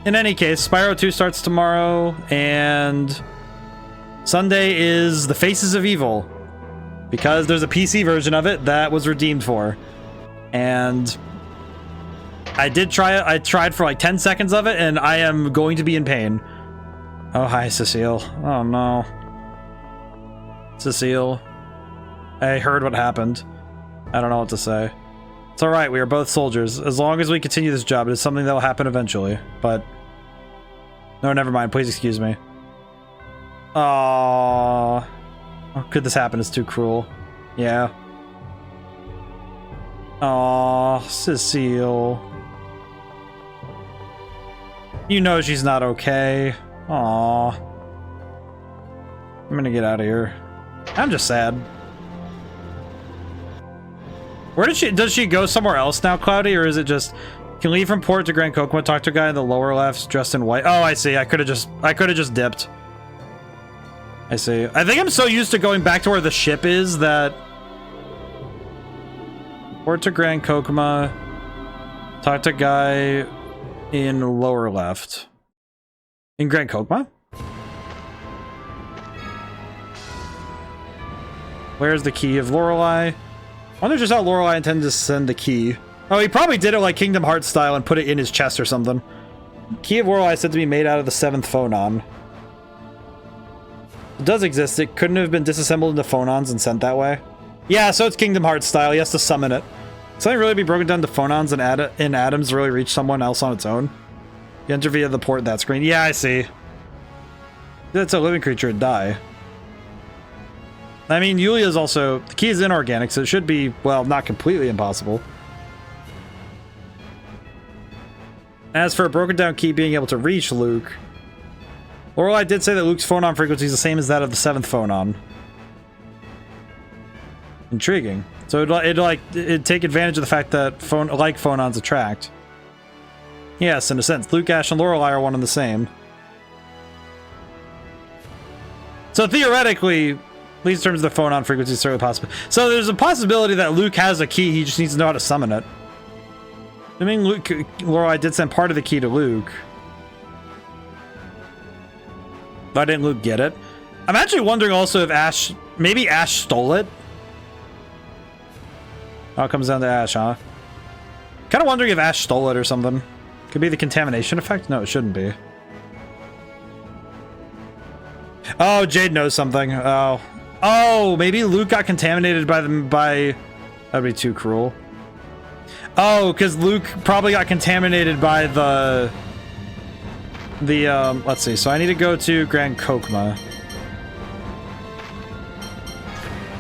in any case, Spyro 2 starts tomorrow, and Sunday is The Faces of Evil, because there's a PC version of it that was redeemed for. And I did try it. I tried for like 10 seconds of it, and I am going to be in pain. Oh, hi, Cecile. Oh, no. Cecile. I heard what happened. I don't know what to say. It's alright, we are both soldiers. As long as we continue this job, it is something that will happen eventually. But... no, never mind. Please excuse me. Aww. How could this happen? It's too cruel. Yeah. Aw, Cecile. You know she's not okay. Aw. I'm gonna get out of here. I'm just sad. Where does she go somewhere else now, Cloudy, or is it just can leave from port to Grand Kokomo, talk to a guy in the lower left dressed in white? Oh, I see. I could have just dipped. I see. I think I'm so used to going back to where the ship is that port to Grand Kokomo, talk to a guy in lower left. In Grand Kokomo? Where's the key of Lorelei? I wonder just how Lorelei intended to send the key. Oh, he probably did it like Kingdom Hearts style and put it in his chest or something. Key of Lorelei is said to be made out of the 7th phonon. It does exist. It couldn't have been disassembled into phonons and sent that way. Yeah, so it's Kingdom Hearts style. He has to summon it. Something really be broken down to phonons and atoms really reach someone else on its own? You enter via the port in that screen. Yeah, I see. That's a living creature would die. I mean, Yulia's also... The key is inorganic, so it should be, well, not completely impossible. As for a broken down key being able to reach Luke... Lorelei did say that Luke's phonon frequency is the same as that of the 7th phonon. Intriguing. So it'd take advantage of the fact that phonons attract. Yes, in a sense. Luke, Ash, and Lorelei are one and the same. So theoretically, at least in terms of the phonon frequency, it's certainly possible. So there's a possibility that Luke has a key, he just needs to know how to summon it. I mean, Lorelei did send part of the key to Luke. Why didn't Luke get it? I'm actually wondering also if maybe Ash stole it? Oh, it comes down to Ash, huh? Kind of wondering if Ash stole it or something. Could be the contamination effect? No, it shouldn't be. Oh, Jade knows something. Oh. Oh, maybe Luke got contaminated by... That'd be too cruel. Oh, because Luke probably got contaminated by the... let's see. So I need to go to Grand Kokomo.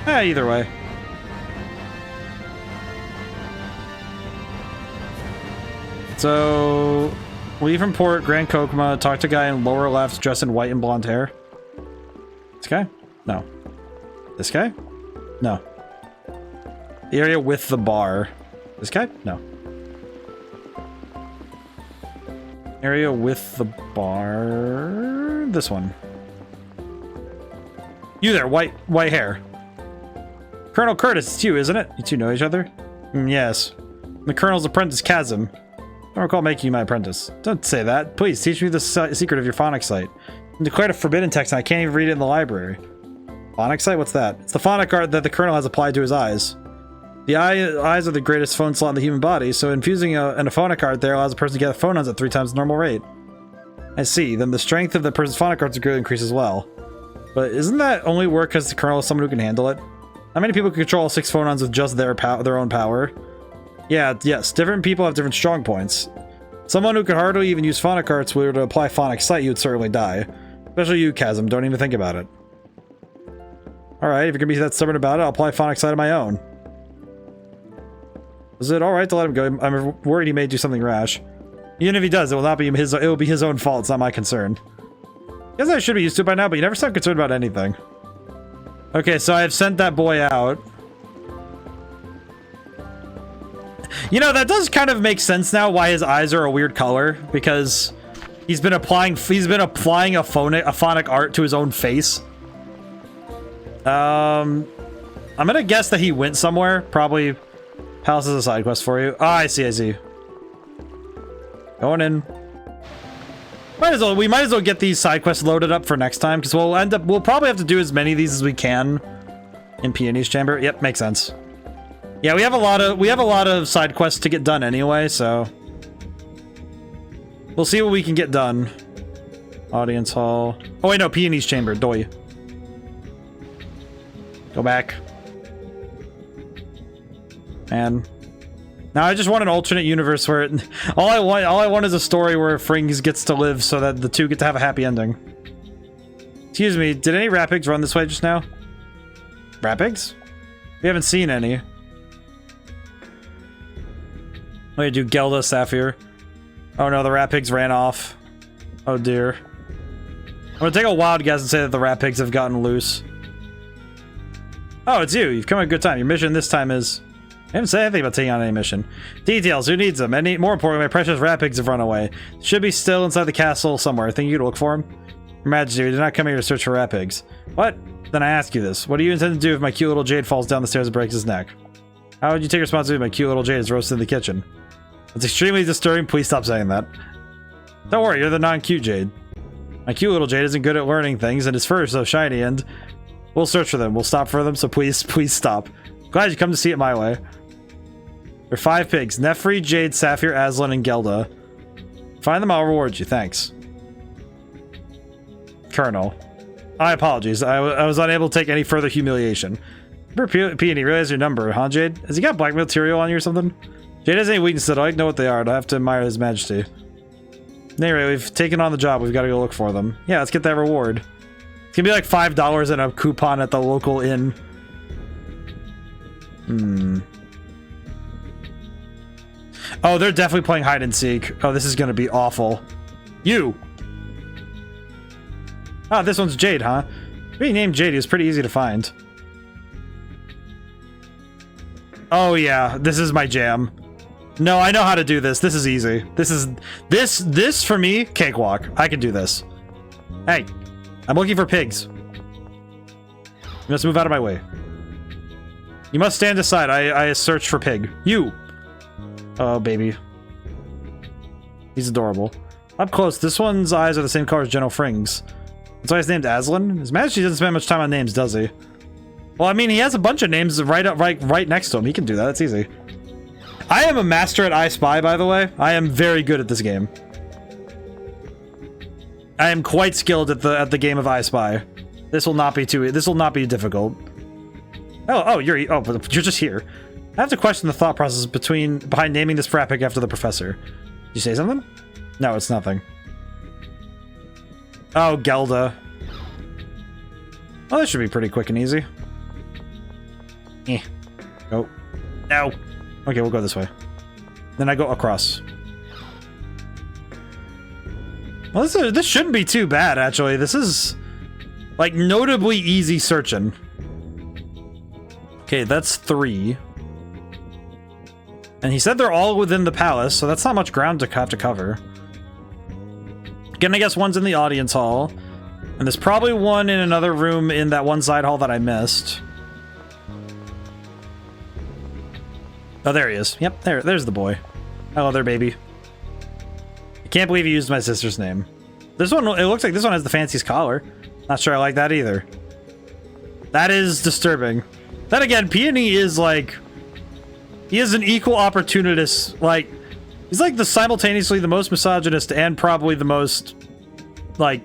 Either way. So, leave from port, Grand Kokomo, talk to guy in lower left, dressed in white and blonde hair. This guy? No. This guy? No. The area with the bar. This guy? No. Area with the bar... This one. You there, white hair. Colonel Curtis, it's you, isn't it? You two know each other? Yes. I'm the Colonel's apprentice, Chasm. I don't recall making you my apprentice. Don't say that. Please, teach me the secret of your phonic sight. I'm declared a forbidden text and I can't even read it in the library. Phonic sight? What's that? It's the phonic art that the Colonel has applied to his eyes. The eyes are the greatest phone slot in the human body, so infusing a phonic art there allows a person to get phonons at 3 times the normal rate. I see. Then the strength of the person's phonic arts will greatly increase as well. But isn't that only work because the Colonel is someone who can handle it? How many people can control all 6 phonons with just their own power? Yeah, yes, different people have different strong points. Someone who could hardly even use phonic arts were to apply phonic sight, you would certainly die. Especially you, Chasm, don't even think about it. Alright, if you're gonna be that stubborn about it, I'll apply phonic sight of my own. Is it alright to let him go? I'm worried he may do something rash. Even if he does, it will be his own fault, it's not my concern. I guess I should be used to it by now, but you never sound concerned about anything. Okay, so I've sent that boy out. You know, that does kind of make sense now why his eyes are a weird color, because he's been applying a phonic art to his own face. I'm gonna guess that he went somewhere. Probably Palace is a side quest for you. Ah, I see. Going in. We might as well get these side quests loaded up for next time, because we'll probably have to do as many of these as we can in Peony's Chamber. Yep, makes sense. Yeah, we have a lot of side quests to get done anyway, so we'll see what we can get done. Audience hall. Oh wait, no, Peony's Chamber. Doi. Go back. Man. Now I just want an alternate universe where all I want is a story where Frings gets to live so that the two get to have a happy ending. Excuse me, did any Rapids run this way just now? rat pigs? We haven't seen any. Let me do Gelda, Sapphire. Oh no, the rat pigs ran off. Oh dear. I'm gonna take a wild guess and say that the rat pigs have gotten loose. Oh, it's you. You've come at a good time. Your mission this time is... I haven't said anything about taking on any mission. Details. Who needs them? And more importantly, my precious rat pigs have run away. Should be still inside the castle somewhere. I think you could look for them. Your Majesty, we did not come here to search for rat pigs. What? Then I ask you this. What do you intend to do if my cute little Jade falls down the stairs and breaks his neck? How would you take responsibility if my cute little Jade is roasted in the kitchen? It's extremely disturbing. Please stop saying that. Don't worry, you're the non-cute Jade. My cute little Jade isn't good at learning things, and his fur is so shiny, and... We'll search for them. We'll stop for them, so please stop. Glad you come to see it my way. There are 5 pigs. Nefri, Jade, Sapphire, Aslan, and Gelda. Find them, I'll reward you. Thanks. Colonel. My apologies. I was unable to take any further humiliation. Peony, realize your number, huh, Jade? Has he got black material on you or something? Jade has any weaknesses that I know what they are. I have to admire his majesty. Anyway, we've taken on the job. We've got to go look for them. Yeah, let's get that reward. It's gonna be like $5 and a coupon at the local inn. Oh, they're definitely playing hide and seek. Oh, this is gonna be awful. You! Oh, this one's Jade, huh? Being named Jade is pretty easy to find. Oh yeah, this is my jam. No, I know how to do this. This is easy. This for me, cakewalk. I can do this. Hey, I'm looking for pigs. You must move out of my way. You must stand aside. I search for pig. You! Oh, baby. He's adorable. Up close, this one's eyes are the same color as General Fring's. That's why he's named Aslan. His Majesty doesn't spend much time on names, does he? Well, I mean, he has a bunch of names right next to him. He can do that. That's easy. I am a master at I Spy, by the way. I am very good at this game. I am quite skilled at the game of I Spy. This will not be difficult. You're just here. I have to question the thought process behind naming this frat pig after the professor. Did you say something? No, it's nothing. Oh, Gelda. Oh, this should be pretty quick and easy. Go. No. Okay, we'll go this way. Then I go across. Well, this shouldn't be too bad, actually. This is, like, notably easy searching. Okay, that's 3. And he said they're all within the palace, so that's not much ground to have to cover. Again, I guess one's in the audience hall. And there's probably one in another room in that one side hall that I missed. Oh, there he is. Yep, there's the boy. Hello there, baby. I can't believe you used my sister's name. This one, it looks like this one has the fanciest collar. Not sure I like that either. That is disturbing. Then again, Peony is like... He is an equal opportunist. Like, he's like simultaneously the most misogynist and probably the most, like,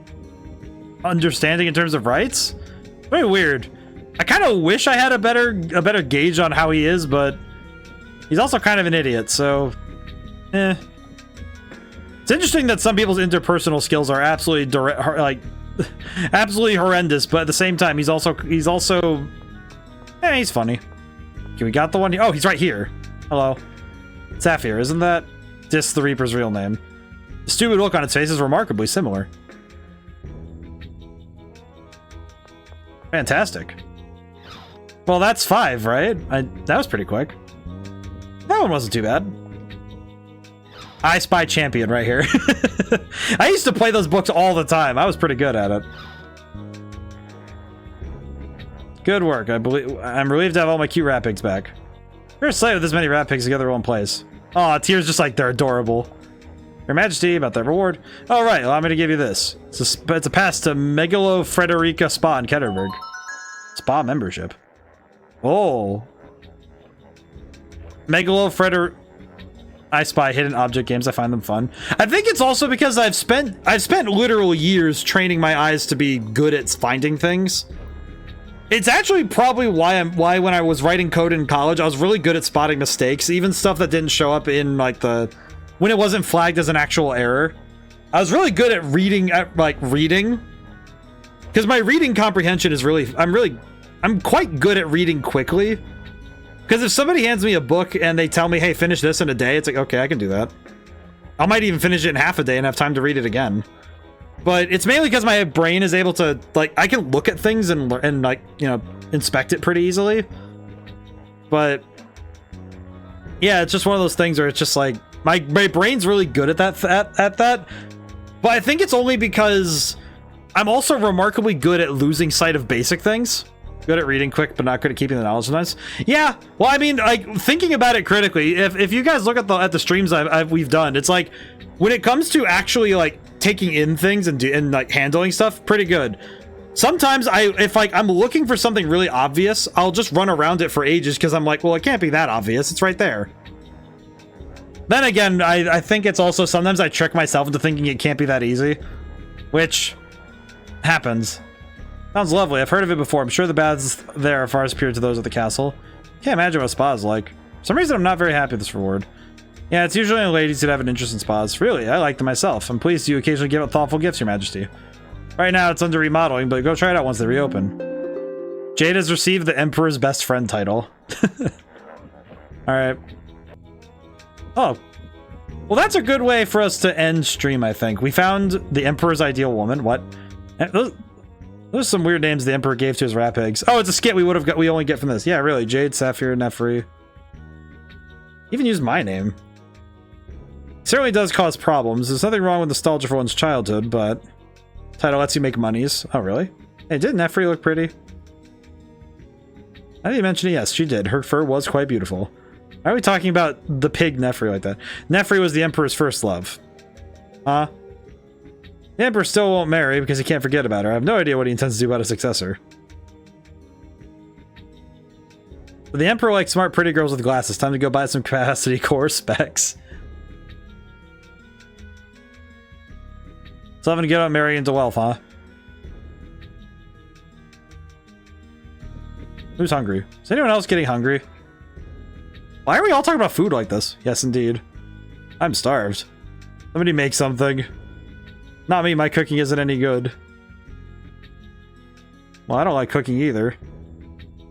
understanding in terms of rights. Very weird. I kind of wish I had a better gauge on how he is, but he's also kind of an idiot, so It's interesting that some people's interpersonal skills are absolutely absolutely horrendous, but at the same time, he's also he's funny. Okay, we got the one. Oh, he's right here. Hello, Sapphire. Isn't that Dis the Reaper's real name? The stupid look on its face is remarkably similar. Fantastic. Well, that's 5, right? That was pretty quick. That one wasn't too bad. I Spy champion right here. I used to play those books all the time. I was pretty good at it. Good work. I'm relieved to have all my cute rat pigs back. You're a sight with this many rat pigs together in one place. Aw, Tears just like they're adorable. Your Majesty, about that reward. All right, allow me to give you this. It's a pass to Megalo Frederica Spa in Ketterberg. Spa membership. Oh. Megalo Frederica. I Spy hidden object games. I find them fun. I think it's also because I've spent literal years training my eyes to be good at finding things. It's actually probably why when I was writing code in college, I was really good at spotting mistakes, even stuff that didn't show up in like when it wasn't flagged as an actual error. I was really good at reading, because my reading comprehension is I'm really I'm quite good at reading quickly. Because if somebody hands me a book and they tell me, hey, finish this in a day, it's like, okay, I can do that. I might even finish it in half a day and have time to read it again. But it's mainly because my brain is able to, like, I can look at things and like, you know, inspect it pretty easily. But yeah, it's just one of those things where it's just like, my brain's really good at that. But I think it's only because I'm also remarkably good at losing sight of basic things. Good at reading quick, but not good at keeping the knowledge sometimes. Yeah, well, I mean, like, thinking about it critically, if you guys look at the streams we've done, it's like, when it comes to actually, like, taking in things and like, handling stuff, pretty good. Sometimes if like, I'm looking for something really obvious, I'll just run around it for ages, because I'm like, well, it can't be that obvious, it's right there. Then again, I think it's also, sometimes I trick myself into thinking it can't be that easy, which happens. Sounds lovely. I've heard of it before. I'm sure the baths there are far superior to those at the castle. Can't imagine what a spa is like. For some reason, I'm not very happy with this reward. Yeah, it's usually only ladies that have an interest in spas. Really, I like them myself. I'm pleased you occasionally give out thoughtful gifts, Your Majesty. Right now, it's under remodeling, but go try it out once they reopen. Jade has received the Emperor's Best Friend title. Alright. Oh. Well, that's a good way for us to end stream, I think. We found the Emperor's Ideal Woman. What? Those are some weird names the Emperor gave to his rat pigs. Oh, it's a skit we only get from this. Yeah, really. Jade, Sapphire, Nefri. Even used my name. Certainly does cause problems. There's nothing wrong with nostalgia for one's childhood, but title lets you make monies. Oh, really? Hey, did Nefri look pretty? I think you mentioned it. Yes, she did. Her fur was quite beautiful. Why are we talking about the pig Nefri like that? Nefri was the Emperor's first love. Huh? The Emperor still won't marry because he can't forget about her. I have no idea what he intends to do about a successor. But the Emperor likes smart, pretty girls with glasses. Time to go buy some capacity core specs. So having to get out and marry into wealth, huh? Who's hungry? Is anyone else getting hungry? Why are we all talking about food like this? Yes, indeed. I'm starved. Somebody make something. Not me, my cooking isn't any good. Well, I don't like cooking either.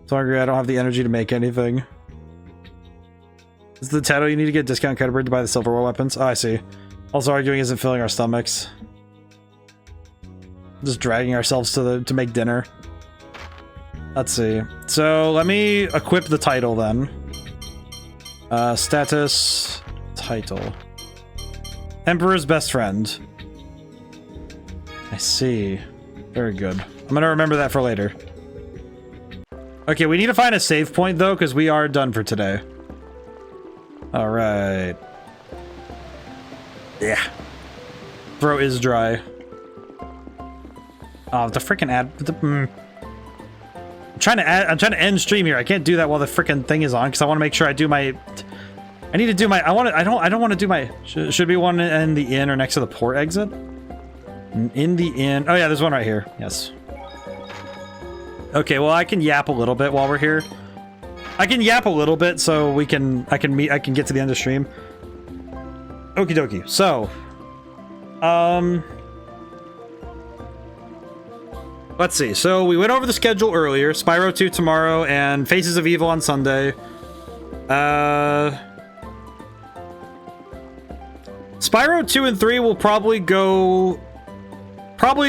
So hungry I don't have the energy to make anything. Is the title you need to get discount credit to buy the silverware weapons? Oh, I see. Also arguing isn't filling our stomachs. Just dragging ourselves to make dinner. Let's see. So let me equip the title then. Status, title. Emperor's Best Friend. I see. Very good. I'm gonna remember that for later. Okay, we need to find a save point though, because we are done for today. Alright. Yeah. Throat is dry. Oh, the freaking ad. I'm trying to end stream here. I can't do that while the freaking thing is on because I want to make sure I do my. I need to do my. I don't want to do my. Should be one in the inn or next to the port exit. In the inn. Oh yeah, there's one right here. Yes. Okay, well I can yap a little bit while we're here. I can yap a little bit so I can get to the end of stream. Okie dokie. So, let's see. So we went over the schedule earlier. Spyro 2 tomorrow and Faces of Evil on Sunday. Spyro 2 and 3 will probably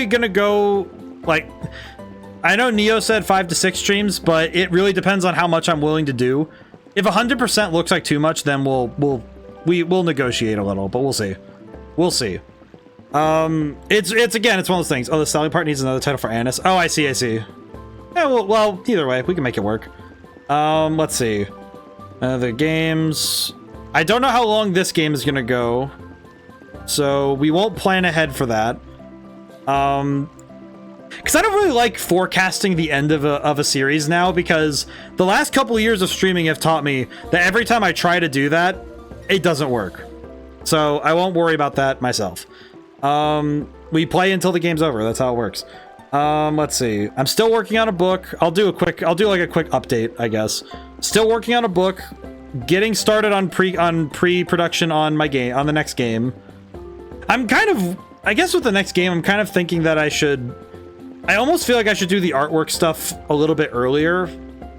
gonna go, like, I know Neo said 5 to 6 streams, but it really depends on how much I'm willing to do. If 100% looks like too much, then we'll negotiate a little, but we'll see. We'll see. It's again, it's one of those things. Oh, the Sally part needs another title for Annis. Oh, I see. Yeah, well, either way, we can make it work. Let's see. The games. I don't know how long this game is gonna go, so we won't plan ahead for that. Because I don't really like forecasting the end of a series now, because the last couple of years of streaming have taught me that every time I try to do that, it doesn't work. So I won't worry about that myself. We play until the game's over. That's how it works. Let's see. I'm still working on a book. I'll do like a quick update, I guess. Still working on a book. Getting started on pre-production on my game, on the next game. I guess with the next game, I'm kind of thinking that I should I almost feel like I should do the artwork stuff a little bit earlier,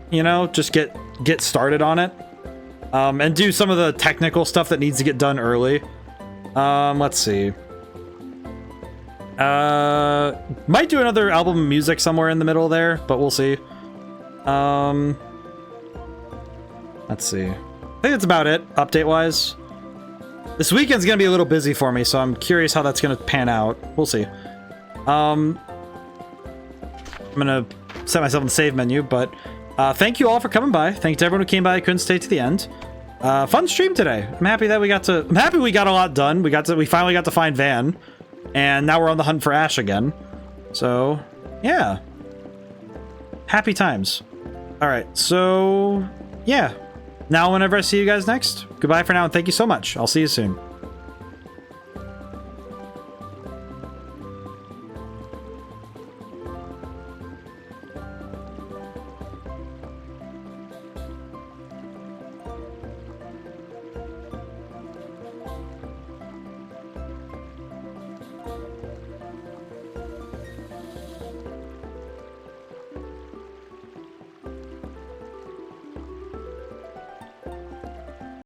you know, just get started on it. And do some of the technical stuff that needs to get done early. Let's see. Might do another album of music somewhere in the middle there, but we'll see. Let's see. I think that's about it, update-wise. This weekend's gonna be a little busy for me, so I'm curious how that's gonna pan out. We'll see. I'm gonna set myself in the save menu, but thank you all for coming by. Thank you to everyone who came by. Couldn't stay to the end. Fun stream today. I'm happy that we got a lot done. We finally got to find Van, and now we're on the hunt for Ash again. So yeah, happy times. All right, so yeah. Now, whenever I see you guys next, goodbye for now, and thank you so much. I'll see you soon.